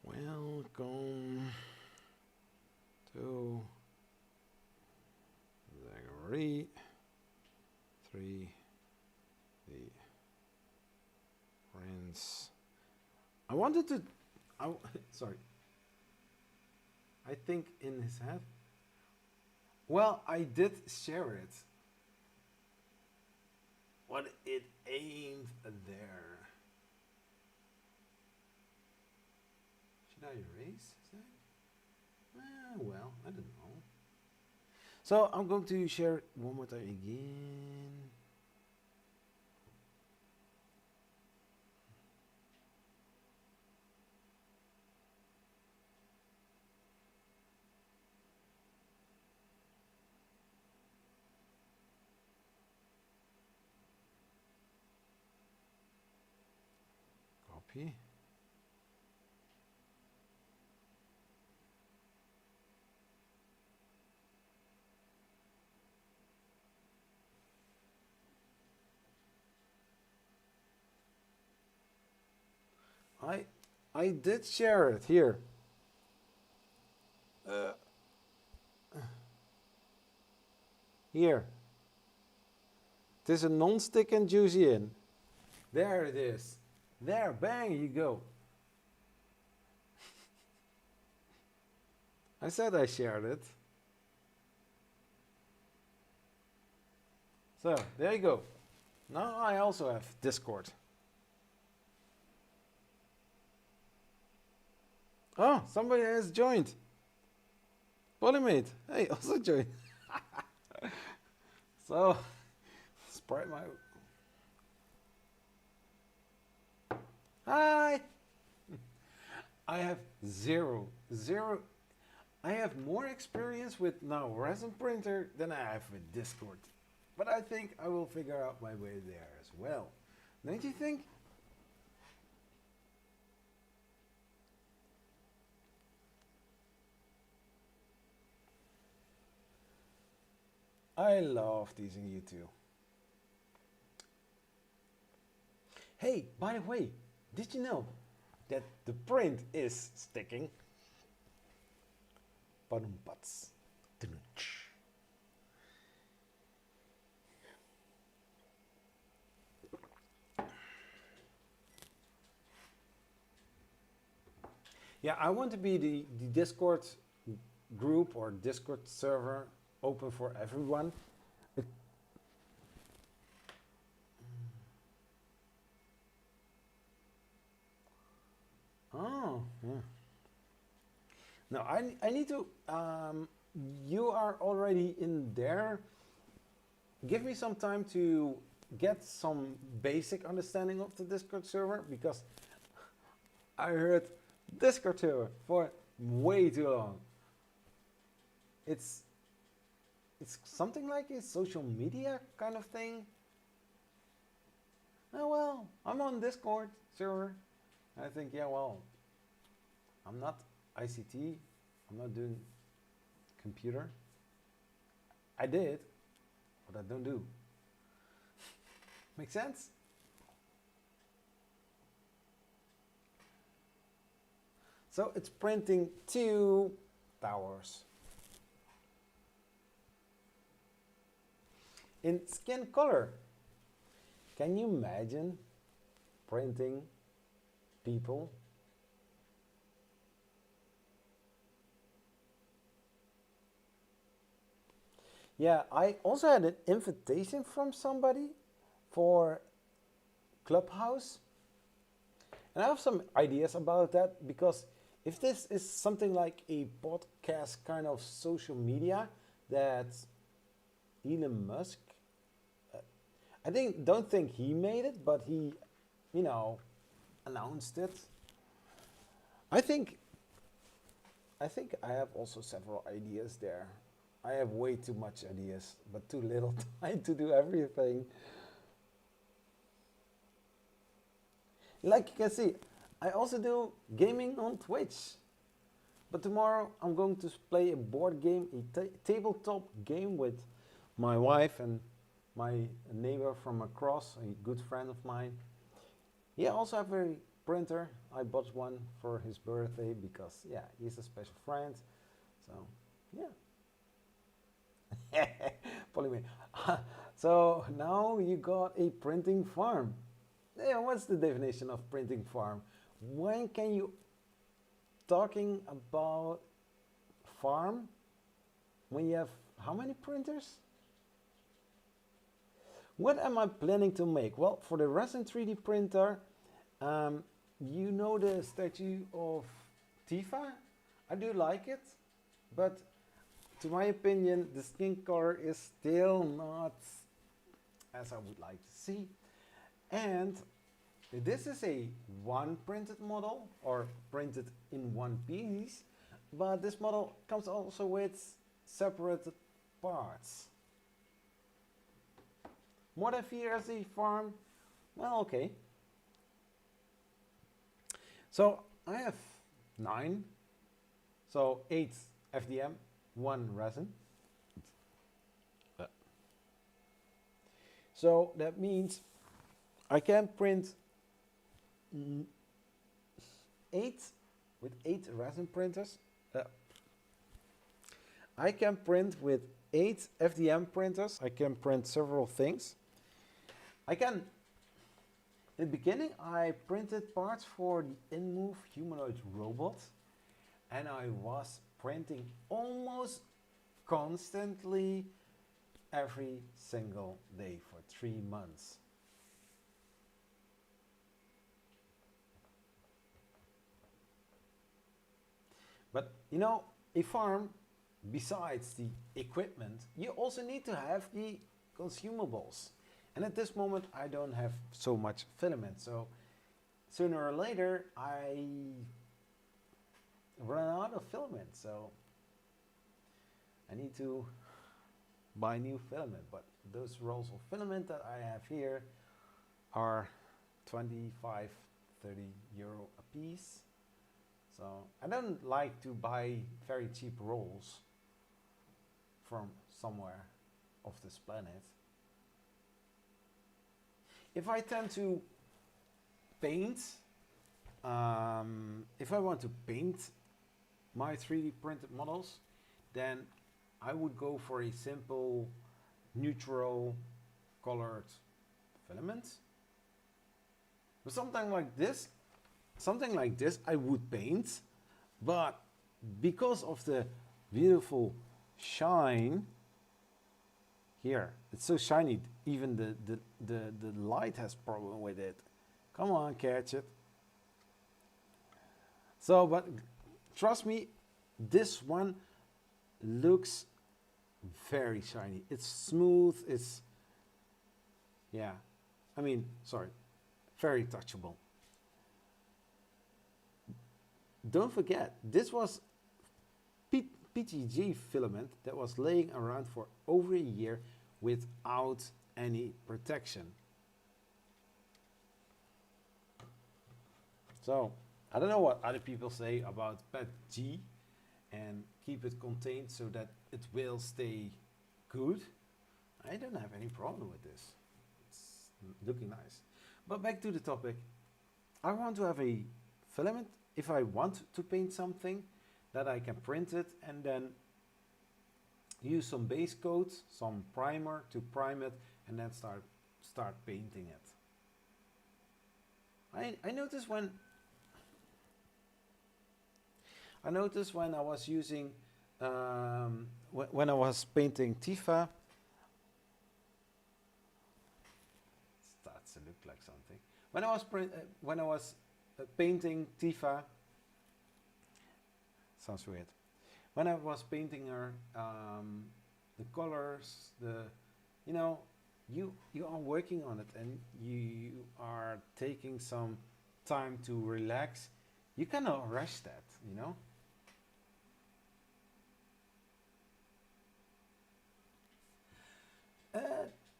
Welcome to Zachary 3D Friends. I wanted to. Sorry. I think in his head. Well, I did share it. But it ain't there. Should I erase that? Well, I don't know. So I'm going to share it one more time again. Copy. I did share it here. Here. It is a non-stick and juicy in. There it is. There, bang, you go. I said I shared it. So, there you go. Now I also have Discord. Oh, somebody has joined. Polymate, hey, also joined. So, spread my... Hi! I have zero. I have more experience with now Resin printer than I have with Discord. But I think I will figure out my way there as well. Don't you think? I love teasing you too. Hey, by the way, did you know that the print is sticking? Badum-bats. Yeah, I want to be the Discord group or Discord server open for everyone. Oh, yeah. No, I need to, you are already in there. Give me some time to get some basic understanding of the Discord server, because I heard Discord server for way too long. It's it's something like a social media kind of thing. Oh well, I'm on Discord server. I think, yeah, well, I'm not ICT. I'm not doing computer. I did, but I don't do. Make sense? So it's printing 2 towers. In skin color, can you imagine printing people? Yeah, I also had an invitation from somebody for Clubhouse. And I have some ideas about that, because if this is something like a podcast kind of social media that Elon Musk, don't think he made it, but he, you know, announced it. I think I have also several ideas there. I have way too much ideas, but too little time to do everything. Like you can see, I also do gaming on Twitch. But tomorrow I'm going to play a board game, a tabletop game with my wife and my neighbor from across, a good friend of mine. He also have a printer. I bought one for his birthday because, yeah, he's a special friend. So, yeah. Polymer. So now you got a printing farm. Yeah, what's the definition of printing farm? When can you talking about farm when you have how many printers? What am I planning to make? Well, for the Resin 3D printer, you know the statue of Tifa? I do like it, but to my opinion, the skin color is still not as I would like to see. And this is a one printed model, or printed in one piece, but this model comes also with separated parts. More than 4 as a farm? Well, okay. So I have 9. So 8 FDM, 1 resin. So that means I can print 8 with 8 resin printers. I can print with 8 FDM printers. I can print several things. In the beginning, I printed parts for the InMove humanoid robot, and I was printing almost constantly every single day for 3 months. But you know, a farm, besides the equipment, you also need to have the consumables. And at this moment, I don't have so much filament. So sooner or later, I run out of filament. So I need to buy new filament. But those rolls of filament that I have here are 25, 30 euro a piece. So I don't like to buy very cheap rolls from somewhere off this planet. If I tend to paint, if I want to paint my 3D printed models, then I would go for a simple neutral colored filament. But something like this I would paint, but because of the beautiful shine here, it's so shiny, even the light has problem with it. Come on, catch it. So, but trust me, this one looks very shiny. It's smooth, it's, yeah, I mean, sorry, very touchable. don't forget, this was PTG filament that was laying around for over a year without any protection. So, I don't know what other people say about PETG and keep it contained so that it will stay good. I don't have any problem with this. It's looking nice. But back to the topic. I want to have a filament if I want to paint something that I can print it and then use some base coat, some primer to prime it and then start painting it. I noticed when I was using when I was painting Tifa, starts to look like something. When I was painting Tifa, sounds weird. When I was painting her, the colors, you are working on it and you are taking some time to relax. You cannot rush that, you know.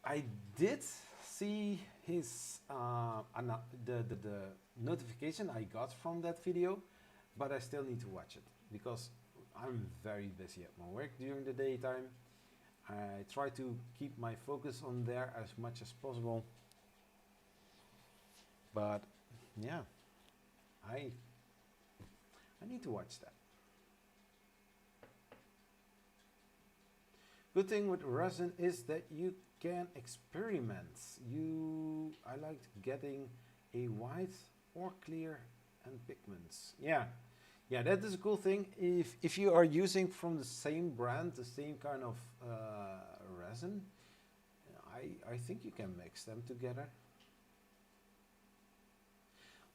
I did see his the notification I got from that video, but I still need to watch it because I'm very busy at my work during the daytime. I try to keep my focus on there as much as possible, but yeah, I need to watch that. Good thing with resin is that you can experiment. I liked getting a white or clear and pigments. Yeah, that is a cool thing. If you are using from the same brand, the same kind of resin, I think you can mix them together.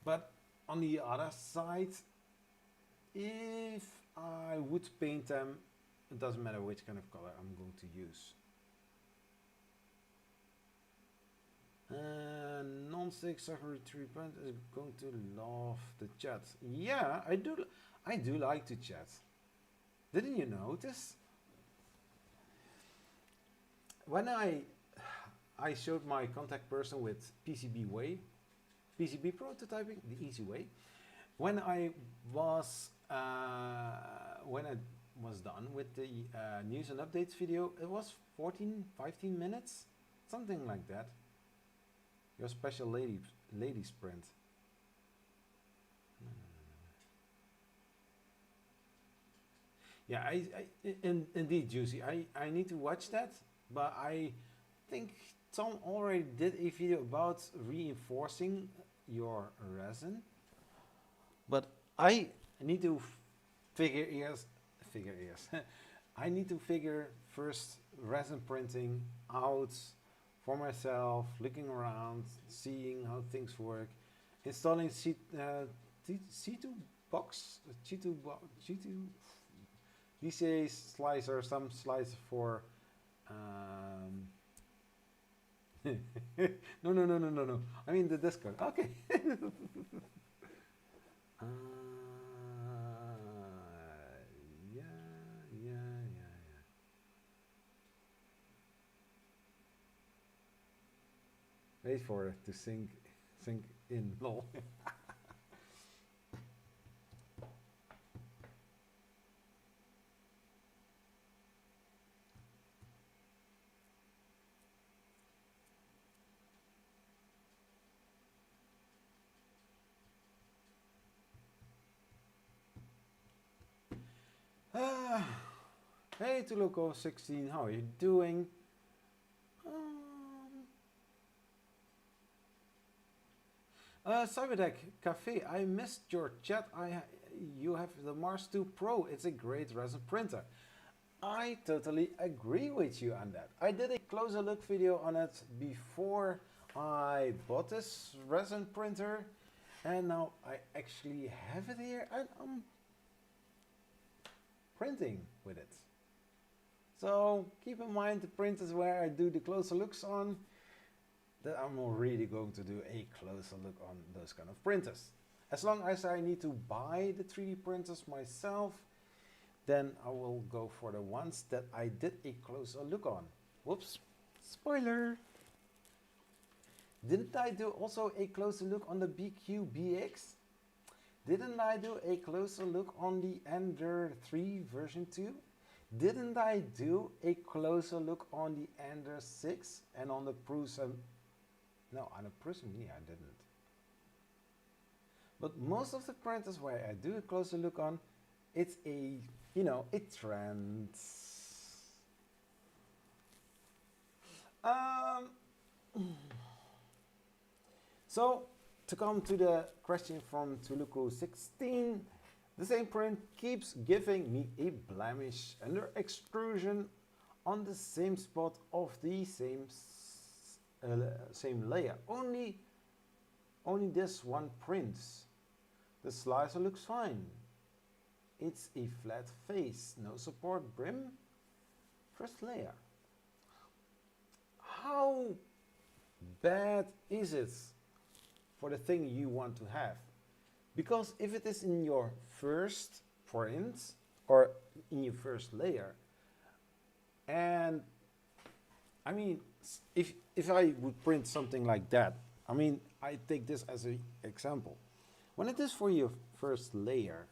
But on the other side, if I would paint them, it doesn't matter which kind of color I'm going to use. Non-stick Zachary 3 print is going to love the chat. Yeah, I do like to chat. Didn't you notice? When I showed my contact person with PCB prototyping, the easy way. When I was done with the news and updates video, it was 15 minutes, something like that. Your special lady sprint. Yeah, indeed, Juicy. I need to watch that, but I think Tom already did a video about reinforcing your resin. But I need to figure ears. I need to figure first resin printing out for myself, looking around, seeing how things work, installing C2 box, G2 DCA slicer, some slicer for no. I mean the Discord. Okay. Yeah. Wait for it to sink in. Lol. Hey to Loco 16, how are you doing? Cyberdeck Cafe, I missed your chat. You have the Mars 2 Pro. It's a great resin printer. I totally agree with you on that. I did a closer look video on it before I bought this resin printer, and now I actually have it here and I'm printing with it. So keep in mind the printers where I do the closer looks on, that I'm really going to do a closer look on those kind of printers. As long as I need to buy the 3D printers myself, then I will go for the ones that I did a closer look on. Whoops, spoiler. Didn't I do also a closer look on the BQ-BX? Didn't I do a closer look on the Ender 3 version 2? Didn't I do a closer look on the Ender 6 and on the Prism? No, on the Prism, yeah, I didn't. But most of the printers where I do a closer look on, it's a, you know, it trends. So, to come to the question from Tuluku16, the same print keeps giving me a blemish under extrusion on the same spot of the same layer. Only this one prints. The slicer looks fine. It's a flat face, no support brim. First layer. How bad is it for the thing you want to have? Because if it is in your first print or in your first layer, and I mean, if I would print something like that, I mean, I take this as an example. When it is for your first layer,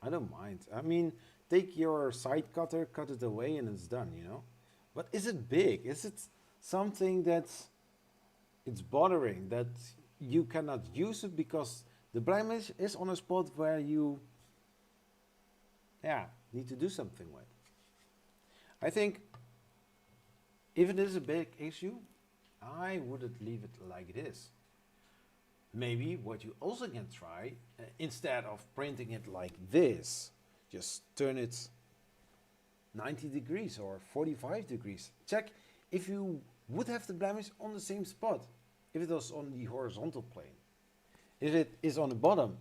I don't mind. I mean, take your side cutter, cut it away, and it's done, you know? But is it big? Is it something that's it's bothering that you cannot use it because the blemish is on a spot where you need to do something with? I think if it is a big issue, I wouldn't leave it like it is. Maybe what you also can try, instead of printing it like this, just turn it 90 degrees or 45 degrees. Check if you would have the blemish on the same spot, if it was on the horizontal plane. If it is on the bottom,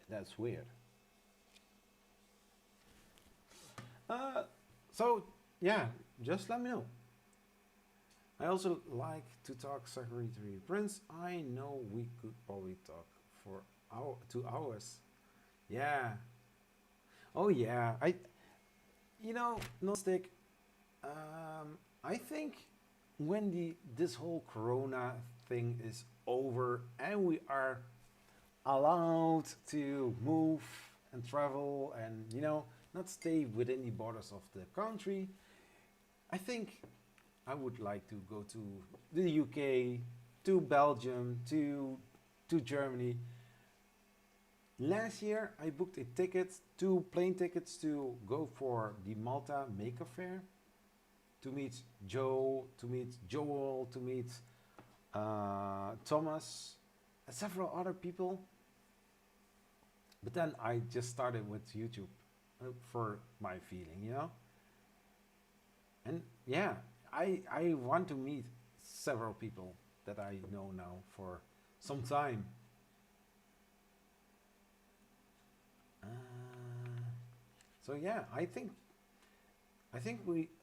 that's weird. So, yeah, just let me know. I also like to talk Zachary 3D prints. I know we could probably talk for 2 hours. Yeah. Oh yeah. Non-stick. I think when this whole Corona thing is over and we are allowed to move and travel and not stay within the borders of the country, I think I would like to go to the UK, to Belgium, to Germany. Last year I booked a ticket, 2 plane tickets to go for the Malta Maker Fair, to meet Joe, to meet Joel, to meet Thomas, and several other people. But then I just started with YouTube for my feeling, And yeah, I want to meet several people that I know now for some time. So yeah, I think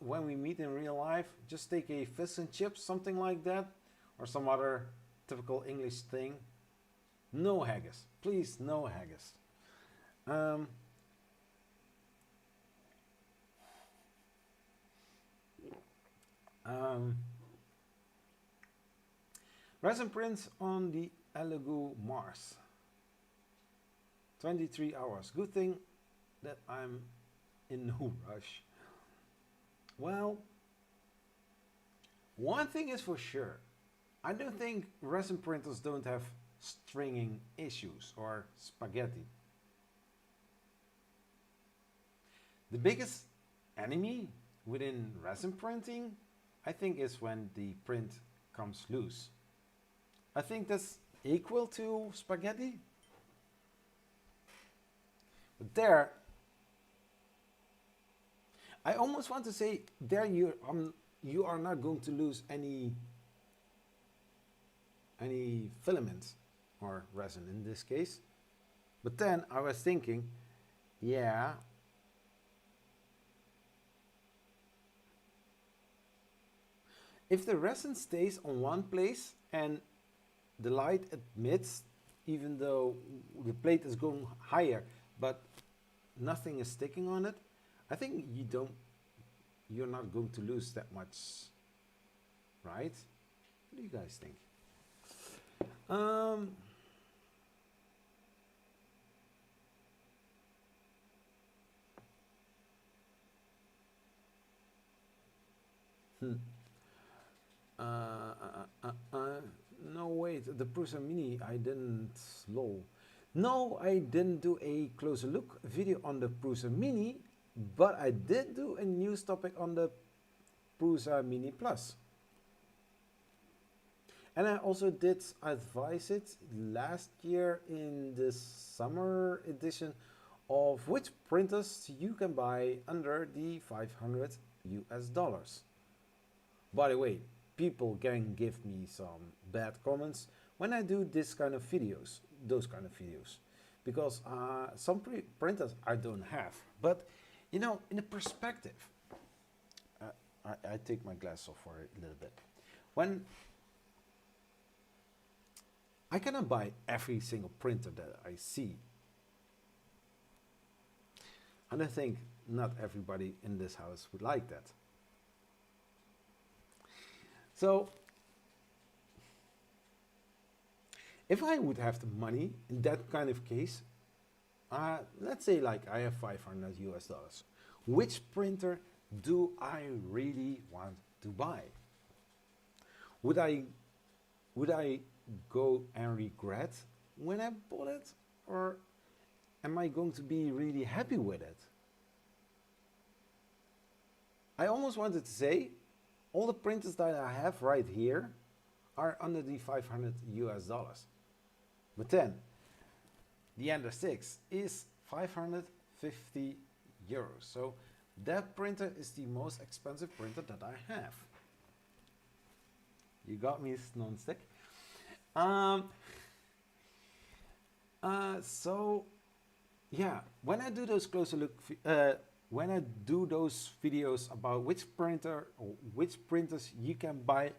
when we meet in real life, just take a fish and chips, something like that, or some other typical English thing. No haggis, please, no haggis. Resin prints on the Elegoo Mars. 23 hours. Good thing that I'm in no rush. Well, one thing is for sure. I don't think resin printers don't have stringing issues or spaghetti. The biggest enemy within resin printing, I think, is when the print comes loose. I think that's equal to spaghetti. But there, I almost want to say there you are not going to lose any filament or resin in this case. But then I was thinking, yeah, if the resin stays on one place and the light admits, even though the plate is going higher, but nothing is sticking on it, I think you're not going to lose that much, right? What do you guys think? Hmm. No, wait, the Prusa Mini, I didn't, lol. No, I didn't do a closer look video on the Prusa Mini, but I did do a news topic on the Prusa Mini Plus. And I also did advise it last year in the summer edition of which printers you can buy under the 500 US dollars. By the way, people can give me some bad comments when I do this kind of videos, those kind of videos, because some printers I don't have. But you know, in a perspective, I take my glass off for a little bit. When I cannot buy every single printer that I see, and I think not everybody in this house would like that. So, if I would have the money in that kind of case, let's say like I have 500 US dollars, which printer do I really want to buy? Would I go and regret when I bought it, or am I going to be really happy with it? I almost wanted to say all the printers that I have right here are under the 500 US dollars. But then the Ender 6 is 550 euros. So that printer is the most expensive printer that I have. You got me, non-stick. So yeah, when I do those closer look, when I do those videos about which printer or which printers you can buy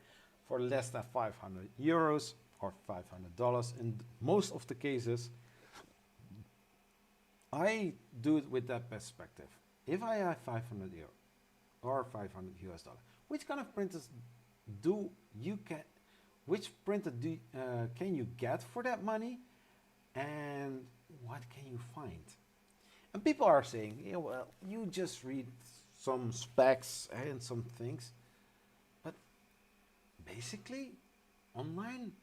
for less than 500 euros or $500 in most of the cases, I do it with that perspective. If I have 500 euro or 500 US dollar, which kind of printers which printer can you get for that money, and what can you find? And people are saying, yeah, well, you just read some specs and some things, but basically online,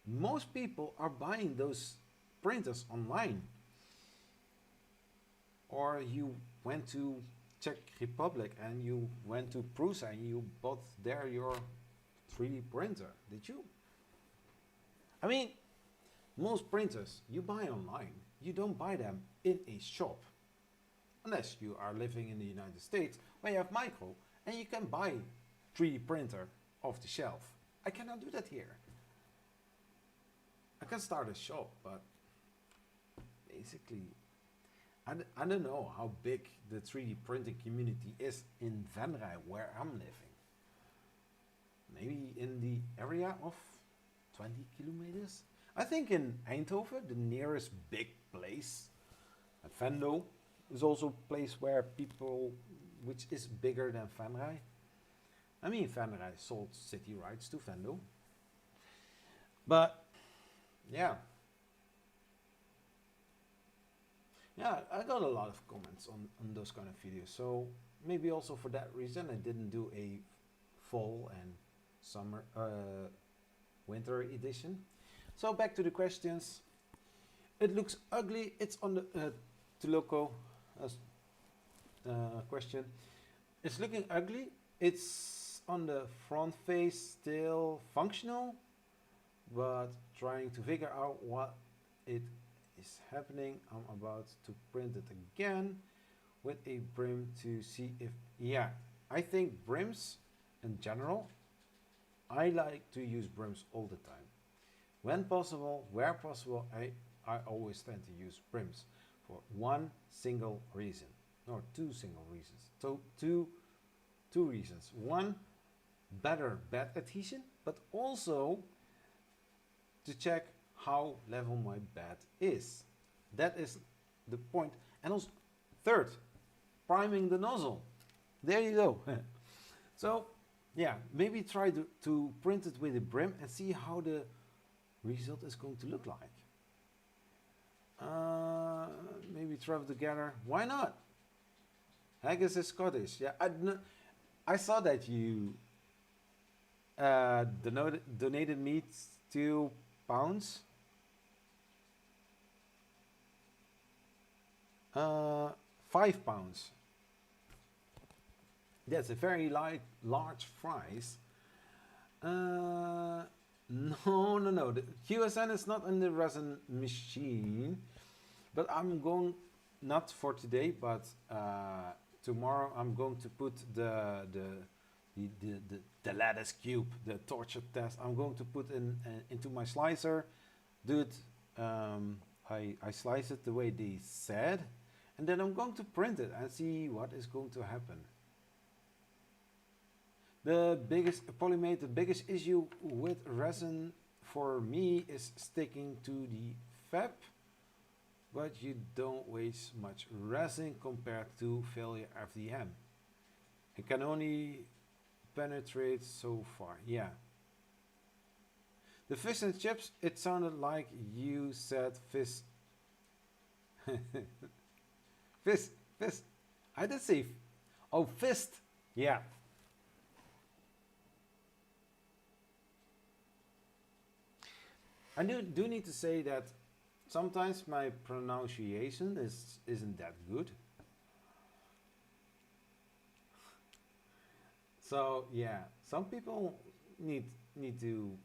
most people are buying those printers online, or you went to Czech Republic and you went to Prusa and you bought there your 3D printer, did you? I mean, most printers you buy online. You don't buy them in a shop. Unless you are living in the United States where you have micro and you can buy 3D printer off the shelf. I cannot do that here. I can start a shop, but basically, I don't know how big the 3D printing community is in Venray, where I'm living. Maybe in the area of 20 kilometers? I think in Eindhoven, the nearest big place, at Venlo, is also a place where which is bigger than Venray. I mean, Venray sold city rights to Venlo. But, yeah. Yeah, I got a lot of comments on those kind of videos. So, maybe also for that reason, I didn't do a fall and summer, winter edition. So back to the questions. It looks ugly. It's on the Tuloko question. It's looking ugly. It's on the front face still functional, but trying to figure out what it is happening. I'm about to print it again with a brim to see if, yeah, I think brims in general, I like to use brims all the time. When possible, where possible, I always tend to use brims for one single reason, or two single reasons. So two reasons. One, better bed adhesion, but also to check how level my bed is. That is the point. And also, third, priming the nozzle. There you go. So, yeah, maybe try to print it with a brim and see how the result is going to look like. Maybe travel together. Why not? Haggis is Scottish. Yeah, I saw that you donated me £2. £5. That's a very large price. No. The QSN is not in the resin machine, but I'm going, not for today, but tomorrow I'm going to put the lattice cube, the torture test. I'm going to put into my slicer. Dude, I slice it the way they said, and then I'm going to print it and see what is going to happen. The biggest issue with resin for me is sticking to the fab, but you don't waste much resin compared to failure FDM. It can only penetrate so far. Yeah. The fish and chips, it sounded like you said fist. Fist. I did say, oh, fist. Yeah. I do need to say that sometimes my pronunciation isn't that good. So yeah, some people need to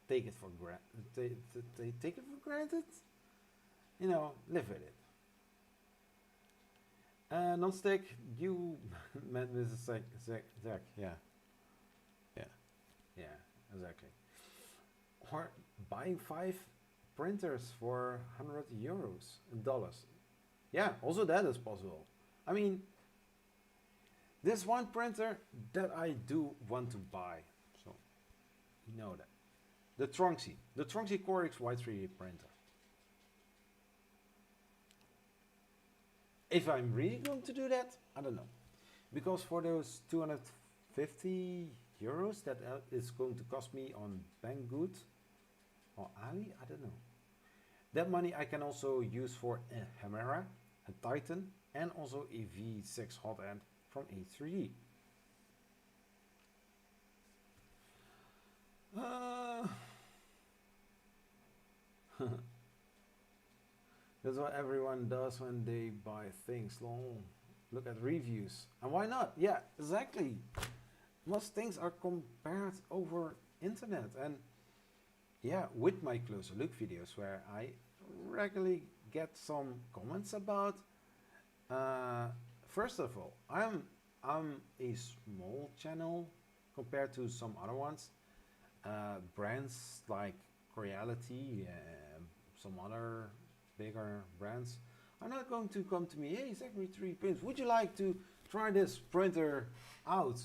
take it for granted. Take it for granted. You know, live with it. Non-stick, you met Mrs. Zach. Yeah, exactly. Or buying 5 printers for $100. Yeah, also that is possible. I mean, this one printer that I do want to buy, so you know that. The Tronxy Core XY 3D printer. If I'm really going to do that, I don't know. Because for those €250 that is going to cost me on Banggood or Ali, I don't know. That money I can also use for a Chimera, a Titan, and also a V6 hot end from A3D. That's what everyone does when they buy things. Look at reviews. And why not? Yeah, exactly. Most things are compared over internet. And yeah, with my closer look videos where I regularly get some comments about. First of all, I'm a small channel compared to some other ones. Brands like Creality, some other bigger brands are not going to come to me, hey Zachary 3 prints, would you like to try this printer out?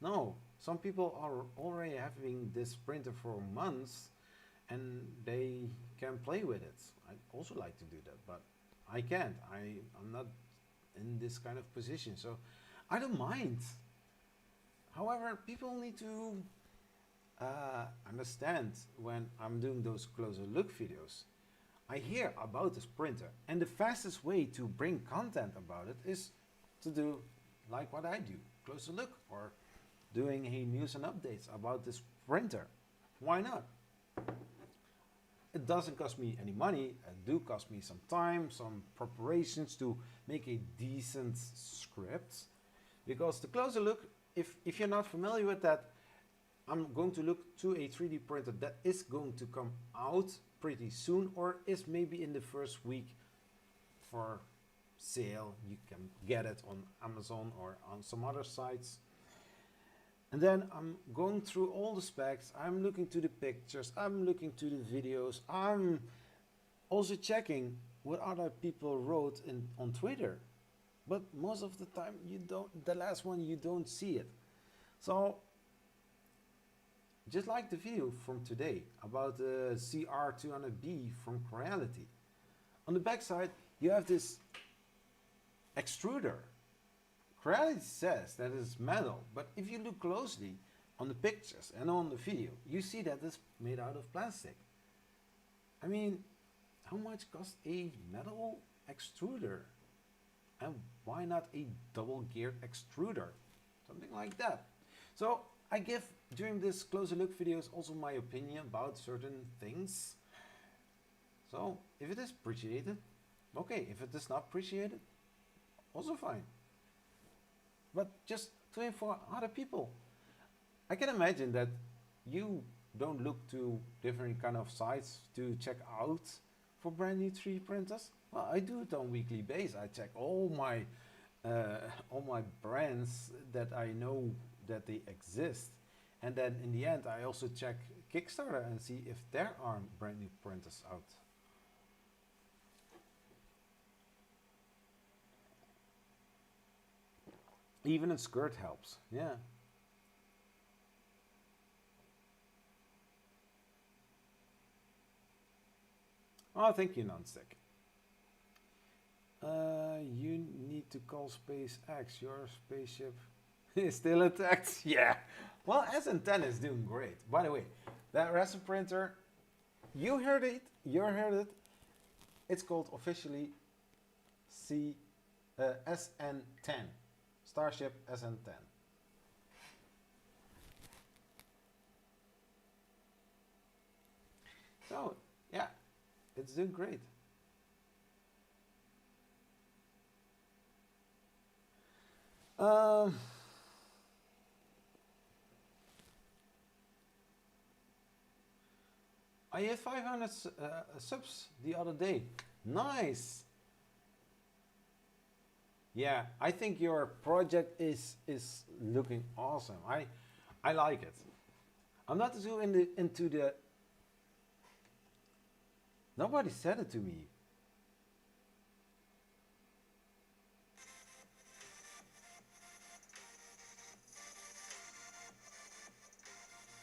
No, some people are already having this printer for months and they can play with it. I also like to do that, but I can't. I'm not in this kind of position, so I don't mind. However, people need to understand when I'm doing those closer look videos. I hear about this printer, and the fastest way to bring content about it is to do like what I do, closer look, or doing a news and updates about this printer. Why not? It doesn't cost me any money. It do cost me some time, some preparations to make a decent script. Because the closer look, if you're not familiar with that, I'm going to look to a 3D printer that is going to come out pretty soon, or is maybe in the first week for sale. You can get it on Amazon or on some other sites. And then I'm going through all the specs. I'm looking to the pictures. I'm looking to the videos. I'm also checking what other people wrote on Twitter. But most of the time you don't, the last one you don't see it. So just like the video from today about the CR200B from Creality. On the back side, you have this extruder. Creality says that it's metal, but if you look closely on the pictures and on the video, you see that it's made out of plastic. I mean, how much costs a metal extruder? And why not a double geared extruder? Something like that. So I give during this closer look videos also my opinion about certain things. So if it is appreciated, okay. If it is not appreciated, also fine. But just to inform other people. I can imagine that you don't look to different kind of sites to check out for brand new 3D printers. Well, I do it on a weekly basis. I check all my brands that I know that they exist, and then in the end I also check Kickstarter and see if there are brand new printers out. Even a skirt helps, yeah. Oh, thank you, Nonstick. You need to call SpaceX. Your spaceship is still attacked. Yeah. Well, SN10 is doing great. By the way, that resin printer, you heard it. You heard it. It's called officially SN10. Starship SN10. So, yeah, it's doing great. I had 500 subs the other day. Nice. Yeah, I think your project is looking awesome. I like it. I'm not too into the. Nobody said it to me.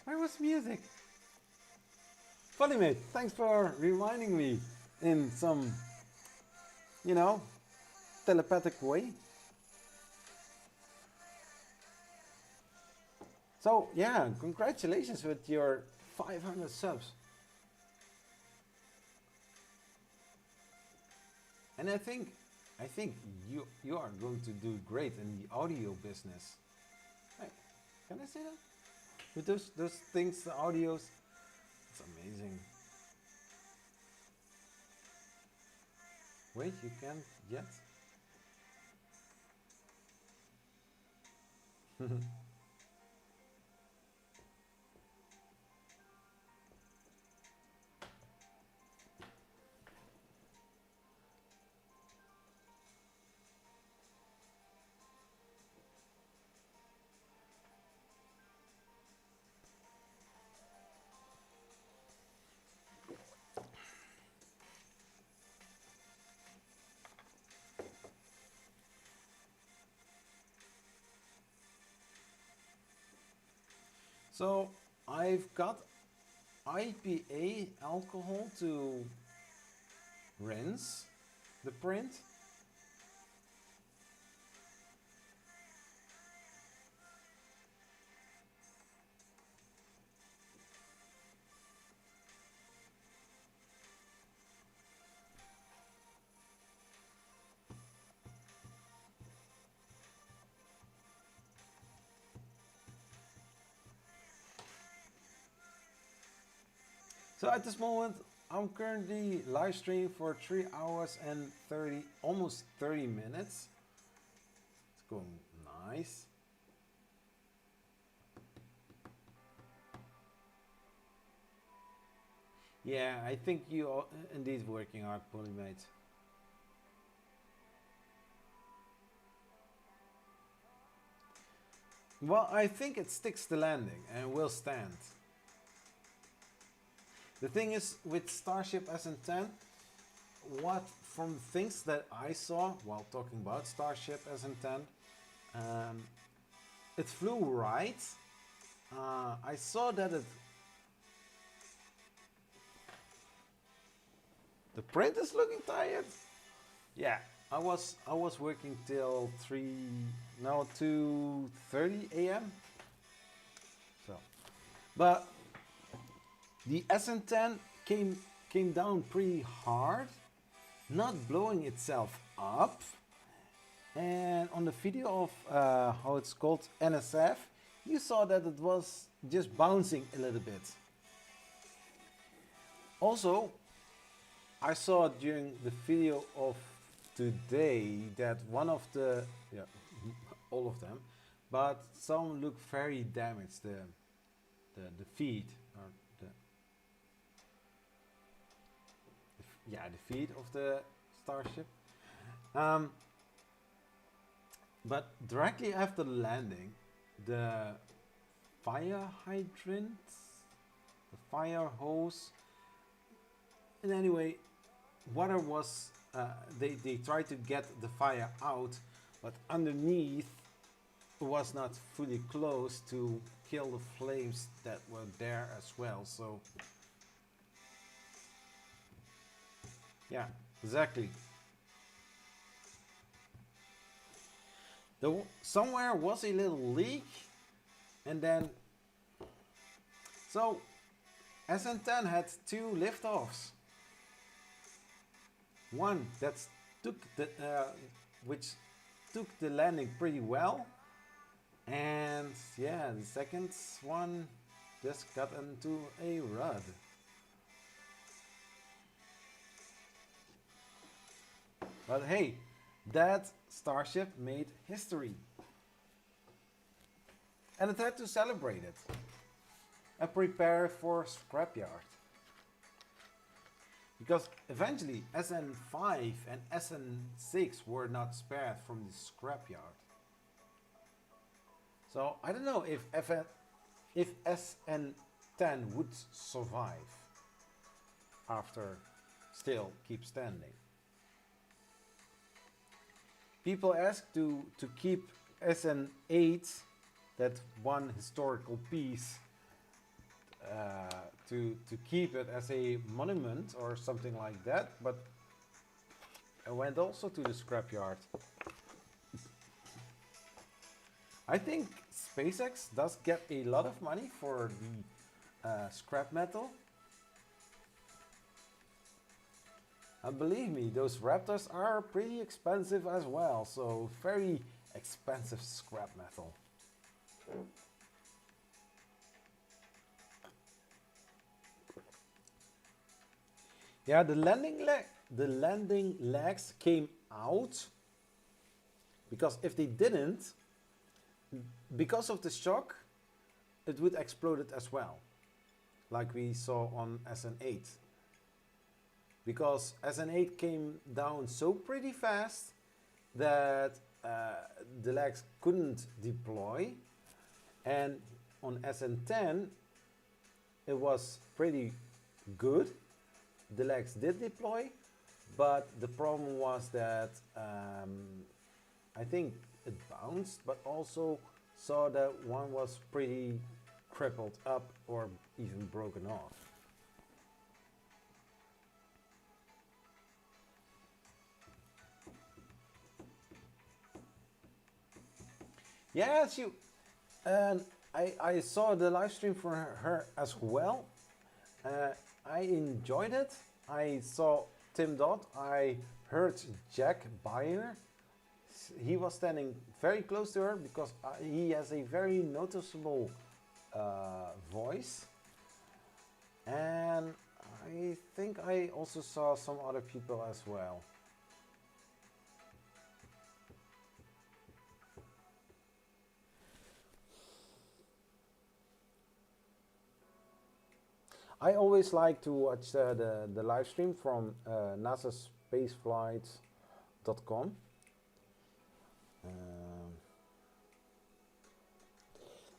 Where was music? Funny mate, thanks for reminding me in some, you know, telepathic way. So yeah, congratulations with your 500 subs. And I think you are going to do great in the audio business. Hey, can I say that? With those things, the audios, it's amazing. Wait, you can't yet? So I've got IPA alcohol to rinse the print. So at this moment, I'm currently live streaming for 3 hours and 30, almost 30 minutes. It's going nice. Yeah, I think you are indeed working hard, Polymate. Well, I think it sticks the landing and will stand. The thing is, with Starship SN10, what from things that I saw while talking about Starship SN10, it flew right. I saw that the print is looking tired. Yeah, I was working till 2:30 a.m. So, but the SN10 came down pretty hard, not blowing itself up. And on the video of how it's called NSF, you saw that it was just bouncing a little bit. Also, I saw during the video of today that one of the, yeah, all of them, but some look very damaged. The feed, or the feed of the Starship. But directly after the landing, the fire hydrant, the fire hose, and anyway, water was, they tried to get the fire out, but underneath was not fully closed to kill the flames that were there as well. So, yeah, exactly. Somewhere was a little leak, and then so SN10 had two liftoffs. One that took the which took the landing pretty well, and yeah, the second one just got into a rut. But hey, that Starship made history, and it had to celebrate it and prepare for scrapyard. Because eventually SN5 and SN6 were not spared from the scrapyard. So I don't know if SN10 would survive after still keep standing. People ask to keep SN8, that one historical piece, to keep it as a monument or something like that, but it went also to the scrapyard. I think SpaceX does get a lot of money for the scrap metal. And believe me, those Raptors are pretty expensive as well, so very expensive scrap metal. Yeah, the landing legs came out, because if they didn't, because of the shock, it would explode it as well, like we saw on SN8. Because SN8 came down so pretty fast that the legs couldn't deploy, and on SN10 it was pretty good. The legs did deploy, but the problem was that I think it bounced, but also saw that one was pretty crippled up or even broken off. Yes, and I saw the live stream for her as well. I enjoyed it. I saw Tim Dodd. I heard Jack Byer. He was standing very close to her because he has a very noticeable voice. And I think I also saw some other people as well. I always like to watch the live stream from nasaspaceflights.com.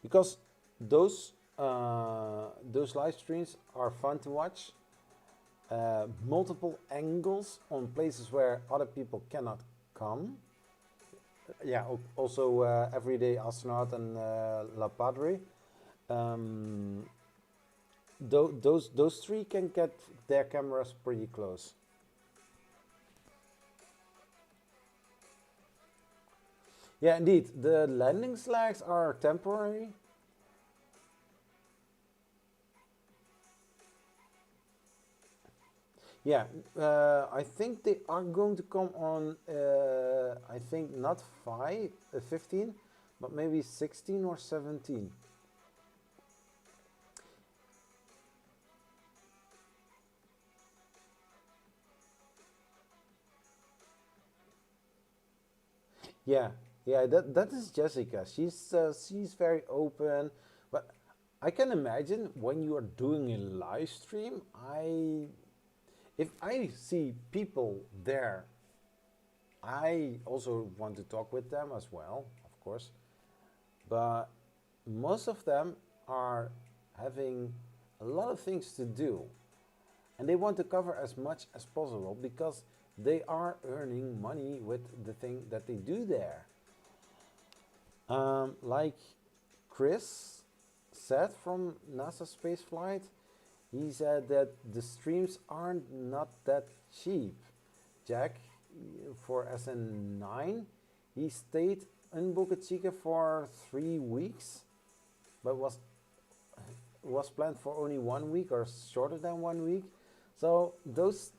Because those live streams are fun to watch. Multiple angles on places where other people cannot come. Yeah, also Everyday Astronaut and La Padre. Um, those three can get their cameras pretty close. Yeah, indeed. The landing slags are temporary. Yeah, I think they are going to come on, I think not 15, but maybe 16 or 17. Yeah, yeah, that is Jessica. She's very open, but I can imagine when you are doing a live stream, if I see people there, I also want to talk with them as well, of course. But most of them are having a lot of things to do, and they want to cover as much as possible because they are earning money with the thing that they do there. Like Chris said from NASA spaceflight, he said that the streams aren't not that cheap. Jack, for SN9, he stayed in Boca Chica for 3 weeks, but was planned for only 1 week or shorter than 1 week. So those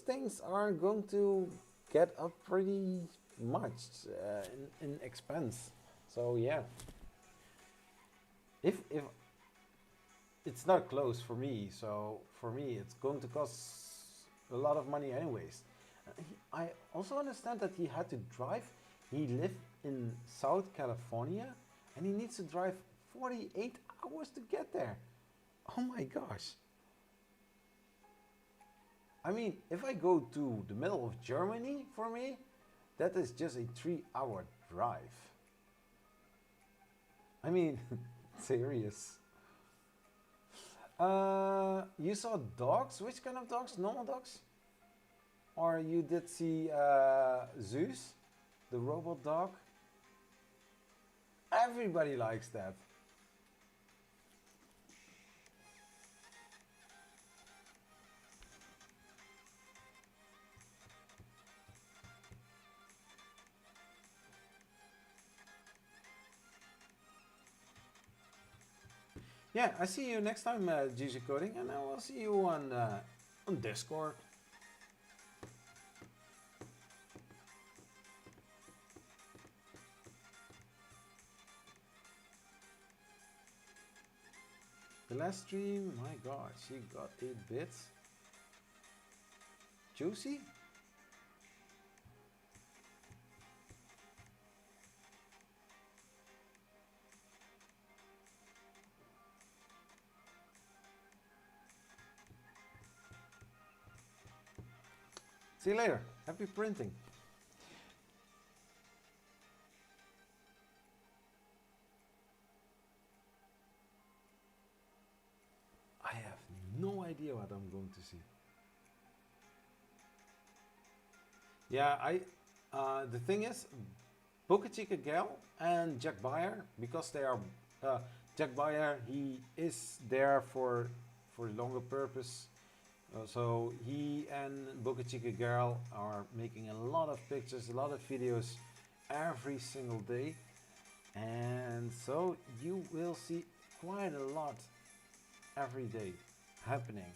things are going to get up pretty much in expense. So yeah, if it's not close for me, so for me it's going to cost a lot of money anyways. I also understand that he had to drive. He lived in South California, and he needs to drive 48 hours to get there. Oh my gosh. I mean, if I go to the middle of Germany, for me, that is just a 3 hour drive. I mean, serious. You saw dogs? Which kind of dogs? Normal dogs? Or you did see Zeus, the robot dog? Everybody likes that. Yeah, I see you next time, GG Coding, and I will see you on Discord. The last stream, my god, she got 8 bits. Juicy? See you later. Happy printing. I have no idea what I'm going to see. Yeah, the thing is, Boca Chica Gal and Jack Bayer, because they are, Jack Bayer, he is there for longer purpose. So he and Boca Chica Girl are making a lot of pictures, a lot of videos every single day. And so you will see quite a lot every day happening.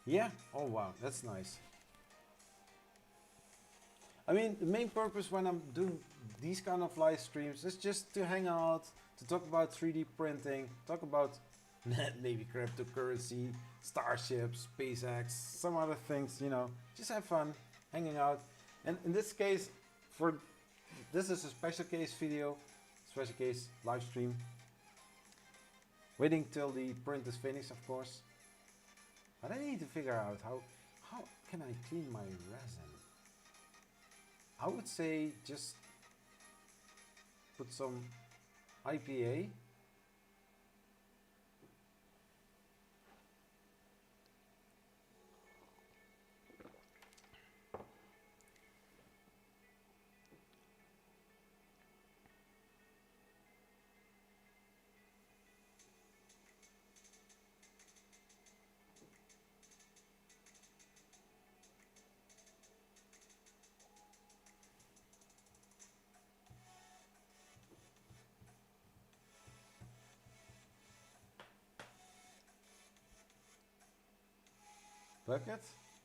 Yeah, oh wow, that's nice. I mean, the main purpose when I'm doing these kind of live streams is just to hang out, to talk about 3D printing, talk about maybe cryptocurrency, starships, SpaceX, some other things, you know, just have fun, hanging out. And in this case, this is a special case video, special case live stream. Waiting till the print is finished, of course. But I need to figure out how can I clean my resin. I would say just put some IPA. Bucket?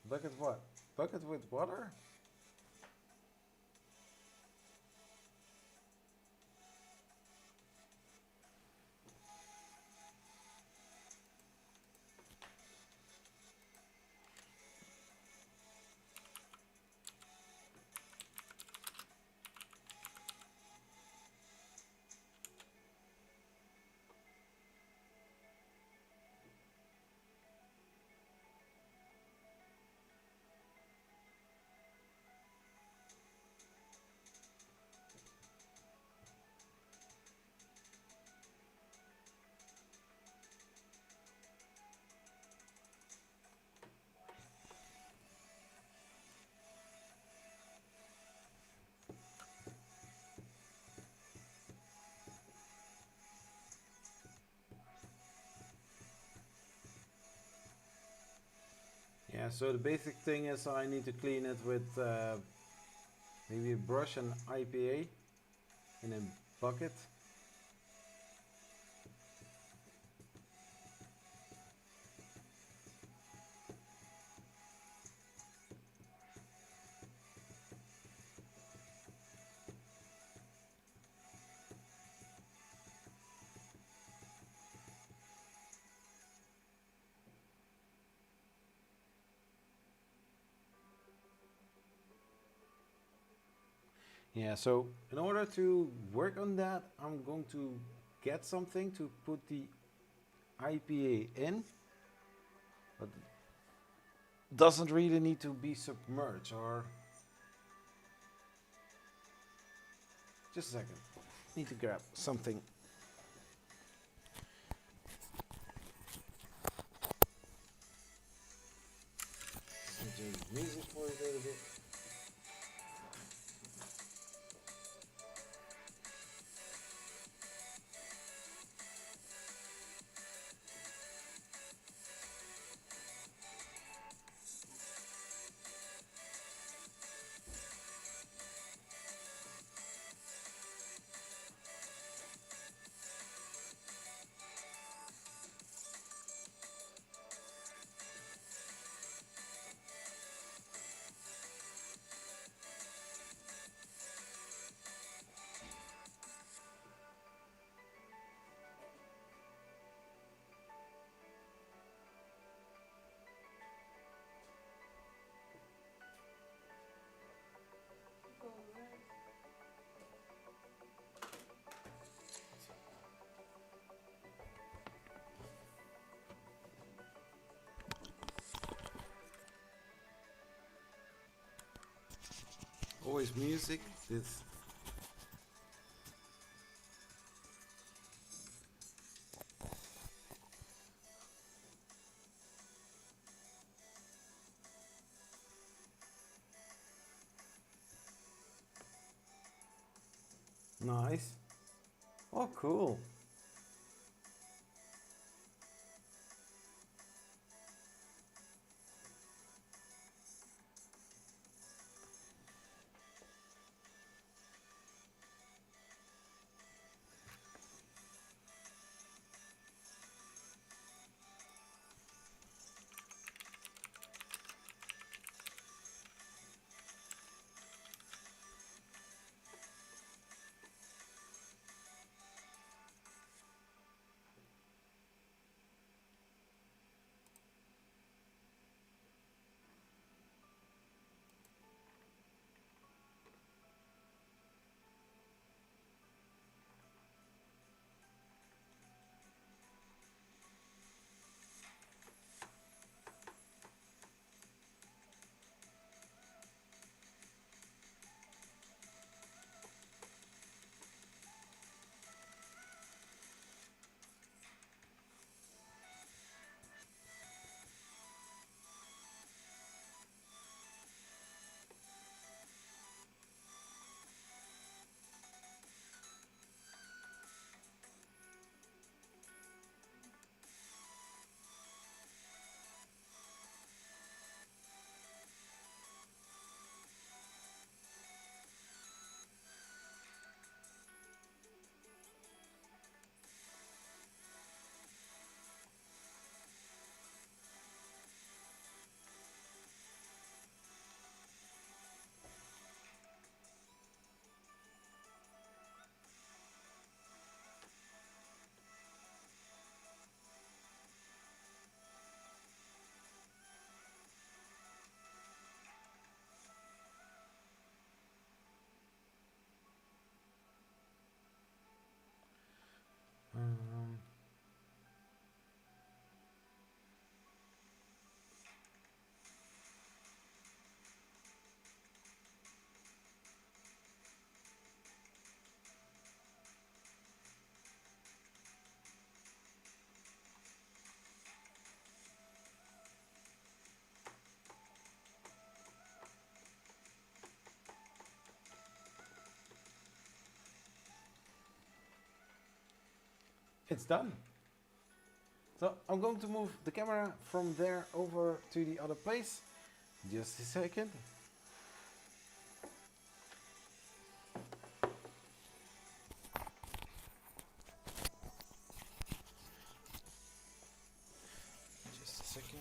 Bucket what? Bucket with water? Yeah, so the basic thing is I need to clean it with maybe a brush and IPA in a bucket. Yeah, so in order to work on that, I'm going to get something to put the IPA in, but it doesn't really need to be submerged or... Just a second. Need to grab something. Some music for a little bit. Go right. Always music. This. Nice. Oh, cool. it's done. So I'm going to move the camera from there over to the other place. Just a second. Just a second.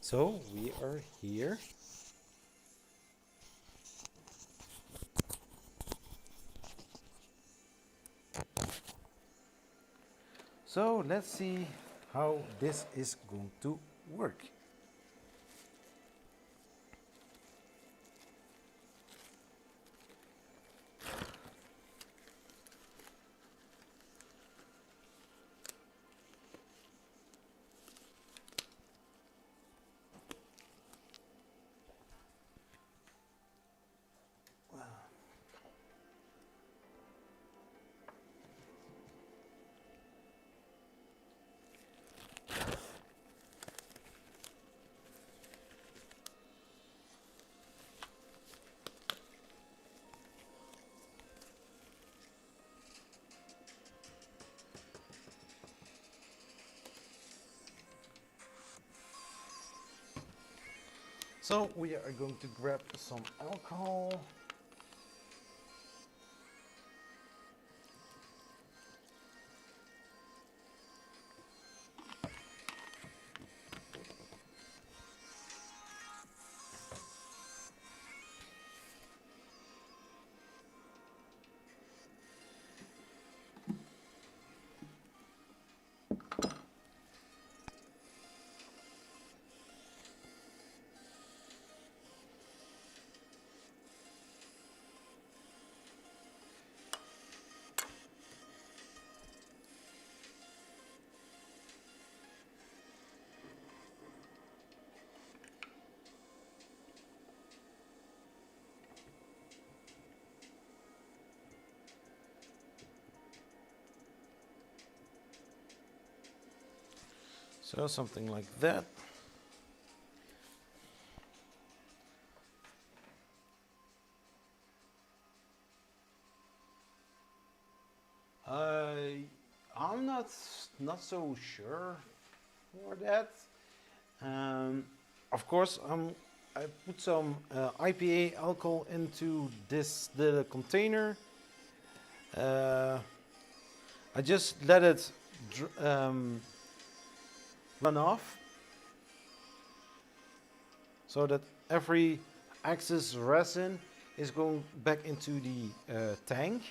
So we are here. So let's see how this is going to work. So we are going to grab some alcohol. So something like that. I'm not so sure for that. Of course, I put some IPA alcohol into this little container. I just let it run off so that every excess resin is going back into the tank.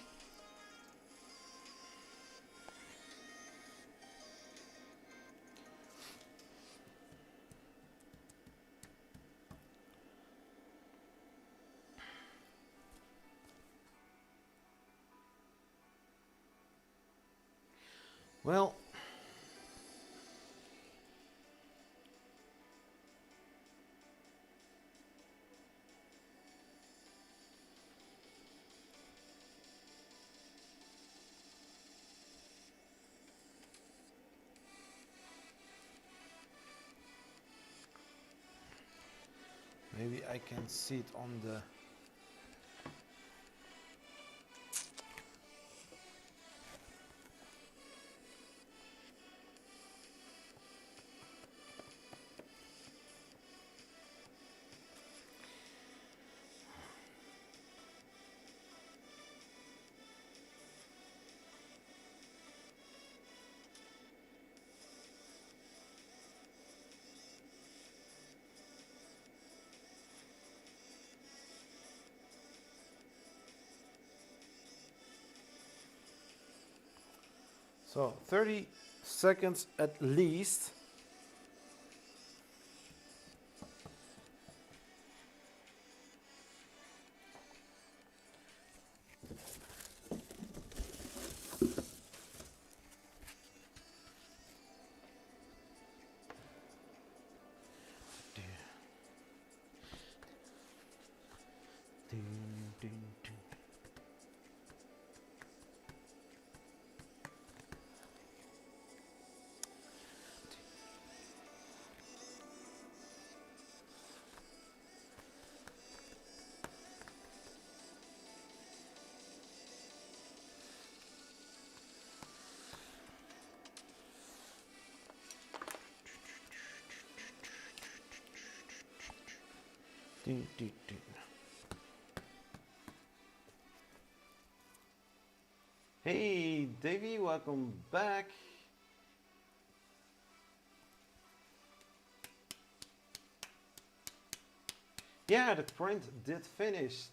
Well, I can see it on the. So 30 seconds at least. Hey Davey, welcome back. Yeah, the print did finish.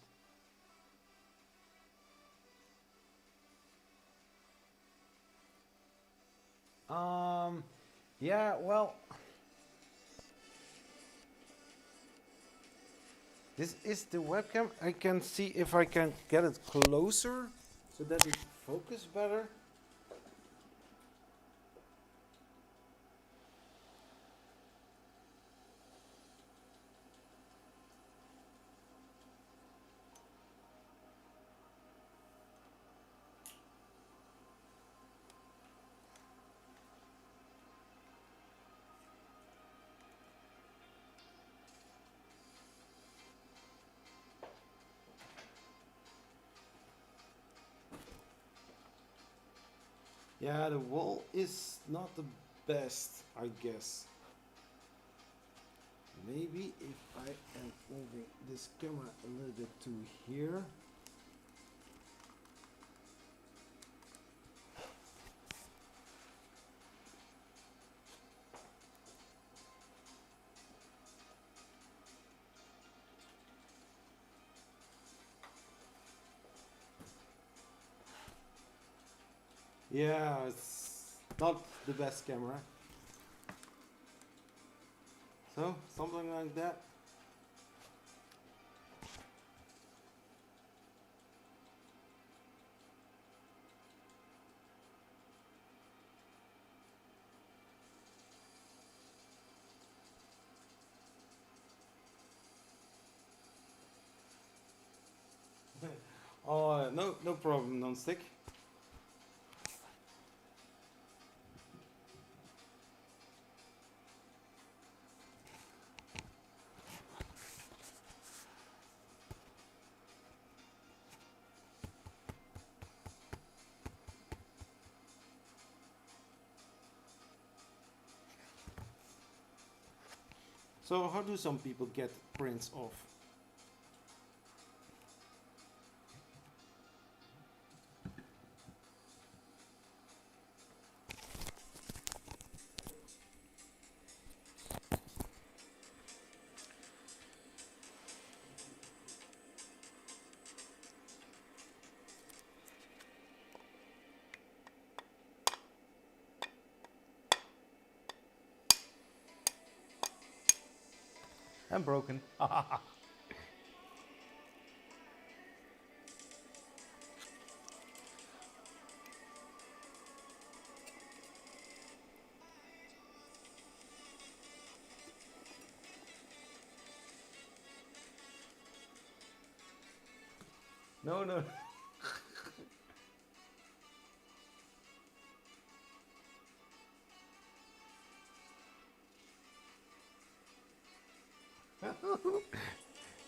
Yeah, well, this is the webcam. I can see if I can get it closer so that it focuses better. Yeah, the wall is not the best, I guess. Maybe if I am moving this camera a little bit to here. Yeah, it's not the best camera. So, something like that. Oh, no problem, non-stick. So how do some people get prints off? I'm broken. No.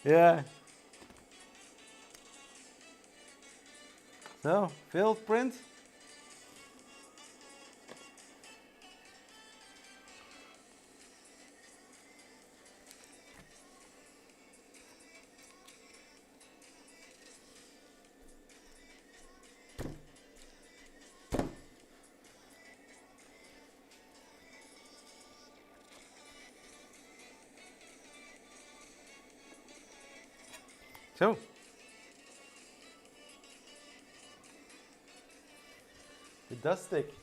Yeah. So, failed print. So, it does stick.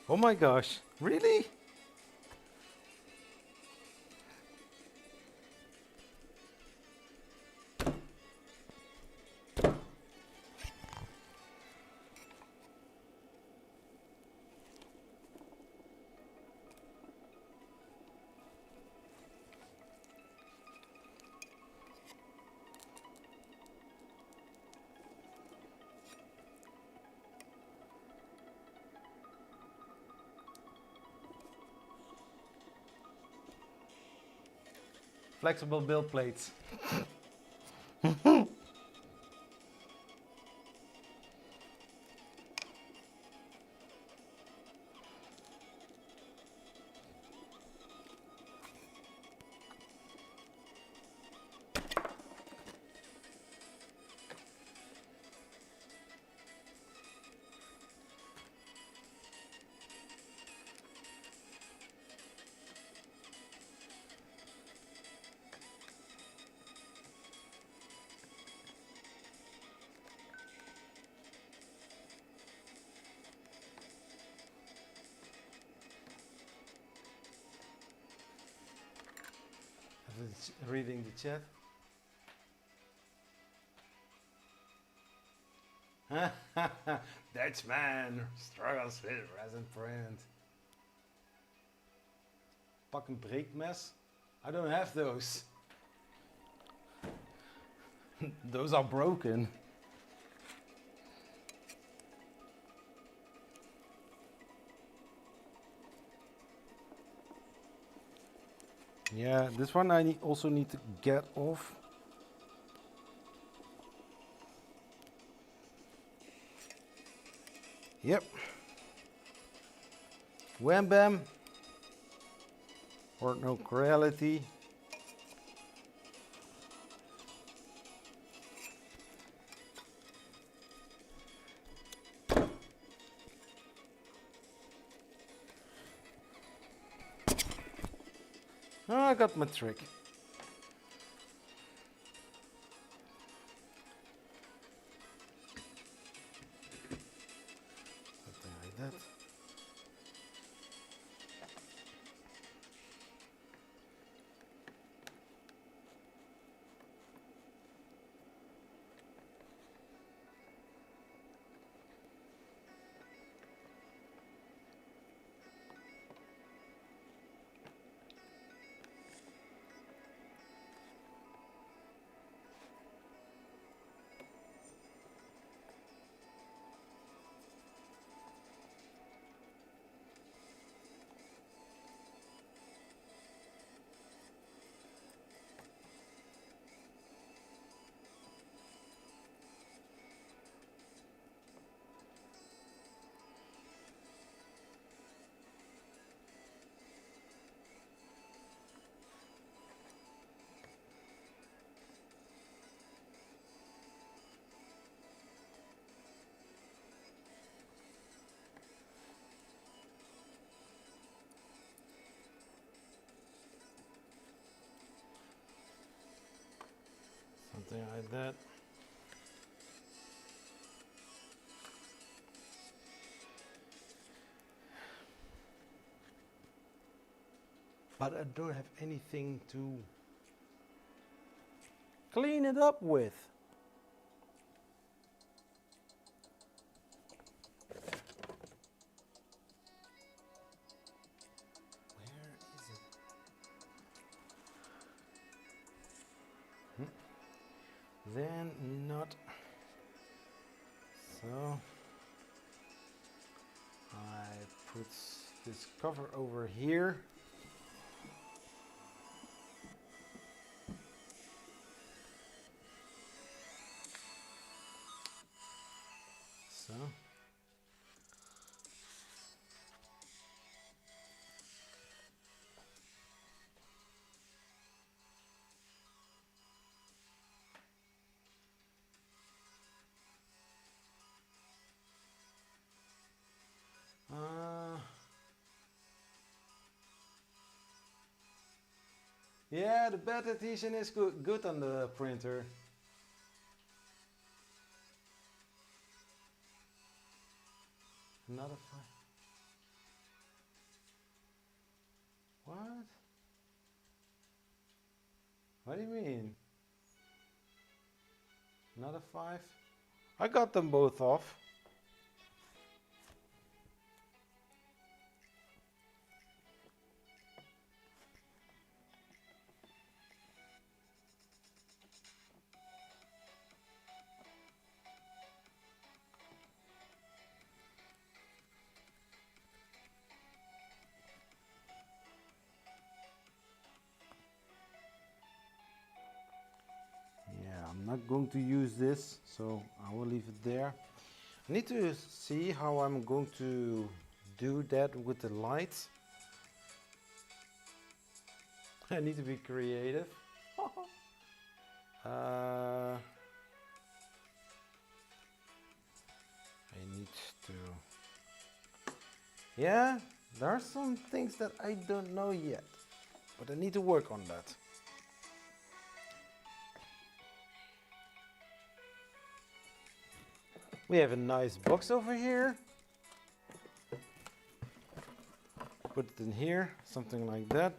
Oh my gosh, really? Flexible build plates. Reading the chat. Dutchman struggles with resin print. Fucking breekmes. I don't have those. Those are broken. Yeah, this one I also need to get off. Yep. Wham bam. Or no reality. Oh, I got my trick. Something like that. like that. But I don't have anything to clean it up with. Where is it? Then not. So I put this cover over here. So yeah, the bed adhesion is good on the printer. Another five. What? What do you mean? Another 5? I got them both off. Yeah, I'm not going to use this, so I will leave it there. I need to see how I'm going to do that with the lights. I need to be creative. I need to... Yeah, there are some things that I don't know yet, but I need to work on that. We have a nice box over here. Put it in here, something like that.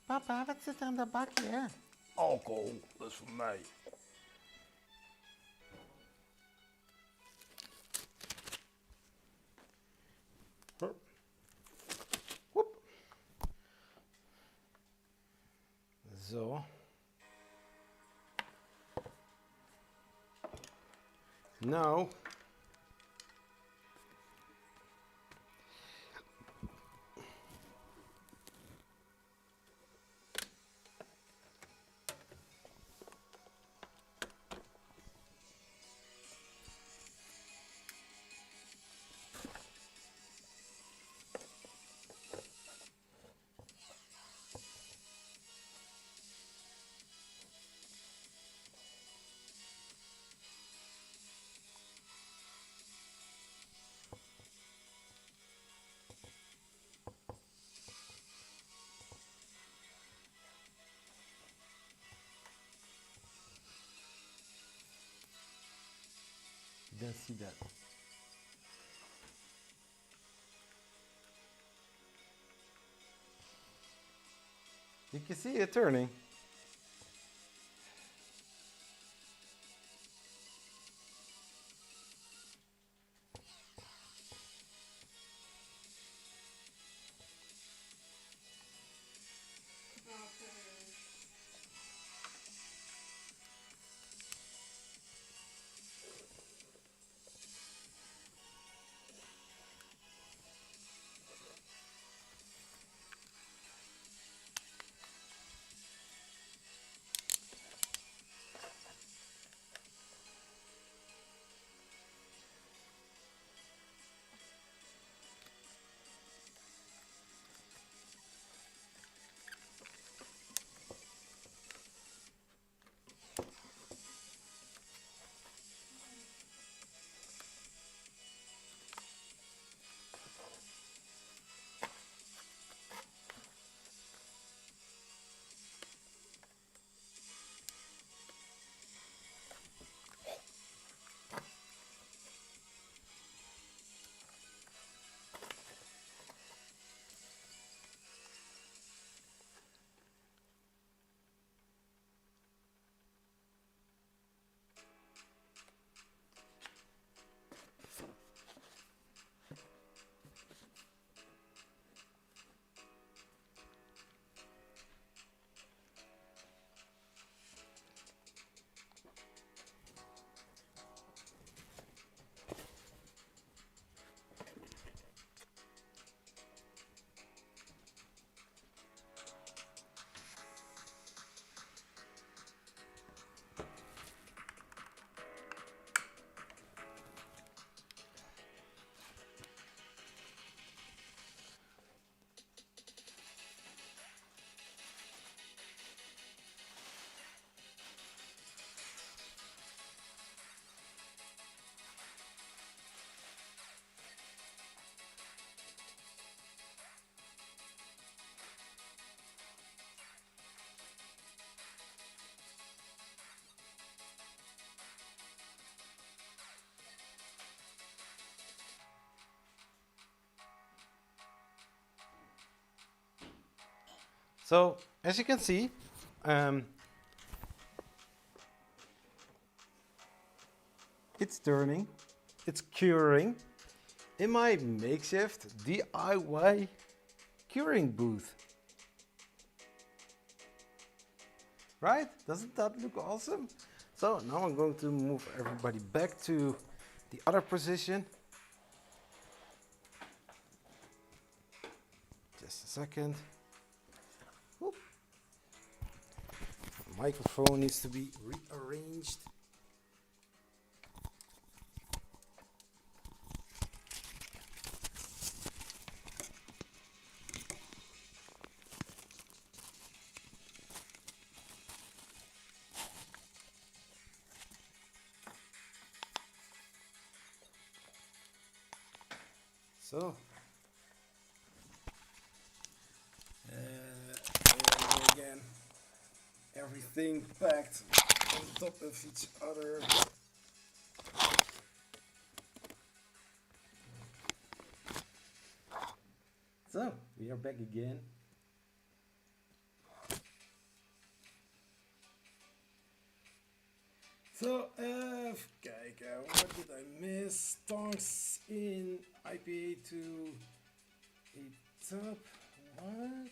Papa, wat zit er aan de bakje? Alcohol, dat is voor mij. Woep. Zo. Nou. Don't see that. You can see it turning. So as you can see, it's turning, it's curing in my makeshift DIY curing booth. Right? Doesn't that look awesome? So now I'm going to move everybody back to the other position. Just a second. Whoop. The microphone needs to be rearranged. So, and again, everything packed on top of each other. So, we are back again. So, kijken, what did I miss? Tongs in IPA to a top. What?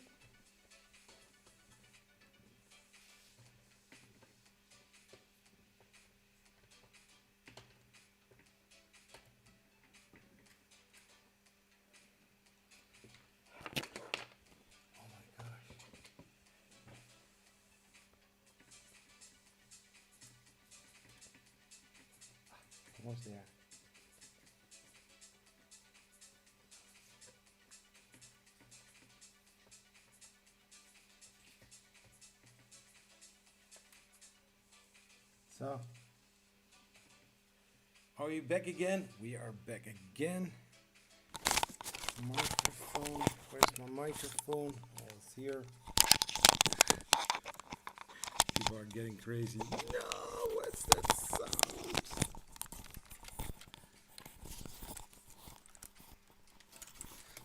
Oh my gosh. Almost there. So, are we back again? We are back again. Microphone. Where's my microphone? Oh, it's here. People are getting crazy. No, what's that sound?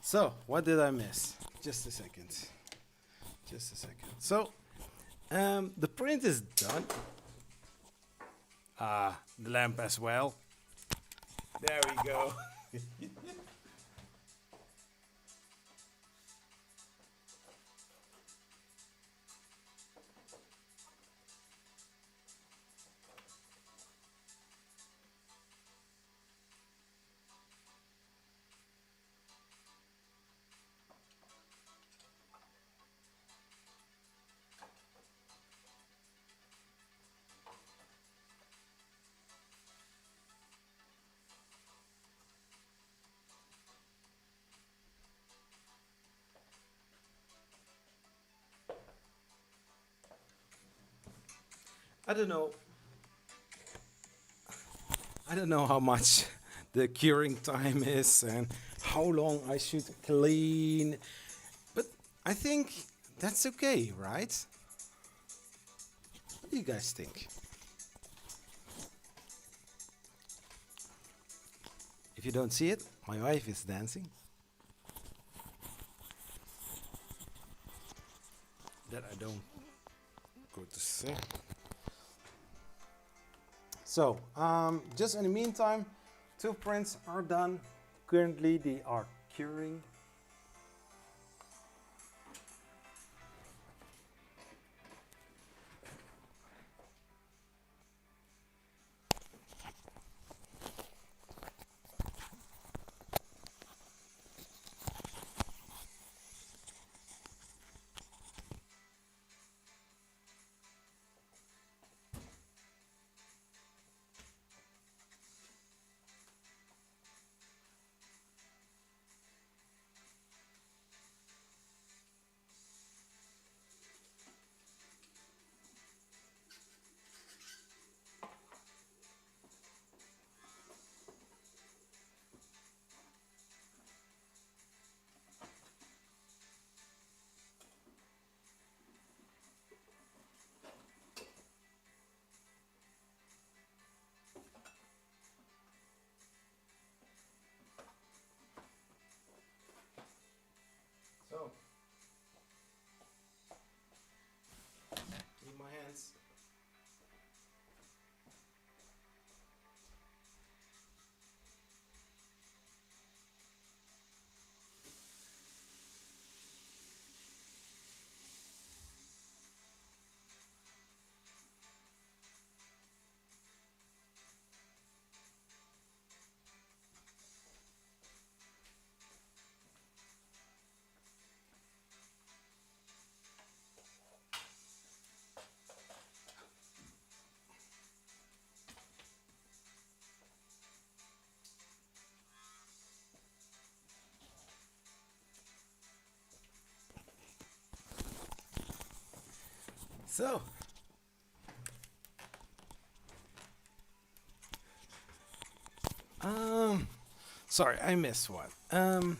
So, what did I miss? Just a second. Just a second. So, the print is done. The lamp as well. There we go. I don't know. I don't know how much the curing time is and how long I should clean, but I think that's okay, right? What do you guys think? If you don't see it, my wife is dancing. That I don't go to see. So, just in the meantime, two prints are done. Currently, they are curing. So, sorry, I missed one.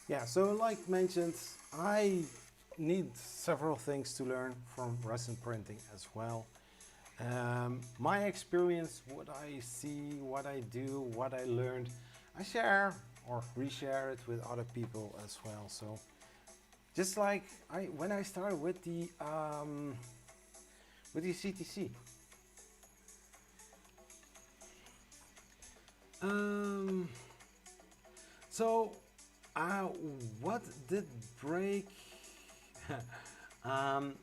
Yeah, so like mentioned, I need several things to learn from resin printing as well. My experience, what I see, what I do, what I learned, I share or reshare it with other people as well. So just like when I started with the CTC. So what did break um,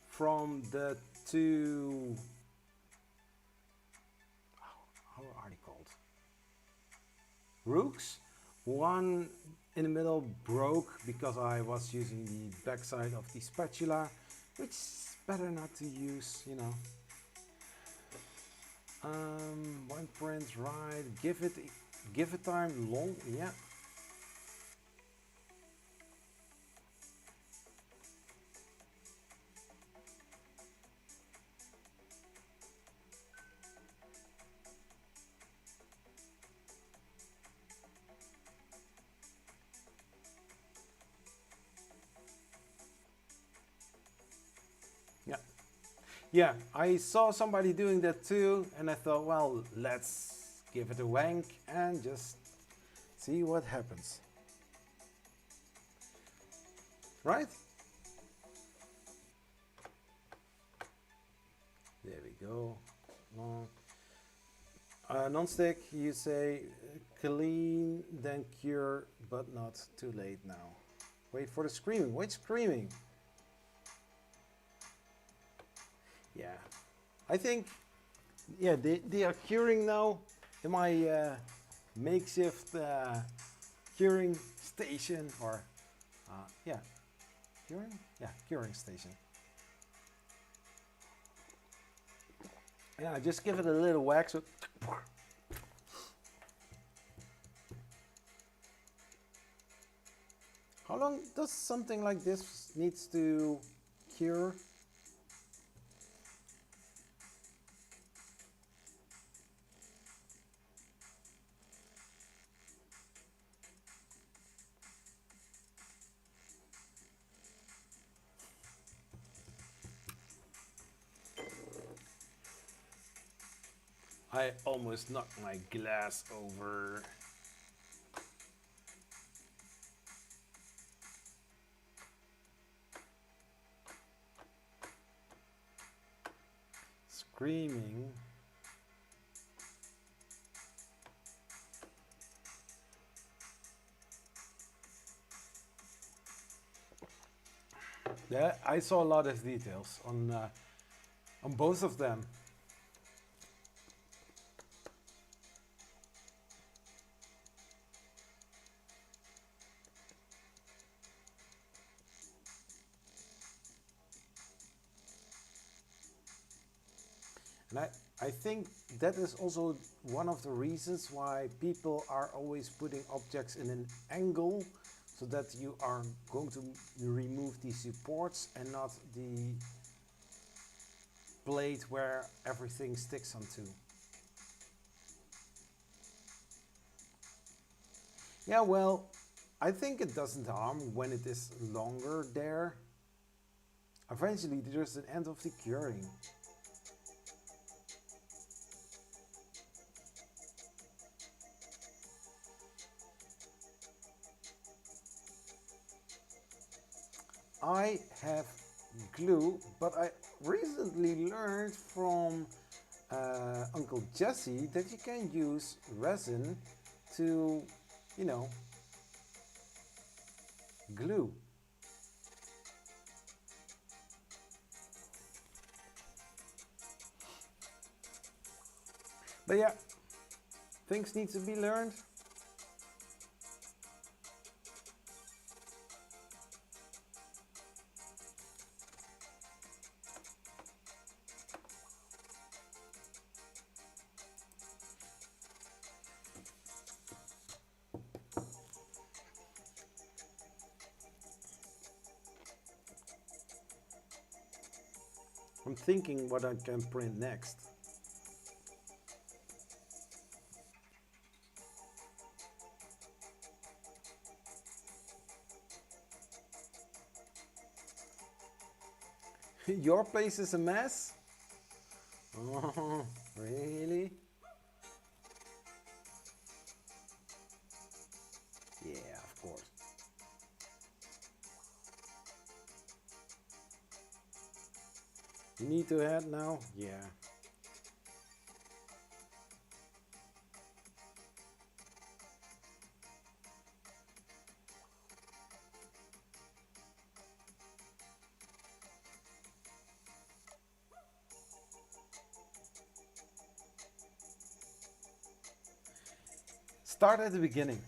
from the two? How are they called? Rooks. One in the middle broke because I was using the backside of the spatula, which is better not to use, you know. One print, right? Give it time long, yeah. Yeah. Yeah, I saw somebody doing that too, and I thought, well, let's give it a wank and just see what happens. Right? There we go. Non-stick, you say clean, then cure, but not too late now. Wait for the screaming. Which screaming? Yeah, I think, yeah, they are curing now in my makeshift curing station, or yeah, curing? Yeah, curing station. Yeah, just give it a little whack. So how long does something like this needs to cure? I almost knocked my glass over. Screaming. Yeah, I saw a lot of details on both of them. And I think that is also one of the reasons why people are always putting objects in an angle, so that you are going to remove the supports and not the plate where everything sticks onto. Yeah, well, I think it doesn't harm when it is longer there. Eventually there's an end of the curing. I have glue, but I recently learned from Uncle Jesse that you can use resin to, you know, glue. But yeah, things need to be learned. I'm thinking what I can print next. Your place is a mess? Oh, really? Yeah, of course. You need to head now? Yeah. Start at the beginning.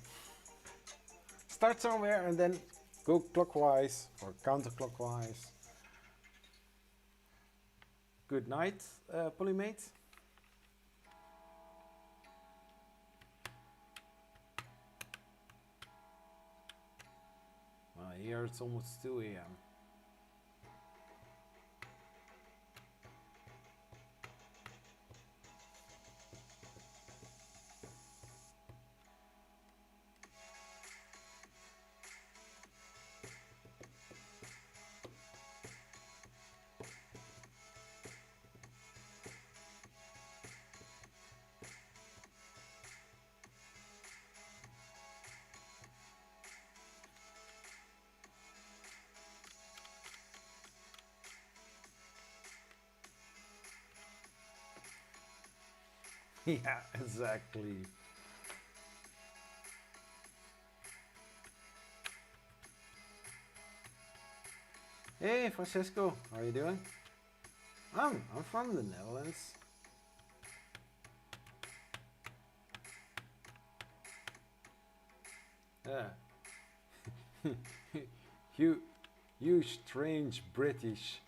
Start somewhere and then go clockwise or counterclockwise. Good night, Polymate. Well, here it's almost 2 a.m. Yeah, exactly. Hey, Francisco, how are you doing? I'm from the Netherlands. Yeah. you, you strange British.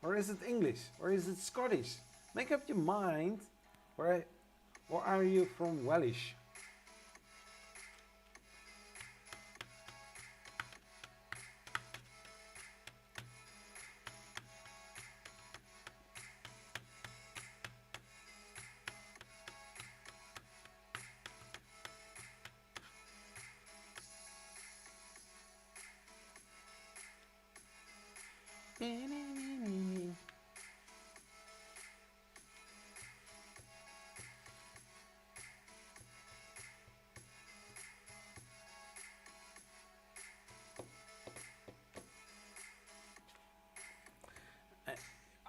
Or is it English? Or is it Scottish? Make up your mind. Or are you from Welsh?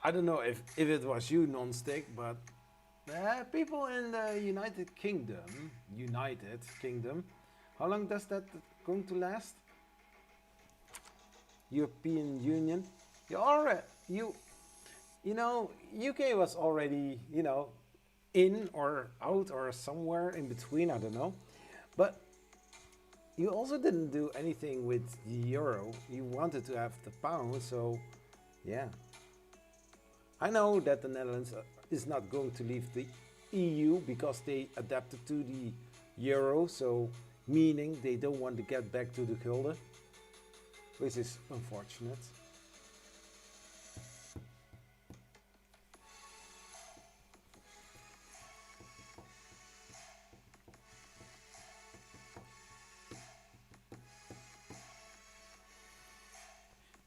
I don't know if it was you, non-stick, but people in the United Kingdom, how long does that going to last? European Union, you already you know UK was already in or out or somewhere in between. I don't know, but you also didn't do anything with the euro. You wanted to have the pound, so yeah. I know that the Netherlands is not going to leave the EU because they adapted to the euro, so meaning they don't want to get back to the gulden, which is unfortunate.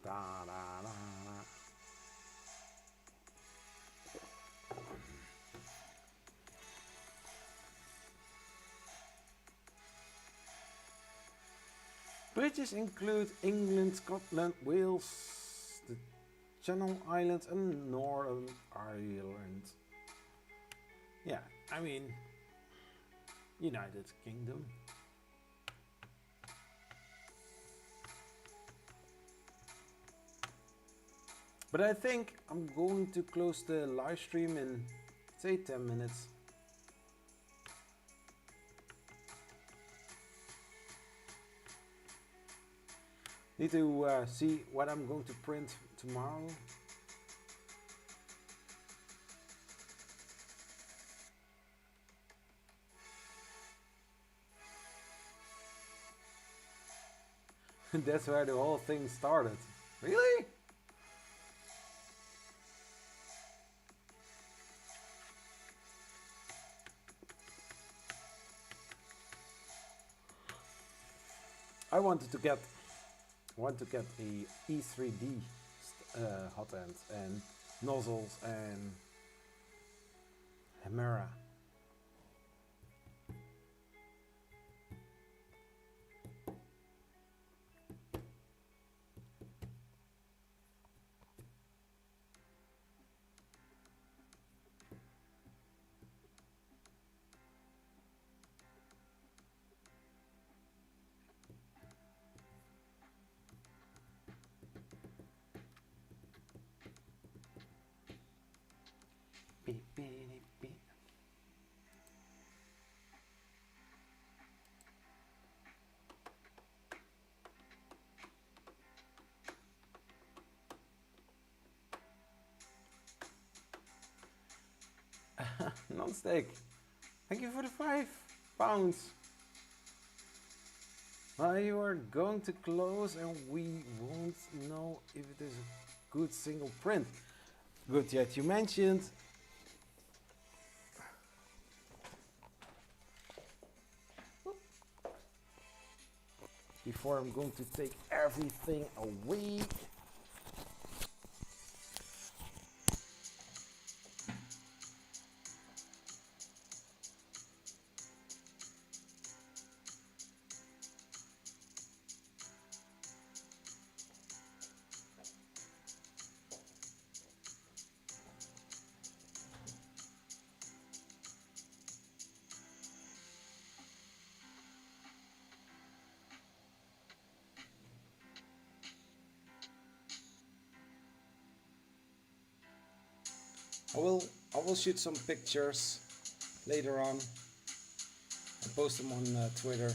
Da, da, da, da. British include England, Scotland, Wales, the Channel Islands and Northern Ireland. Yeah, I mean, United Kingdom. But I think I'm going to close the live stream in, say, 10 minutes. Need to see what I'm going to print tomorrow. That's where the whole thing started. Really? I wanted to get a E3D hot end and nozzles and Hemera. Beep, beep, beep. Non-stick. Thank you for the £5. Well, you are going to close and we won't know if it is a good single print. Good, yet you mentioned. Before I'm going to take everything away. I will shoot some pictures later on and post them on Twitter.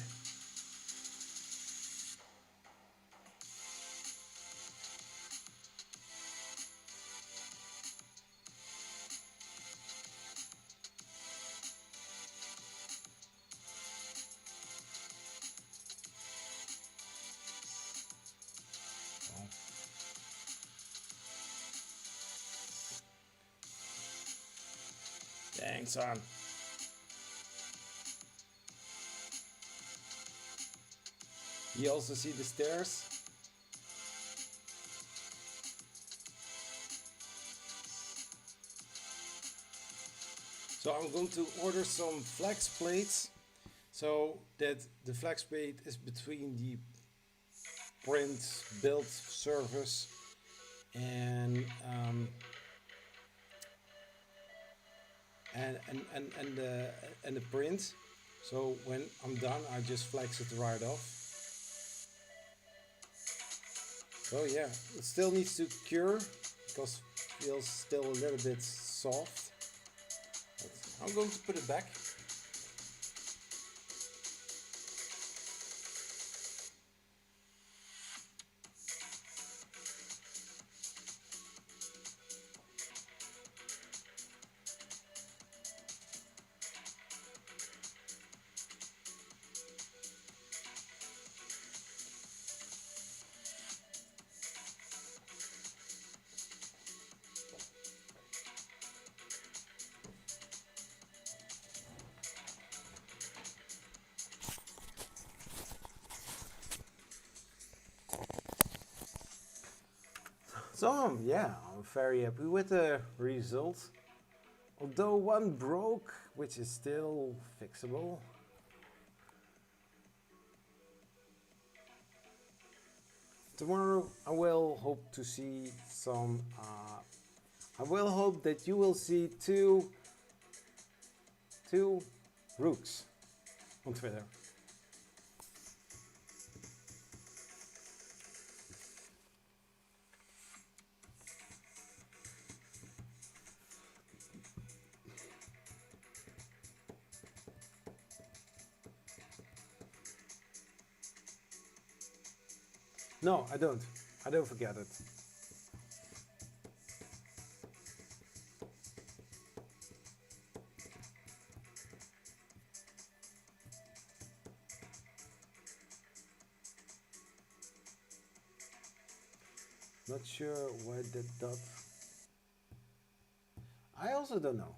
Thanks, son. You also see the stairs? So I'm going to order some flex plates so that the flex plate is between the print build surface and the print. So when I'm done, I just flex it right off. So yeah, it still needs to cure because it feels still a little bit soft. But I'm going to put it back. So yeah, I'm very happy with the result. Although one broke, which is still fixable. Tomorrow I will hope to see some. I will hope that you will see two rooks on Twitter. No, I don't. I don't forget it. Not sure why that dot. I also don't know.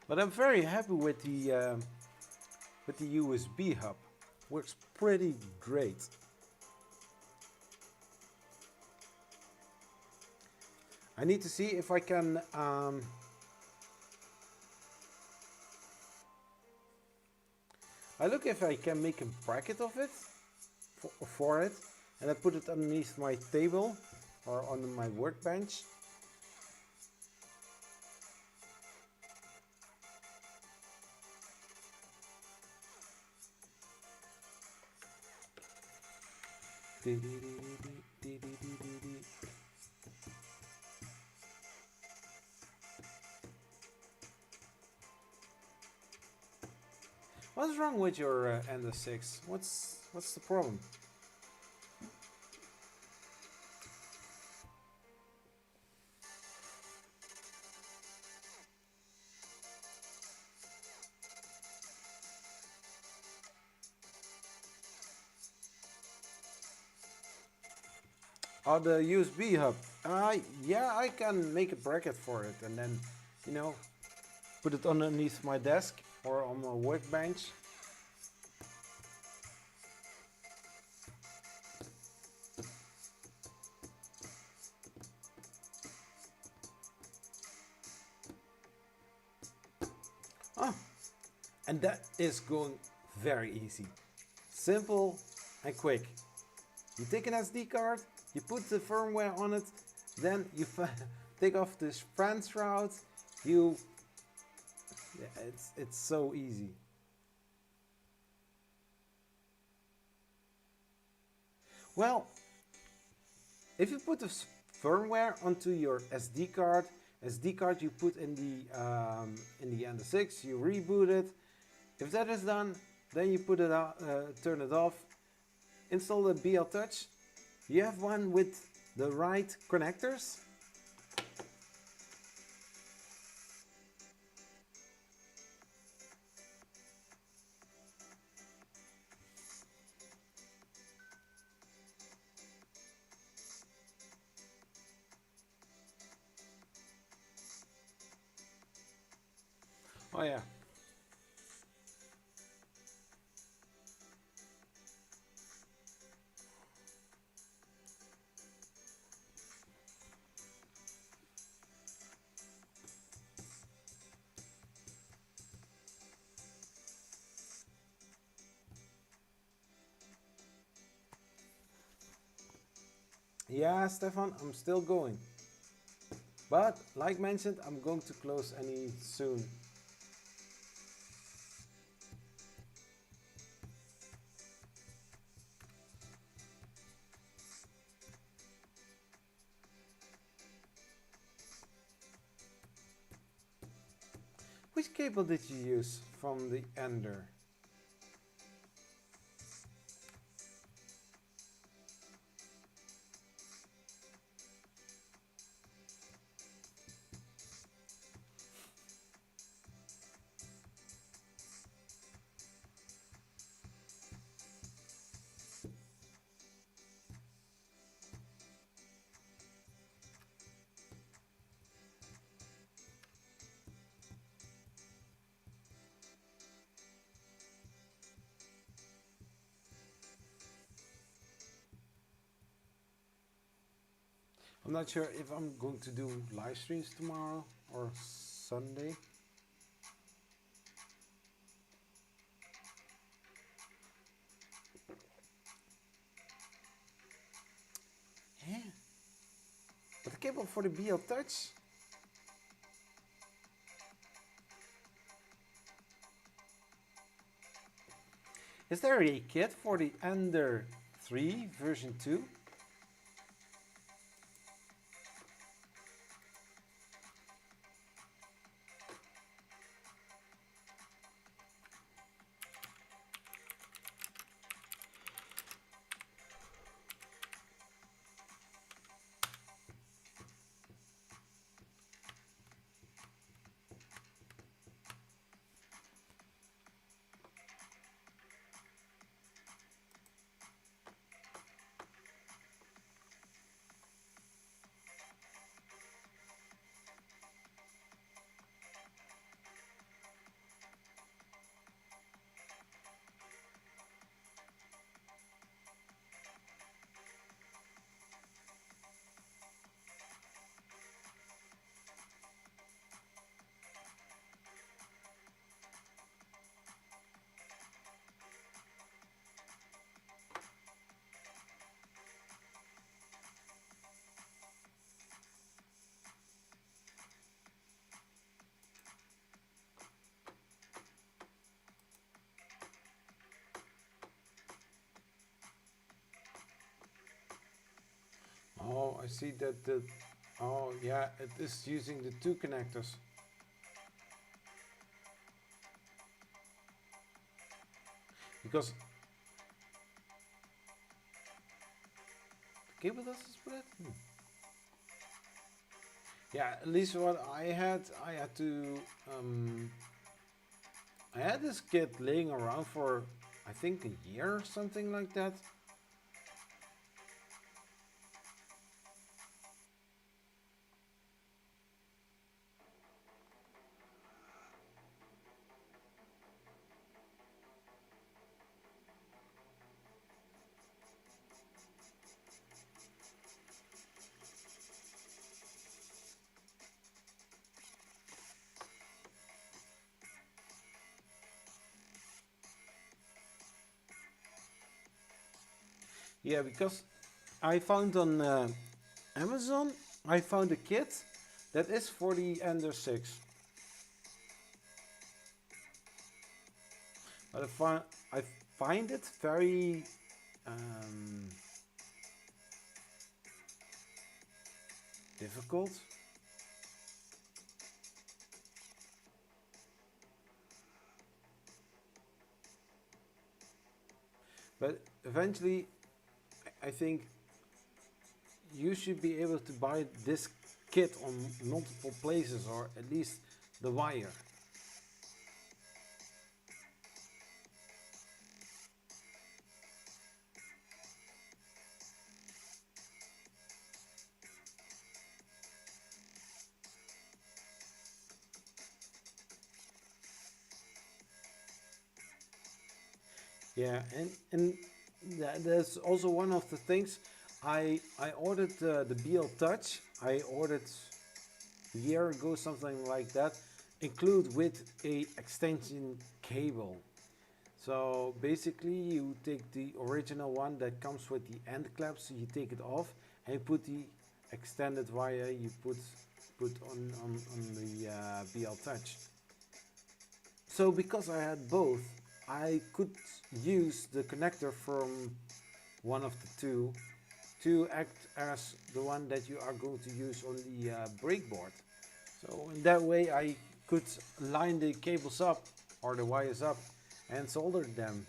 But I'm very happy with the USB hub. Works pretty great. I need to see if I can I look if I can make a bracket of it for it, and I put it underneath my table or on my workbench. What's wrong with your Ender 6? What's the problem? Oh, the USB hub. Yeah, I can make a bracket for it and then, you know, put it underneath my desk or on my workbench. Oh, and that is going very easy. Simple and quick. You take an SD card, you put the firmware on it, then you take off this France route. Yeah, it's so easy. Well, if you put the firmware onto your SD card you put in the Ender 6, you reboot it. If that is done, then you put it out, turn it off, install the BL Touch. You have one with the right connectors. Oh yeah. Yeah, Stefan, I'm still going. But, like mentioned, I'm going to close any soon. Which cable did you use from the Ender? I'm not sure if I'm going to do live streams tomorrow or Sunday. Yeah. But the cable for the BL Touch? Is there a kit for the Ender 3 version 2? I see that the, oh yeah, it is using the two connectors. Because the cable doesn't split? Yeah, at least what I had to, I had this kit laying around for, I think, a year or something like that. Yeah, because I found on Amazon, I found a kit that is for the Ender 6. But I find it very difficult. But eventually, I think you should be able to buy this kit on multiple places, or at least the wire. Yeah, and that's also one of the things. I ordered the BL Touch. I ordered a year ago, something like that, include with a extension cable. So basically, you take the original one that comes with the end claps, you take it off, and you put the extended wire you put on the BL Touch. So because I had both, I could use the connector from one of the two to act as the one that you are going to use on the breakboard. So in that way I could line the cables up or the wires up and solder them.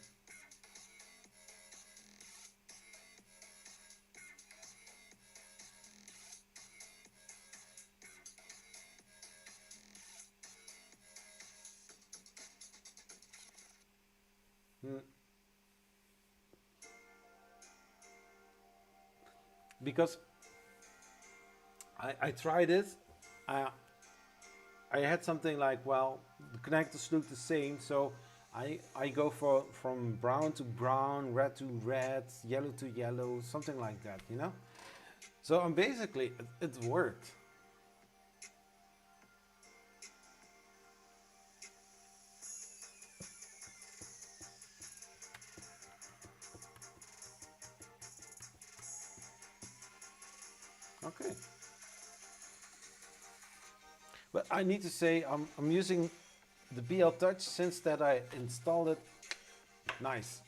Because I tried it. I had something like, well, the connectors look the same, so I go from brown to brown, red to red, yellow to yellow, something like that, you know. So basically it worked. Okay. But I need to say I'm using the BL Touch since that I installed it. Nice.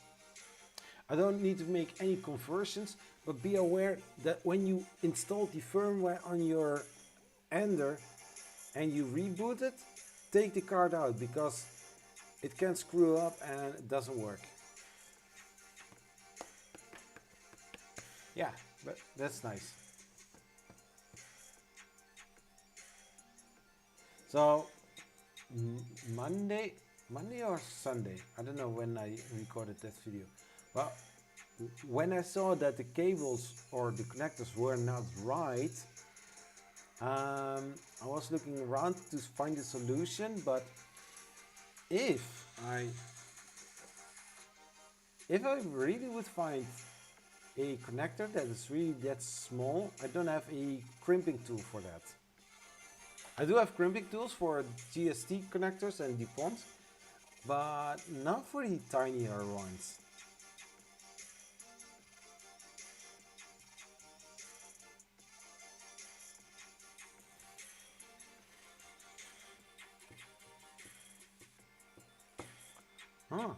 I don't need to make any conversions, but be aware that when you install the firmware on your Ender and you reboot it, take the card out because it can screw up and it doesn't work. Yeah, but that's nice. So Monday or Sunday, I don't know when I recorded that video. Well, when I saw that the cables or the connectors were not right, I was looking around to find a solution. But if I really would find a connector that is really that small, I don't have a crimping tool for that. I do have crimping tools for GST connectors and DuPont, but not for the tinier ones. Huh.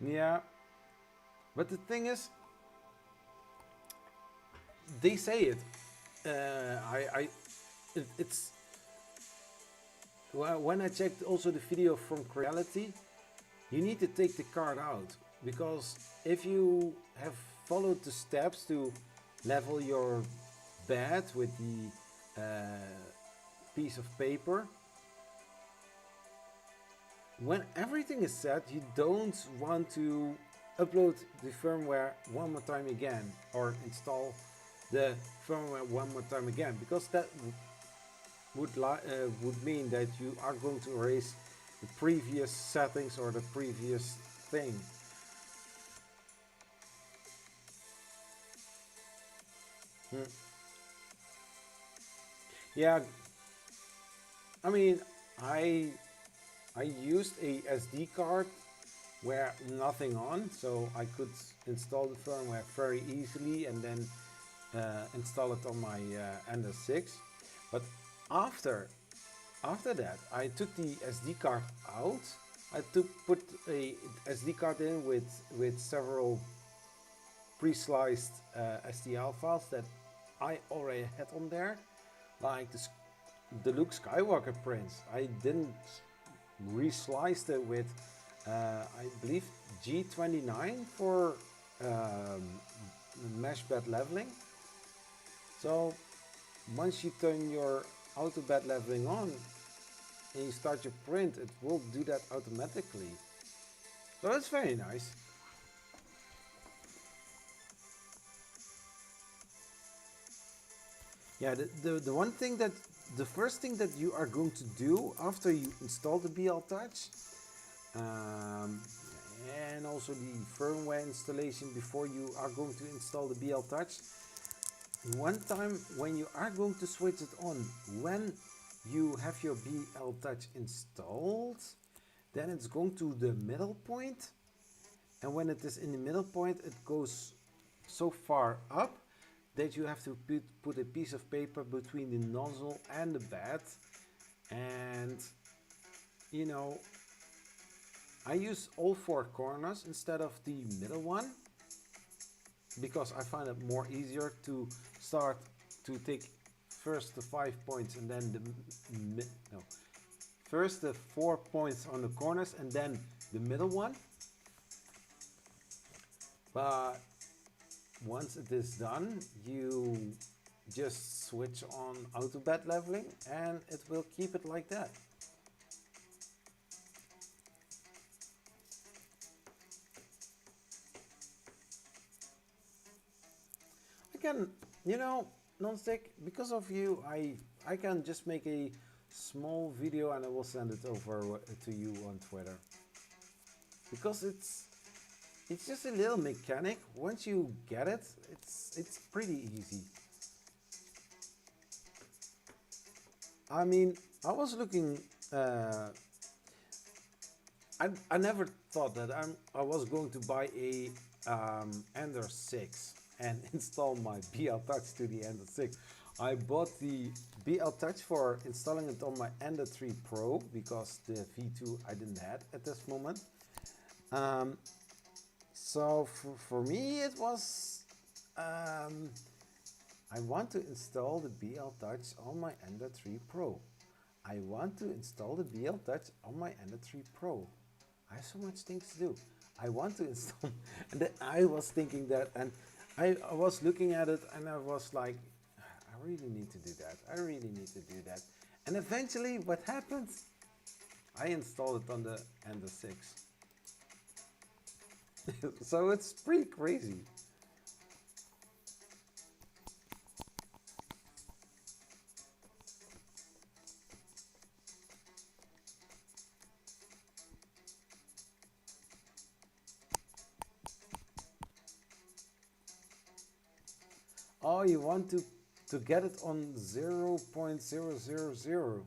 Yeah, but the thing is, they say it. It's well, when I checked also the video from Creality, you need to take the card out because if you have followed the steps to level your bed with the piece of paper, when everything is set, you don't want to upload the firmware one more time again or install the firmware one more time again, because that would mean that you are going to erase the previous settings or the previous thing. Yeah, I mean, I used a SD card where nothing on, so I could install the firmware very easily and then install it on my Ender 6. But after that, I took the SD card out. I put a SD card in with several pre-sliced STL files that I already had on there, like the Luke Skywalker prints. I didn't resliced it with I believe G29 for mesh bed leveling. So once you turn your auto bed leveling on and you start your print, it will do that automatically. So that's very nice. Yeah, the one thing that the first thing that you are going to do after you install the BL Touch and also the firmware installation before you are going to install the BL Touch, one time when you are going to switch it on, when you have your BL Touch installed, then it's going to the middle point, and when it is in the middle point, it goes so far up that you have to put a piece of paper between the nozzle and the bed. And you know, I use all four corners instead of the middle one because I find it more easier to start to take first the 5 points and then first the 4 points on the corners and then the middle one. But once it is done, you just switch on auto bed leveling and it will keep it like that. I can, you know, Nonstick, because of you, I can just make a small video and I will send it over to you on Twitter. Because it's just a little mechanic. Once you get it, it's pretty easy. I mean, I was looking. I never thought that I was going to buy a Ender 6 and install my BL Touch to the Ender 6. I bought the BL Touch for installing it on my Ender 3 Pro because the V2 I didn't have at this moment. So for me it was, I want to install the BL Touch on my Ender 3 Pro. I want to install the BL Touch on my Ender 3 Pro. I have so much things to do. I want to install, and then I was thinking that, and I was looking at it and I was like, I really need to do that. I really need to do that. And eventually what happened? I installed it on the Ender 6. So it's pretty crazy. Oh, you want to get it on 0.000.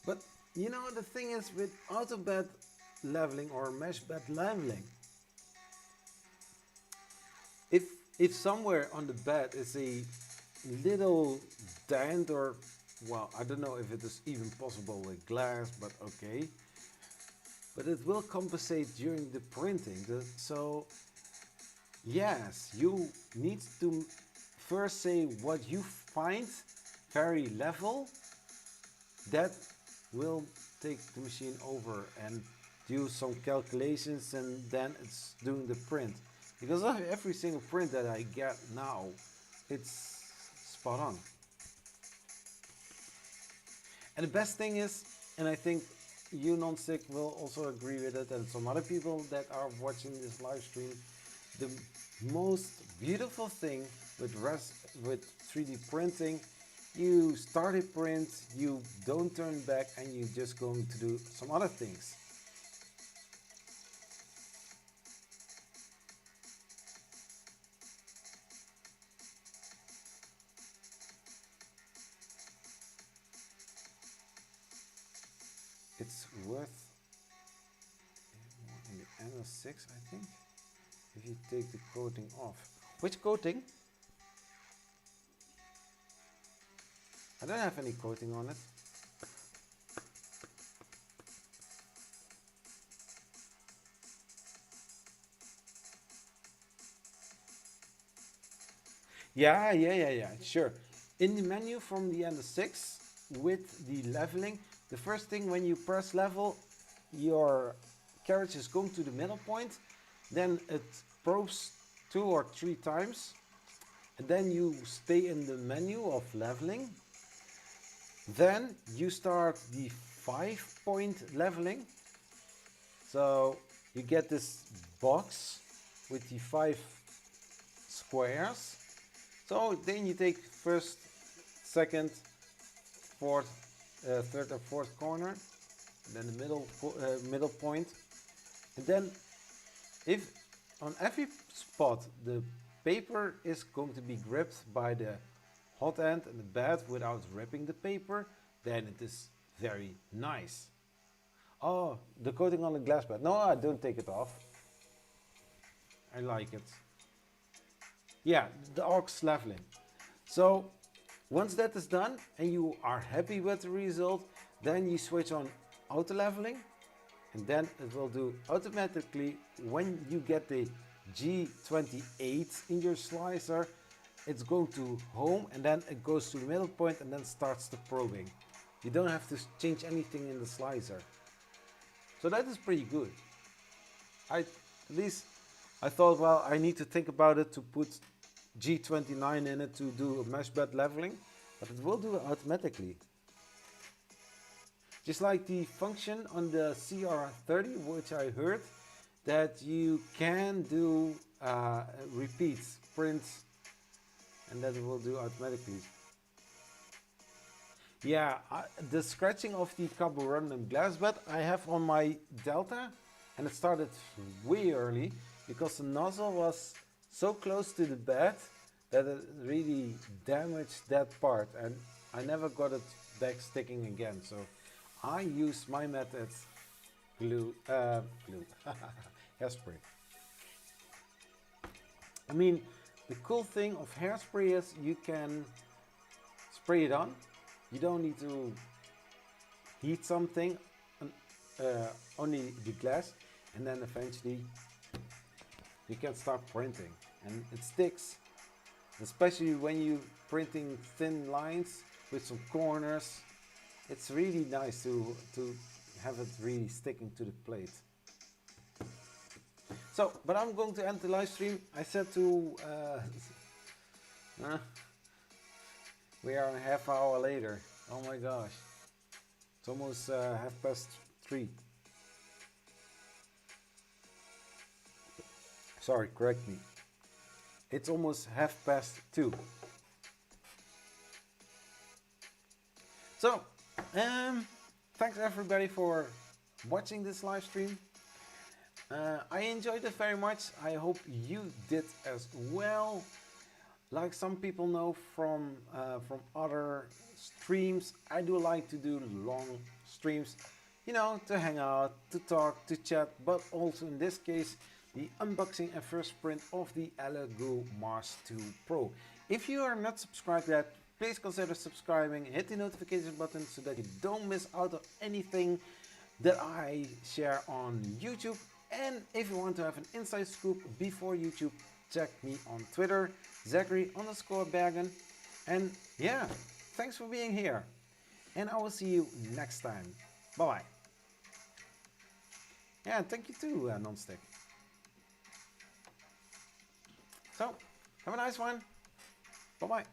But you know, the thing is with auto bed leveling or mesh bed leveling, if somewhere on the bed is a little dent, or well, I don't know if it is even possible with glass, but okay, but it will compensate during the printing. So yes, you need to first say what you find very level. That will take the machine over and do some calculations, and then it's doing the print. Because of every single print that I get now, it's spot on. And the best thing is, and I think you non-stick will also agree with it, and some other people that are watching this live stream, the most beautiful thing with 3D printing, you start a print, you don't turn back, and you're just going to do some other things. It's worth in the NO6, I think, if you take the coating off. Which coating? I don't have any coating on it. Yeah, sure. In the menu from the NO6 with the leveling, the first thing when you press level, your carriage is going to the middle point, then it probes 2 or 3 times, and then you stay in the menu of leveling. Then you start the 5-point leveling. So you get this box with the 5 squares. So then you take first, second, fourth, third and fourth corner, then the middle point, and then if on every spot the paper is going to be gripped by the hot end and the bed without ripping the paper, then it is very nice. Oh, the coating on the glass bed. No, I don't take it off. I like it. Yeah, the aux leveling. So once that is done and you are happy with the result, then you switch on auto leveling, and then it will do automatically when you get the G28 in your slicer. It's going to home, and then it goes to the middle point and then starts the probing. You don't have to change anything in the slicer. So that is pretty good. At least I thought, well, I need to think about it to put G29 in it to do a mesh bed leveling, but it will do it automatically. Just like the function on the CR30, which I heard, that you can do repeats, prints, and that it will do automatically. Yeah, the scratching of the carborundum glass bed I have on my Delta, and it started way early because the nozzle was so close to the bed that it really damaged that part, and I never got it back sticking again. So I used my method, glue, hairspray. I mean, the cool thing of hairspray is you can spray it on. You don't need to heat something, only the glass, and then eventually you can start printing, and it sticks. Especially when you're printing thin lines with some corners, it's really nice to have it really sticking to the plate. So, but I'm going to end the live stream. I said to we are a half hour later. Oh my gosh, it's almost 3:30. Sorry, correct me. It's almost 2:30. So, thanks everybody for watching this live stream. I enjoyed it very much. I hope you did as well. Like some people know from other streams, I do like to do long streams, you know, to hang out, to talk, to chat, but also in this case, the unboxing and first print of the Elegoo Mars 2 Pro. If you are not subscribed yet, please consider subscribing, hit the notification button so that you don't miss out on anything that I share on YouTube. And if you want to have an inside scoop before YouTube, check me on Twitter, Zachary_Bergen. And yeah, thanks for being here. And I will see you next time. Bye bye. Yeah, and thank you too, Nonstick. So, have a nice one. Bye bye.